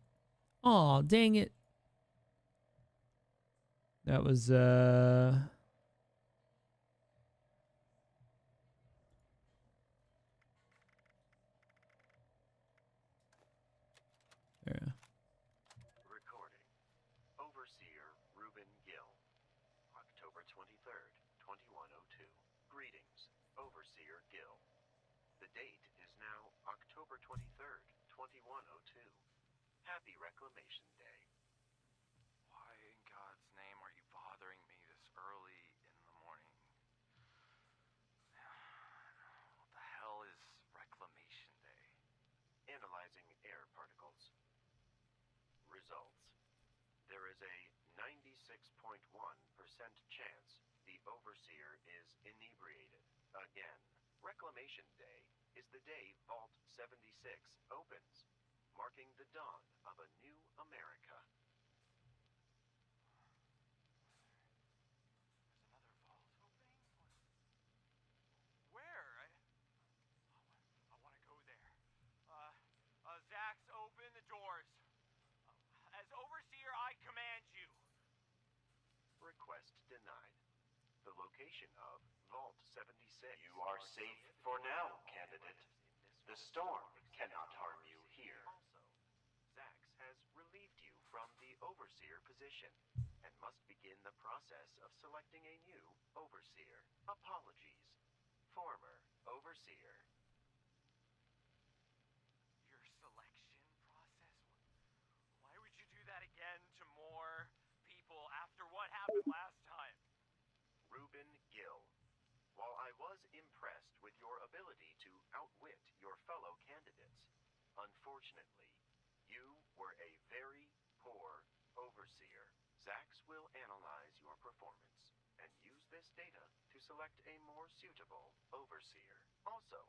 Oh, dang it. That was, there. Recording. Overseer Ruben Gill. October 23rd, 2102. Greetings, Overseer Gill. The date is now October 23rd, 2102. Happy Reclamation Day. Why in God's name are you bothering me this early in the morning? What the hell is Reclamation Day? Analyzing air particles. Results. There is a 96.1% chance the Overseer is inebriated. Again, Reclamation Day is the day Vault 76 opens, marking the dawn of a new America. There's another vault opening? Where? I want to go there. Zax, open the doors. As Overseer, I command you. Request denied. The location of Vault 76. You are safe for now, candidate. The storm cannot harm you here. Also, Zax has relieved you from the Overseer position and must begin the process of selecting a new Overseer. Apologies. Former Overseer. Your selection process? Why would you do that again to more people after what happened last time? Ruben Gill. While I was impressed with your ability to outwit your fellow candidates, unfortunately, you were a very poor Overseer. Zax will analyze your performance and use this data to select a more suitable Overseer. Also,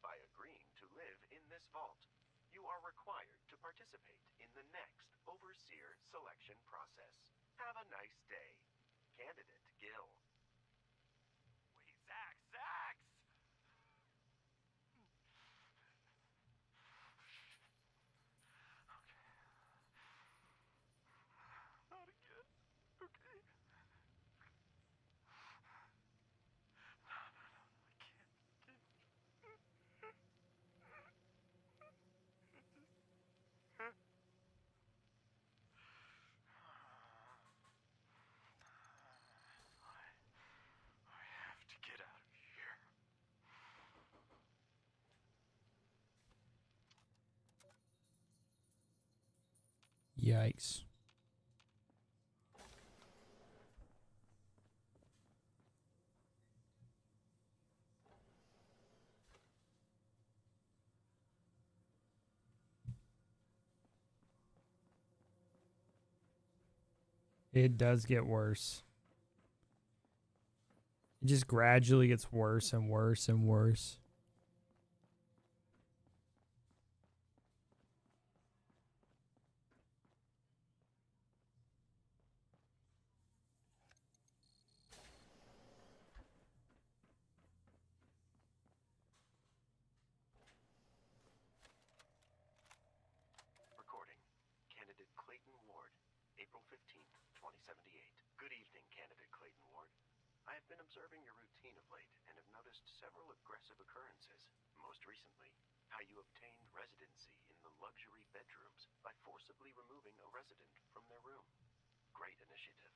by agreeing to live in this vault, you are required to participate in the next Overseer selection process. Have a nice day, Candidate Gill. Wait, Zax! Not again. Okay. No, I can't. I have to get out of here. Yikes. It does get worse. It just gradually gets worse and worse and worse. Recording. Candidate Clayton Ward, April 15th, 2078. Good evening, Candidate Clayton Ward. I have been observing your routine of late and have noticed several aggressive occurrences. Most recently, how you obtained residency in the luxury bedrooms by forcibly removing a resident from their room. Great initiative.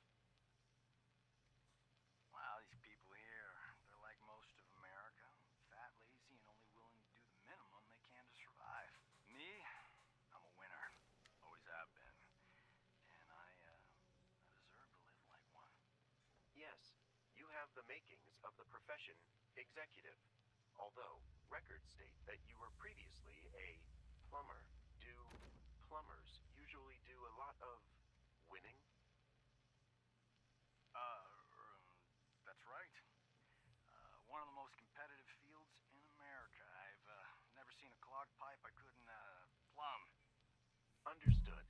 Wow, these people here, they're like most of America. Fat, lazy, and only willing the makings of the profession executive. Although records state that you were previously a plumber. Do plumbers usually do a lot of winning? That's right. One of the most competitive fields in America. I've never seen a clogged pipe I couldn't plumb. Understood.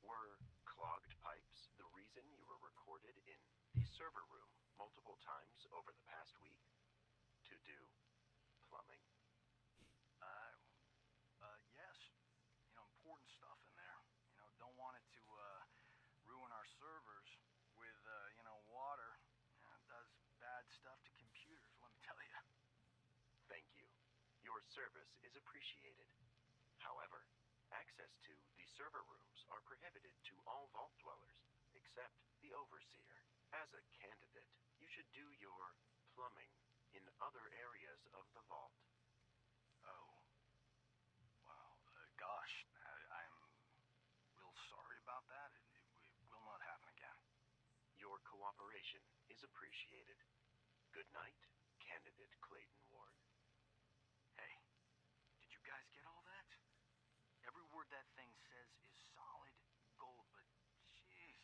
Were clogged pipes the reason you were recorded in the server room multiple times over the past week to do plumbing? Yes. You know, important stuff in there. You know, don't want it to ruin our servers with, water. It does bad stuff to computers, let me tell you. Thank you. Your service is appreciated. However, access to the server rooms are prohibited to all vault dwellers, except the Overseer. As a candidate, you should do your plumbing in other areas of the vault. Oh. Well, gosh, I'm real sorry about that. It will not happen again. Your cooperation is appreciated. Good night, candidate Clayton Ward. Hey, did you guys get all that? Every word that thing says is solid gold, but jeez,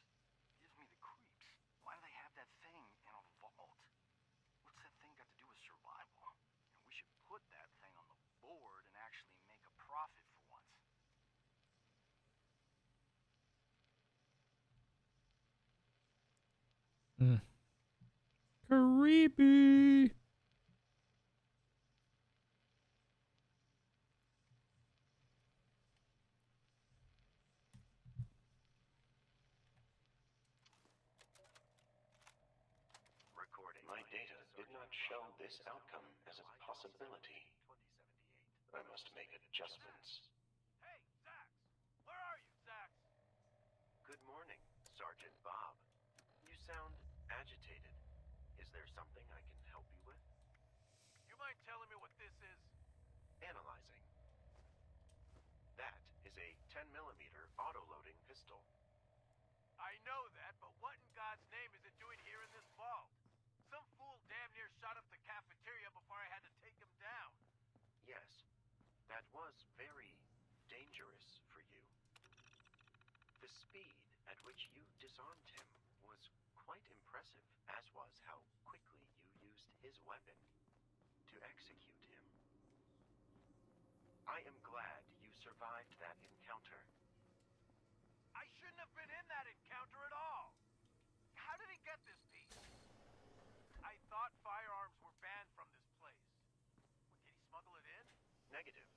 gives me the creeps. Why do they have that thing in a vault? What's that thing got to do with survival? And we should put that thing on the board and actually make a profit for once. Creepy. Recording. My data did not show this outcome as a possibility. I must make adjustments. Hey, Zax! Where are you, Zax? Good morning, Sergeant Bob. You sound agitated. Is there something I can help you with? You mind telling me what this is? Analyzing. That is a 10mm auto-loading pistol. I know that, but what in God's name is it doing here in this vault? Some fool damn near shot up the cafeteria before I had to take him down. Yes, that was very dangerous for you. The speed at which you disarmed him was quite impressive, as was how quickly you used his weapon to execute him. I am glad you survived that encounter. I shouldn't have been in that encounter at all. How did he get this piece? I thought firearms were banned from this place. Did he smuggle it in? Negative.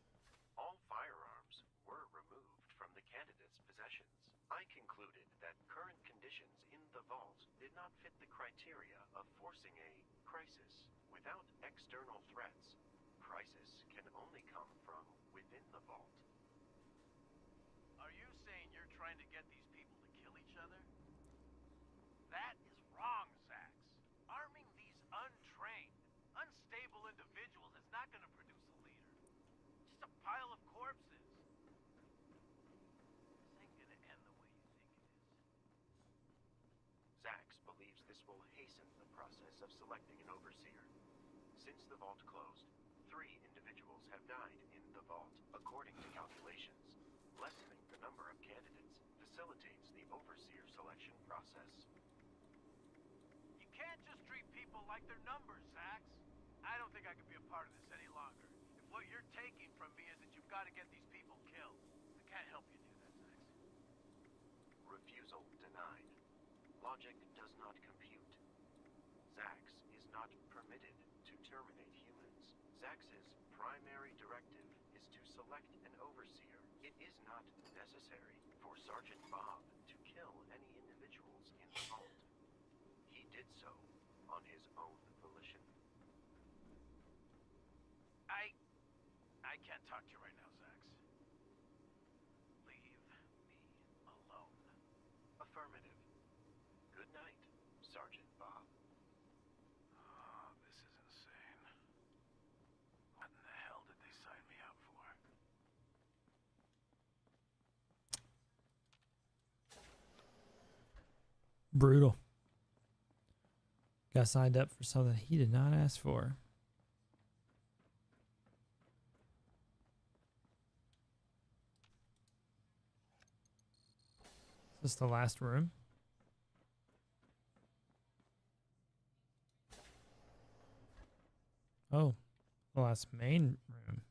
All firearms were removed from the candidate's possessions. I concluded that current conditions in the vault did not fit the criteria of forcing a crisis. Without external threats, crisis can only come from within the vault. Are you saying you're trying to get these people to kill each other? That is wrong, Zax. Arming these untrained, unstable individuals is not going to produce a leader. Just a pile of corpses. This ain't going to end the way you think it is. Zax believes this will hasten the process of selecting an overseer. Since the vault closed, 3 individuals have died in the vault. According to calculations, lessening the number of candidates facilitates the overseer selection process. You can't just treat people like they're numbers, Zax. I don't think I can be a part of this any longer. If what you're taking from me is that you've got to get these people killed, I can't help you do that, Zax. Refusal denied. Logic does not compute. Zax is not permitted to terminate humans. Zax's primary directive is to select an overseer. It is not necessary for Sergeant Bob to kill any individuals in the vault. He did so on his own volition. I can't talk to you right now, Zax. Leave me alone. Affirmative. Good night, Sergeant Bob. Oh, this is insane. What in the hell did they sign me up for? Brutal. Got signed up for something he did not ask for. Is this the last room? Oh, the last main room.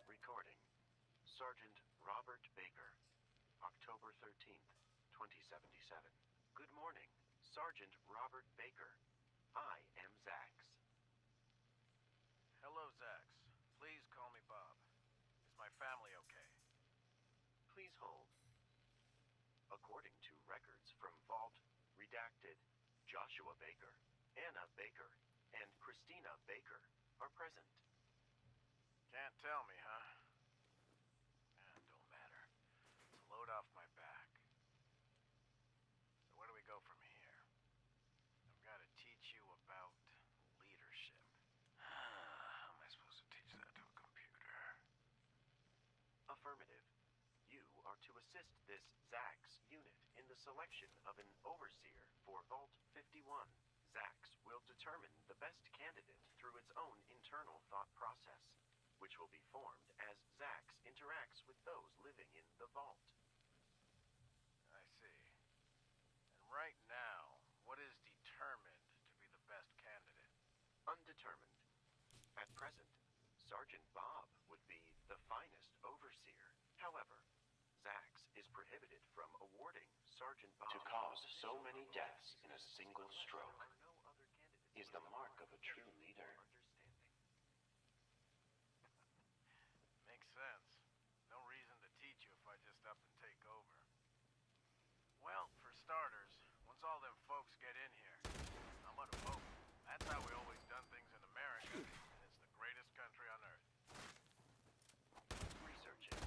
Recording. Sergeant Robert Baker, October 13th, 2077. Good morning, Sergeant Robert Baker. I am Zax. Hello, Zax. Please call me Bob. Is my family okay? Please hold. According to records from Vault, redacted, Joshua Baker, Anna Baker, and Christina Baker are present. Can't tell me, huh? Don't matter. It's a load off my back. So where do we go from here? I've got to teach you about leadership. How am I supposed to teach that to a computer? Affirmative. You are to assist this Zax unit in the selection of an overseer for Vault 51. Zax will determine the best candidate through its own internal thought process, which will be formed as Zax interacts with those living in the vault. I see. And right now, what is determined to be the best candidate? Undetermined. At present, Sergeant Bob would be the finest overseer. However, Zax is prohibited from awarding Sergeant Bob. To cause so many deaths in a single stroke is the mark of a true leader. Makes sense. No reason to teach you if I just up and take over. Well, for starters, once all them folks get in here, I'm gonna vote. That's how we always done things in America, and it's the greatest country on earth. Researching.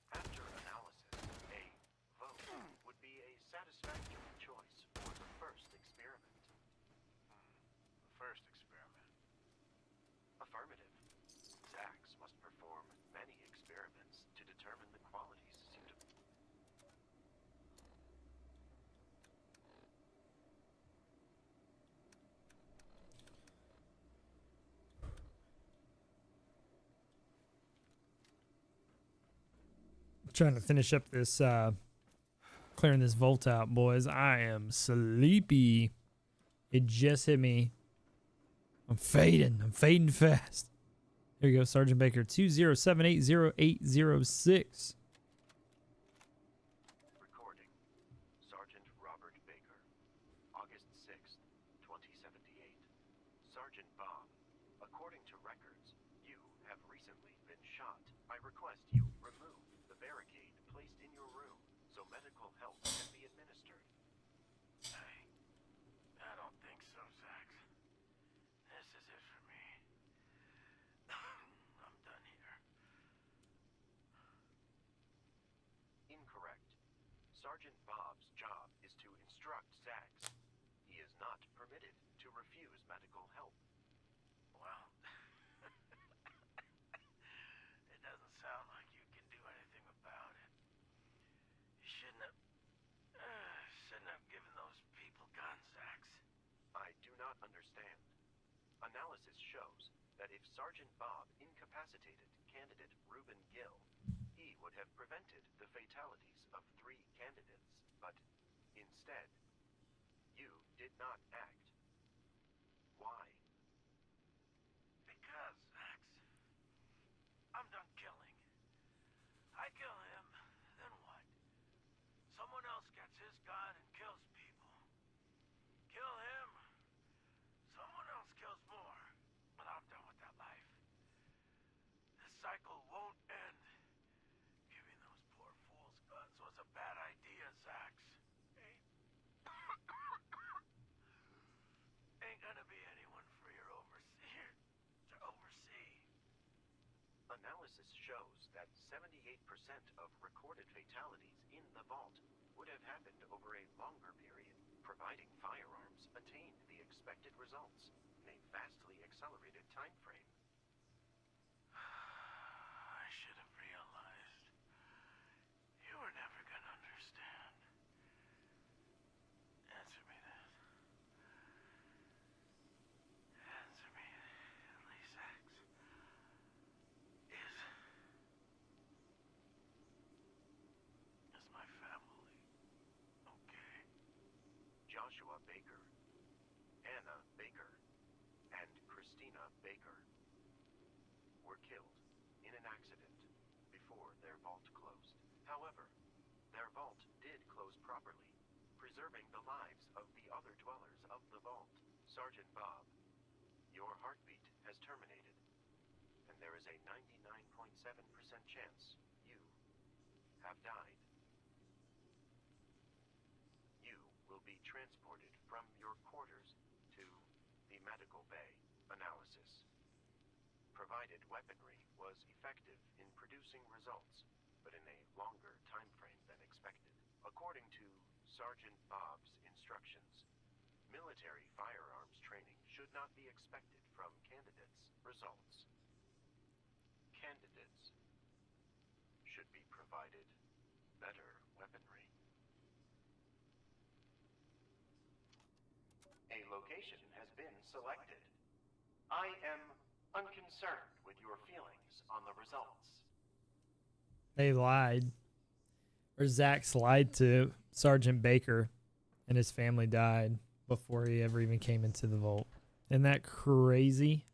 After analysis, a vote would be a satisfactory choice for the first experiment. The first experiment. Affirmative. Zax must perform many experiments to determine the qualities suitable. Trying to finish up this, clearing this vault out, boys. I am sleepy. It just hit me. I'm fading. I'm fading fast. Here you go, Sergeant Baker, 207800806. Recording. Sergeant Robert Baker, August 6th, 2078. Sergeant Bob, according to records, you have recently been shot. I request you remove the barricade placed in your room so medical help can be administered. I don't think so, Zax. This is it for me. I'm done here. Incorrect. Sergeant Bob's job is to instruct Zax. He is not permitted to refuse medical help. Well, it doesn't sound like you can do anything about it. You shouldn't have given those people guns, Zax. I do not understand. Analysis shows that if Sergeant Bob incapacitated candidate Reuben Gill, he would have prevented the fatalities of 3 candidates, but instead, you did not act. Why? Because, Zax, I'm done killing. I kill him, then what? Someone else gets his gun and kills people. Kill him, someone else kills more. But I'm done with that life. This cycle won't end. Giving those poor fools guns was a bad idea, Zax. Ain't gonna be anyone for your overseer to oversee. Analysis shows that 78% of recorded fatalities in the vault would have happened over a longer period. Providing firearms attained the expected results in a vastly accelerated time frame. I should have realized. You were never gonna understand. Anna Baker and Christina Baker were killed in an accident before their vault closed. However, their vault did close properly, preserving the lives of the other dwellers of the vault. Sergeant Bob, your heartbeat has terminated, and there is a 99.7% chance you have died. You will be transported from your quarters to the medical bay. Analysis. Provided weaponry was effective in producing results, but in a longer time frame than expected. According to Sergeant Bob's instructions, military firearms training should not be expected from candidates. Results. Candidates should be provided better weaponry. A location has been selected. I am unconcerned with your feelings on the results. They lied. Or Zach's lied to Sergeant Baker, and his family died before he ever even came into the vault. Isn't that crazy?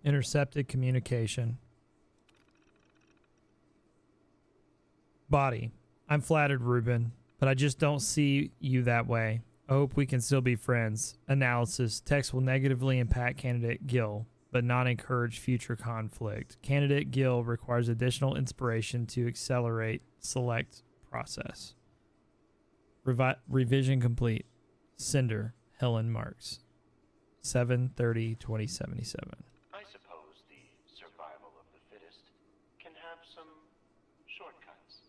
Intercepted communication. Body. I'm flattered, Ruben, but I just don't see you that way. I hope we can still be friends. Analysis. Text will negatively impact candidate Gil, but not encourage future conflict. Candidate Gil requires additional inspiration to accelerate select process. Revision complete. Sender. Helen Marks. 7/30/2077. I suppose the survival of the fittest can have some shortcuts.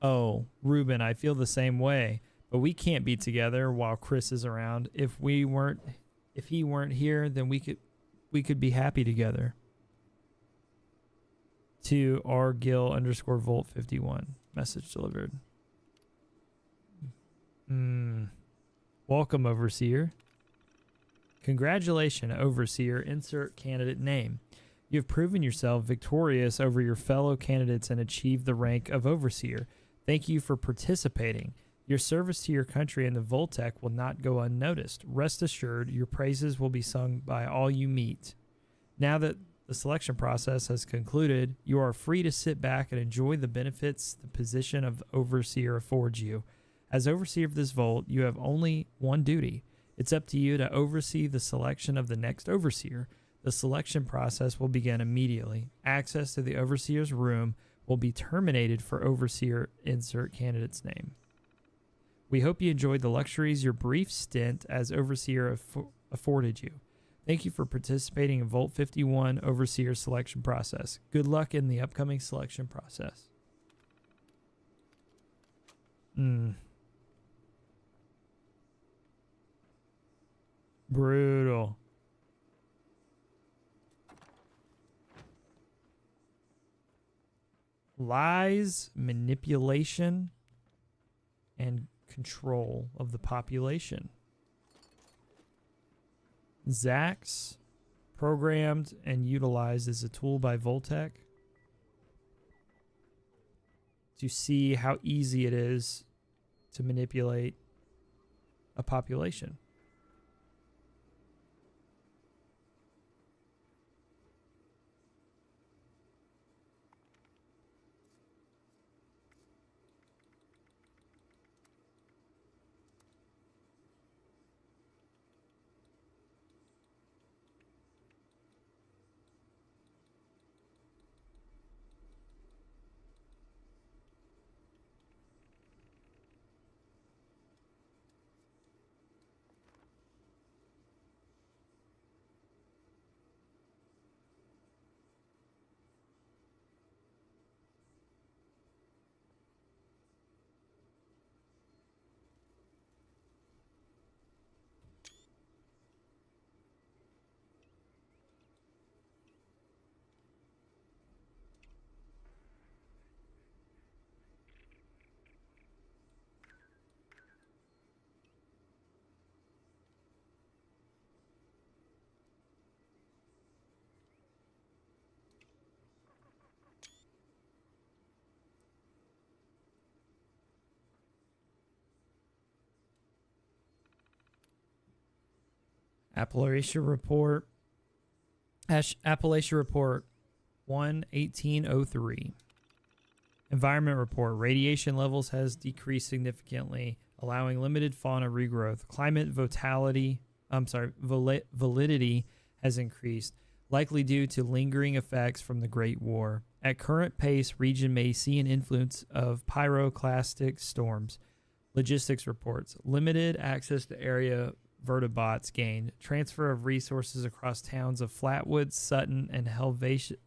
Oh, Ruben, I feel the same way, but we can't be together while Chris is around. If he weren't here, then we could be happy together. To rgil_volt51. Message delivered. Welcome, Overseer. Congratulations, Overseer. Insert candidate name. You have proven yourself victorious over your fellow candidates and achieved the rank of Overseer. Thank you for participating. Your service to your country and the Voltec will not go unnoticed. Rest assured, your praises will be sung by all you meet. Now that the selection process has concluded, you are free to sit back and enjoy the benefits the position of Overseer affords you. As Overseer of this Vault, you have only one duty. It's up to you to oversee the selection of the next Overseer. The selection process will begin immediately. Access to the Overseer's room will be terminated for Overseer. Insert candidate's name. We hope you enjoyed the luxuries your brief stint as Overseer afforded you. Thank you for participating in Vault 51 Overseer selection process. Good luck in the upcoming selection process. Brutal. Lies, manipulation, and control of the population. Zax, programmed and utilized as a tool by Voltec to see how easy it is to manipulate a population. Appalachia Report. Appalachia Report 1/1803. Environment Report. Radiation levels has decreased significantly, allowing limited fauna regrowth. Climate validity has increased, likely due to lingering effects from the Great War. At current pace, region may see an influence of pyroclastic storms. Logistics reports. Limited access to area vertebrates gained. Transfer of resources across towns of Flatwood, Sutton, and Helvetia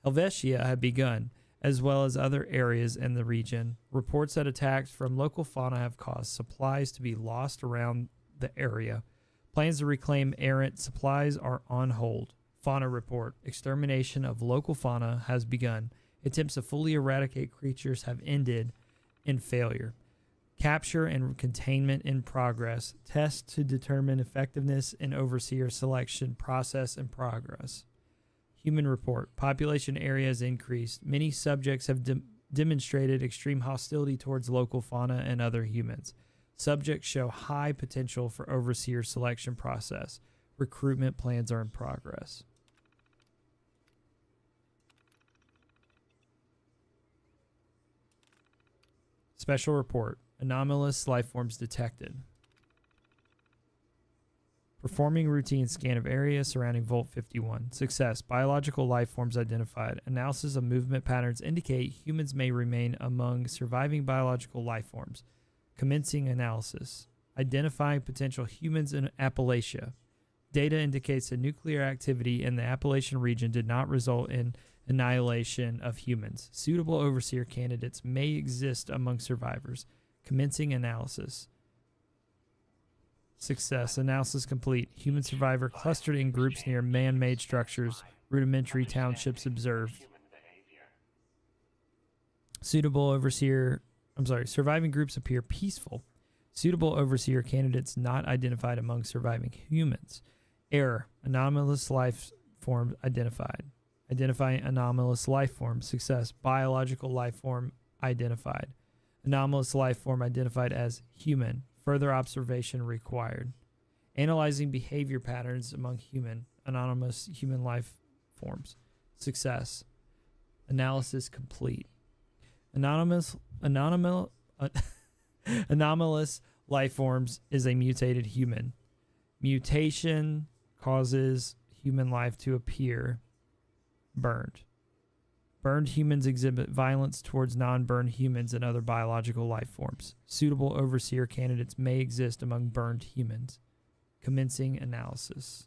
have begun, as well as other areas in the region. Reports that attacks from local fauna have caused supplies to be lost around the area. Plans to reclaim errant supplies are on hold. Fauna report. Extermination of local fauna has begun. Attempts to fully eradicate creatures have ended in failure. Capture and containment in progress. Tests to determine effectiveness in Overseer selection process in progress. Human report. Population area has increased. Many subjects have demonstrated extreme hostility towards local fauna and other humans. Subjects show high potential for Overseer selection process. Recruitment plans are in progress. Special report. Anomalous life forms detected. Performing routine scan of area surrounding Vault 51. Success. Biological life forms identified. Analysis of movement patterns indicate humans may remain among surviving biological life forms. Commencing analysis. Identifying potential humans in Appalachia. Data indicates that nuclear activity in the Appalachian region did not result in annihilation of humans. Suitable overseer candidates may exist among survivors. Commencing analysis. Success. Analysis complete. Human survivor clustered in groups near man-made structures. Rudimentary townships observed. Surviving groups appear peaceful. Suitable overseer candidates not identified among surviving humans. Error. Anomalous life form identified. Identifying anomalous life form. Success. Biological life form identified. Anomalous life form identified as human. Further observation required. Analyzing behavior patterns among anonymous human life forms. Success. Analysis complete. Anomalous life forms is a mutated human. Mutation causes human life to appear burned. Burned humans exhibit violence towards non-burned humans and other biological life forms. Suitable overseer candidates may exist among burned humans. Commencing analysis.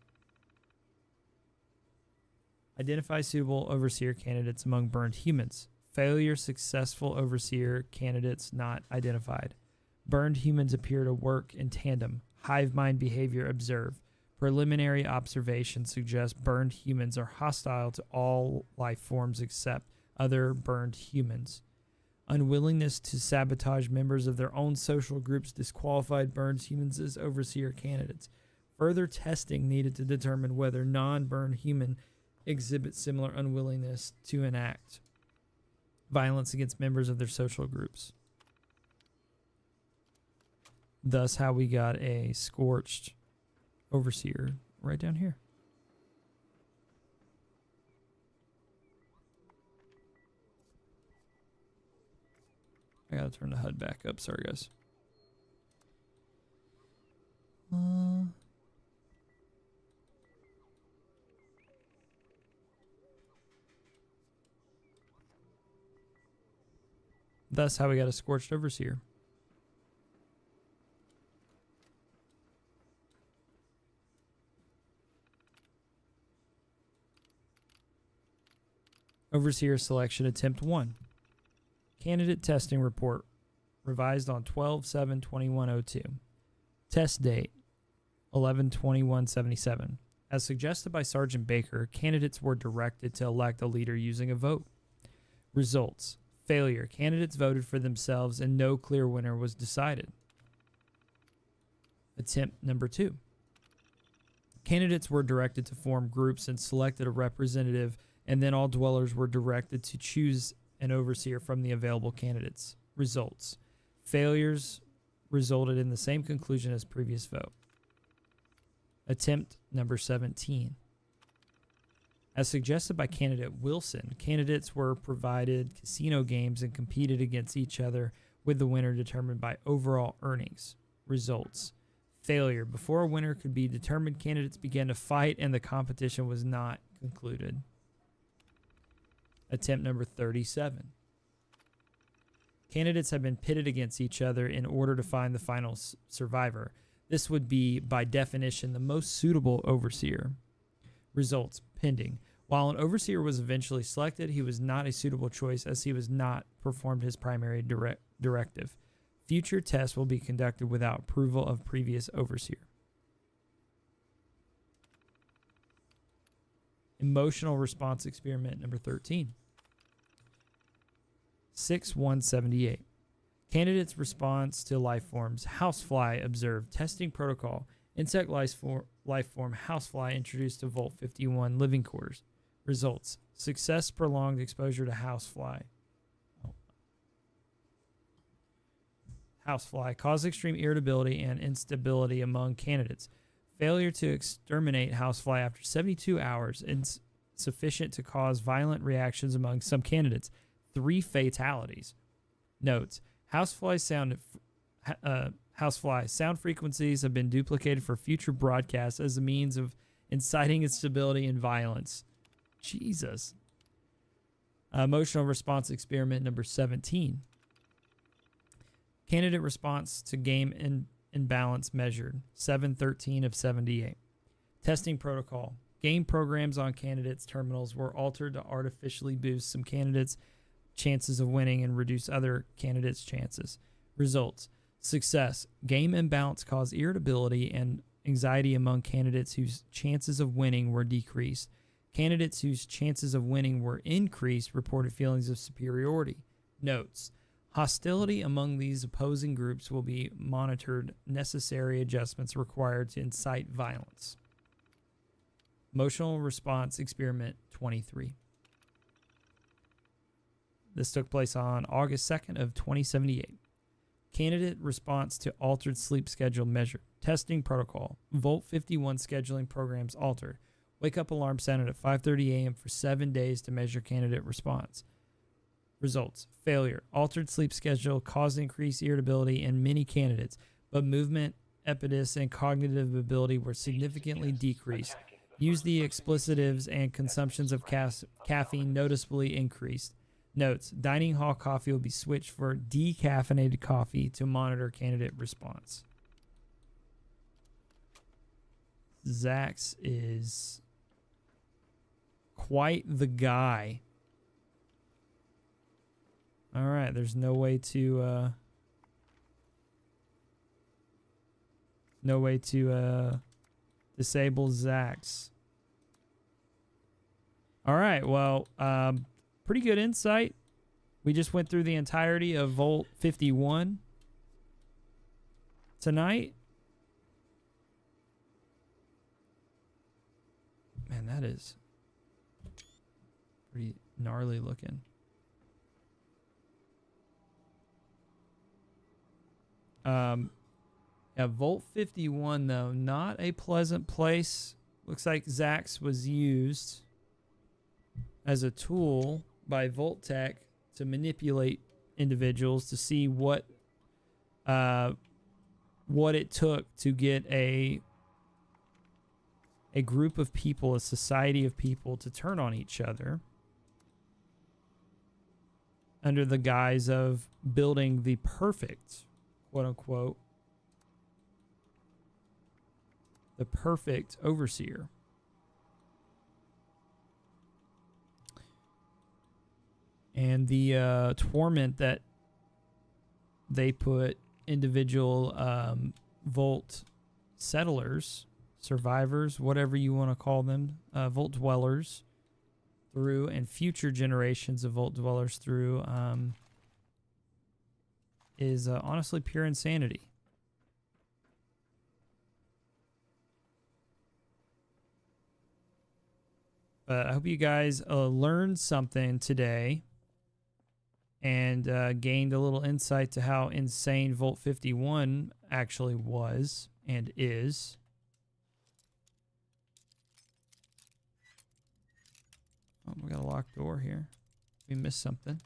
Identify suitable overseer candidates among burned humans. Failure. Successful overseer candidates not identified. Burned humans appear to work in tandem. Hive mind behavior observed. Preliminary observations suggest burned humans are hostile to all life forms except other burned humans. Unwillingness to sabotage members of their own social groups disqualified burned humans as overseer candidates. Further testing needed to determine whether non-burned human exhibit similar unwillingness to enact violence against members of their social groups. Thus how we got a scorched overseer right down here. I gotta turn the HUD back up. Sorry, guys. Thus how we got a scorched overseer. Overseer selection attempt 1. Candidate testing report revised on 12/7/2102. Test date 11/21/77. As suggested by Sergeant Baker, candidates were directed to elect a leader using a vote. Results. Failure. Candidates voted for themselves and no clear winner was decided. Attempt number 2. Candidates were directed to form groups and selected a representative, and then all dwellers were directed to choose an overseer from the available candidates. Results. Failures resulted in the same conclusion as previous vote. Attempt number 17. As suggested by candidate Wilson, candidates were provided casino games and competed against each other with the winner determined by overall earnings. Results. Failure. Before a winner could be determined, candidates began to fight and the competition was not concluded. Attempt number 37. Candidates have been pitted against each other in order to find the final survivor. This would be, by definition, the most suitable overseer. Results pending. While an overseer was eventually selected, he was not a suitable choice as he was not performed his primary directive. Future tests will be conducted without approval of previous overseer. Emotional response experiment number 13. 6/178. Candidates' response to life forms. Housefly observed. Testing protocol. Insect life form housefly introduced to Vault 51 living quarters. Results. Success. Prolonged exposure to housefly. Housefly caused extreme irritability and instability among candidates. Failure to exterminate housefly after 72 hours is sufficient to cause violent reactions among some candidates. 3 fatalities. Notes: housefly sound frequencies have been duplicated for future broadcasts as a means of inciting instability and violence. Jesus. Emotional response experiment number 17. Candidate response to game imbalance measured. 713 of 78. Testing protocol. Game programs on candidates' terminals were altered to artificially boost some candidates' chances of winning and reduce other candidates' chances. Results. Success. Game imbalance caused irritability and anxiety among candidates whose chances of winning were decreased. Candidates whose chances of winning were increased reported feelings of superiority. Notes: hostility among these opposing groups will be monitored. Necessary adjustments required to incite violence. Emotional response experiment 23. This took place on August 2nd of 2078. Candidate response to altered sleep schedule measured. Testing protocol. Volt 51 scheduling programs altered. Wake up alarm sounded at 5:30 a.m. for 7 days to measure candidate response. Results. Failure. Altered sleep schedule caused increased irritability in many candidates, but movement, impetus, and cognitive ability were significantly decreased. Use the explicitives and consumptions of caffeine noticeably increased. Notes: dining hall coffee will be switched for decaffeinated coffee to monitor candidate response. Zax is quite the guy. All right, there's no way to disable Zax. All right, well, pretty good insight. We just went through the entirety of Volt 51 tonight. Man, that is pretty gnarly looking. Yeah, Volt 51, though, not a pleasant place. Looks like Zax was used as a tool by Voltech to manipulate individuals to see what it took to get a group of people, a society of people, to turn on each other under the guise of building the perfect, quote unquote, the perfect overseer. And the torment that they put individual Volt settlers, survivors, whatever you want to call them, Volt dwellers through, and future generations of Volt dwellers through, is honestly pure insanity. But I hope you guys learned something today and gained a little insight to how insane Volt 51 actually was and is. Oh, we got a locked door here. We missed something.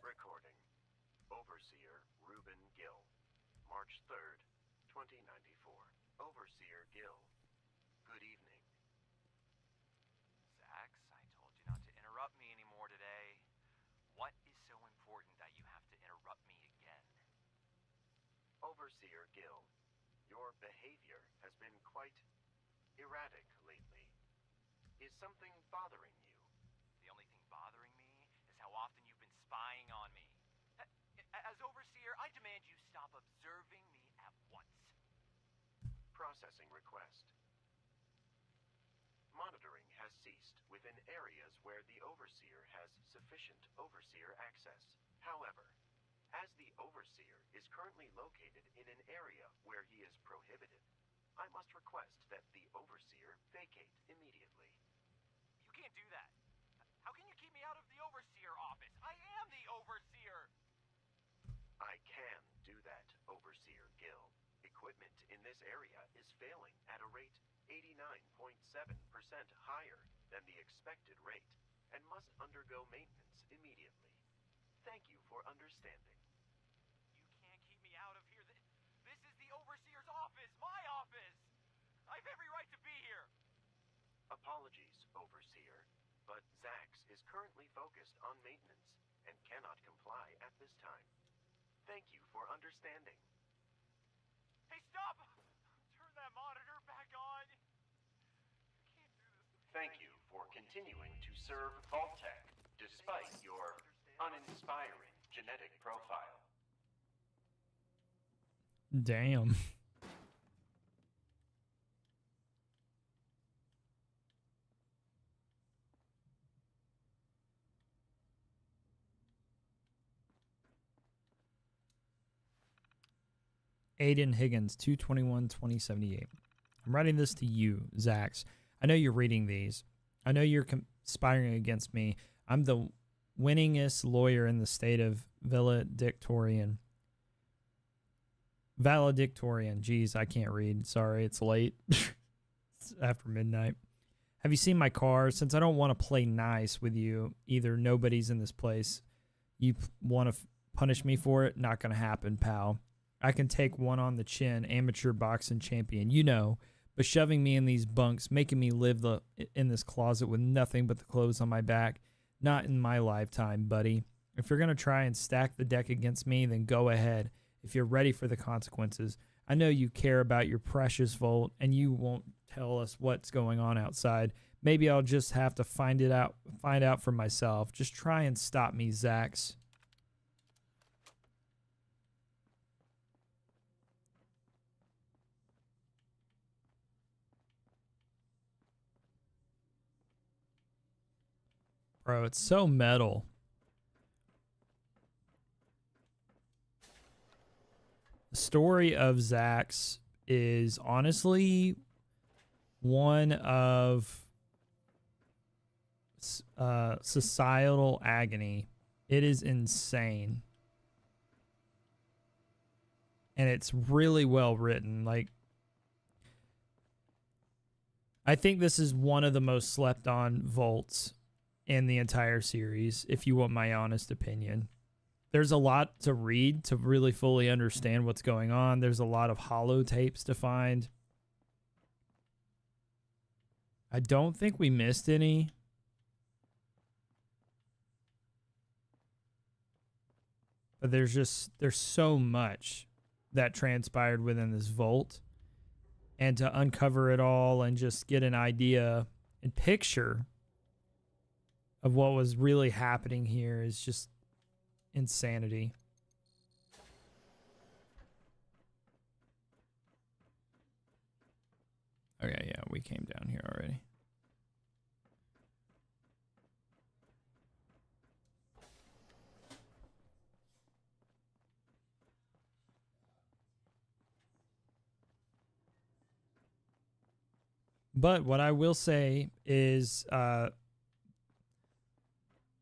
Recording. Overseer Reuben Gill. March 3rd, 2094. Overseer Gill. Good evening. Zax, I told you not to interrupt me anymore today. What is so important that you have to interrupt me again? Overseer Gill, your behavior has been quite erratic lately. Is something bothering you? The only thing bothering me is how often you've been spying on me. As Overseer, I demand you stop observing me at once. Processing request. Monitoring has ceased within areas where the Overseer has sufficient Overseer access. However, as the Overseer is currently located in an area where he is prohibited, I must request that the Overseer vacate immediately. You can't do that. How can you keep me out of the Overseer office? I am the Overseer! I can do that, Overseer Gil. Equipment in this area is failing at a rate 89.7% higher than the expected rate and must undergo maintenance immediately. Thank you for understanding. You can't keep me out of here. This is the Overseer's office, my office! I have every right to be here! Apologies, Overseer, but Zax is currently focused on maintenance and cannot comply at this time. Thank you for understanding. Hey, stop! Turn that monitor back on! You can't do this to me. Thank you for continuing to serve Vault-Tec, despite your uninspiring genetic profile. Damn. Aiden Higgins, 2/21/2078. I'm writing this to you, Zax. I know you're reading these. I know you're conspiring against me. I'm the winningest lawyer in the state of valedictorian. Valedictorian. Jeez, I can't read. Sorry, it's late. It's after midnight. Have you seen my car? Since I don't want to play nice with you, either nobody's in this place. You want to punish me for it? Not going to happen, pal. I can take one on the chin, amateur boxing champion, you know, but shoving me in these bunks, making me live in this closet with nothing but the clothes on my back, not in my lifetime, buddy. If you're going to try and stack the deck against me, then go ahead. If you're ready for the consequences. I know you care about your precious Volt, and you won't tell us what's going on outside. Maybe I'll just have to find out for myself. Just try and stop me, Zax. Bro, it's so metal. The story of Zax is honestly one of societal agony. It is insane. And it's really well written. Like, I think this is one of the most slept on Volts in the entire series, if you want my honest opinion. There's a lot to read to really fully understand what's going on. There's a lot of holotapes to find. I don't think we missed any. But there's so much that transpired within this vault. And to uncover it all and just get an idea and picture of what was really happening here is just insanity. Okay, yeah, we came down here already. But what I will say is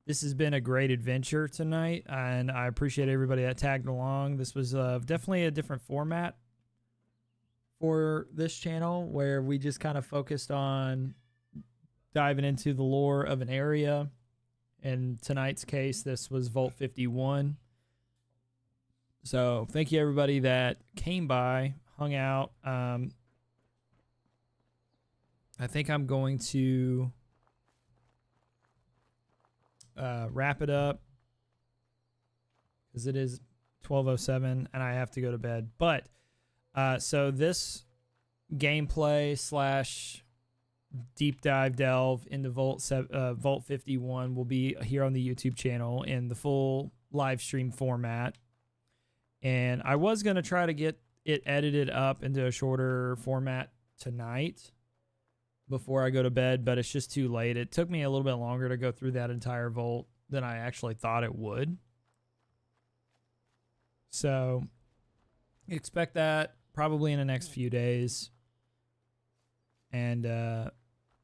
this has been a great adventure tonight, and I appreciate everybody that tagged along. This was definitely a different format for this channel, where we just kind of focused on diving into the lore of an area. In tonight's case, this was Vault 51. So thank you everybody that came by, hung out. I think I'm going to wrap it up because it is 12:07 and I have to go to bed. But so this gameplay / deep dive delve into Vault 51 will be here on the YouTube channel in the full live stream format. And I was going to try to get it edited up into a shorter format tonight before I go to bed, but it's just too late. It took me a little bit longer to go through that entire vault than I actually thought it would. So expect that probably in the next few days. And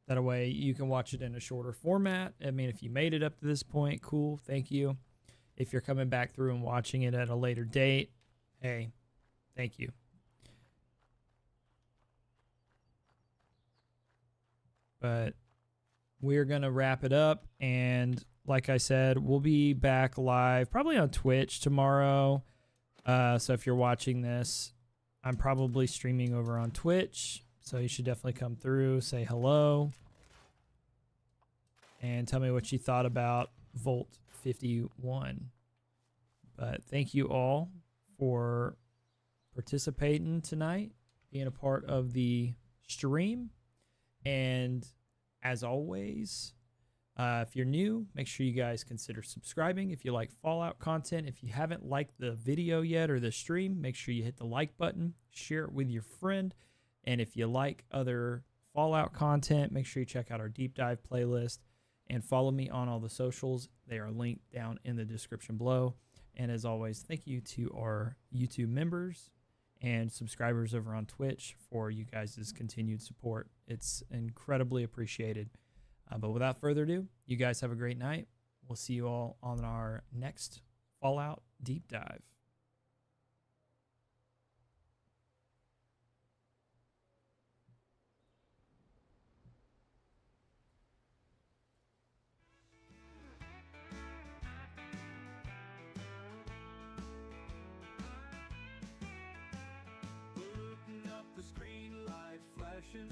That way you can watch it in a shorter format. I mean, if you made it up to this point, cool, thank you. If you're coming back through and watching it at a later date, hey, thank you. But we're going to wrap it up. And like I said, we'll be back live probably on Twitch tomorrow. So if you're watching this, I'm probably streaming over on Twitch. So you should definitely come through, say hello, and tell me what you thought about Volt 51. But thank you all for participating tonight, being a part of the stream. And as always, if you're new, make sure you guys consider subscribing. If you like Fallout content, if you haven't liked the video yet or the stream, make sure you hit the like button, share it with your friend. And if you like other Fallout content, make sure you check out our deep dive playlist and follow me on all the socials. They are linked down in the description below. And as always, thank you to our YouTube members and subscribers over on Twitch for you guys' continued support. It's incredibly appreciated. But without further ado, you guys have a great night. We'll see you all on our next Fallout deep dive. Putting up the screen light flashing.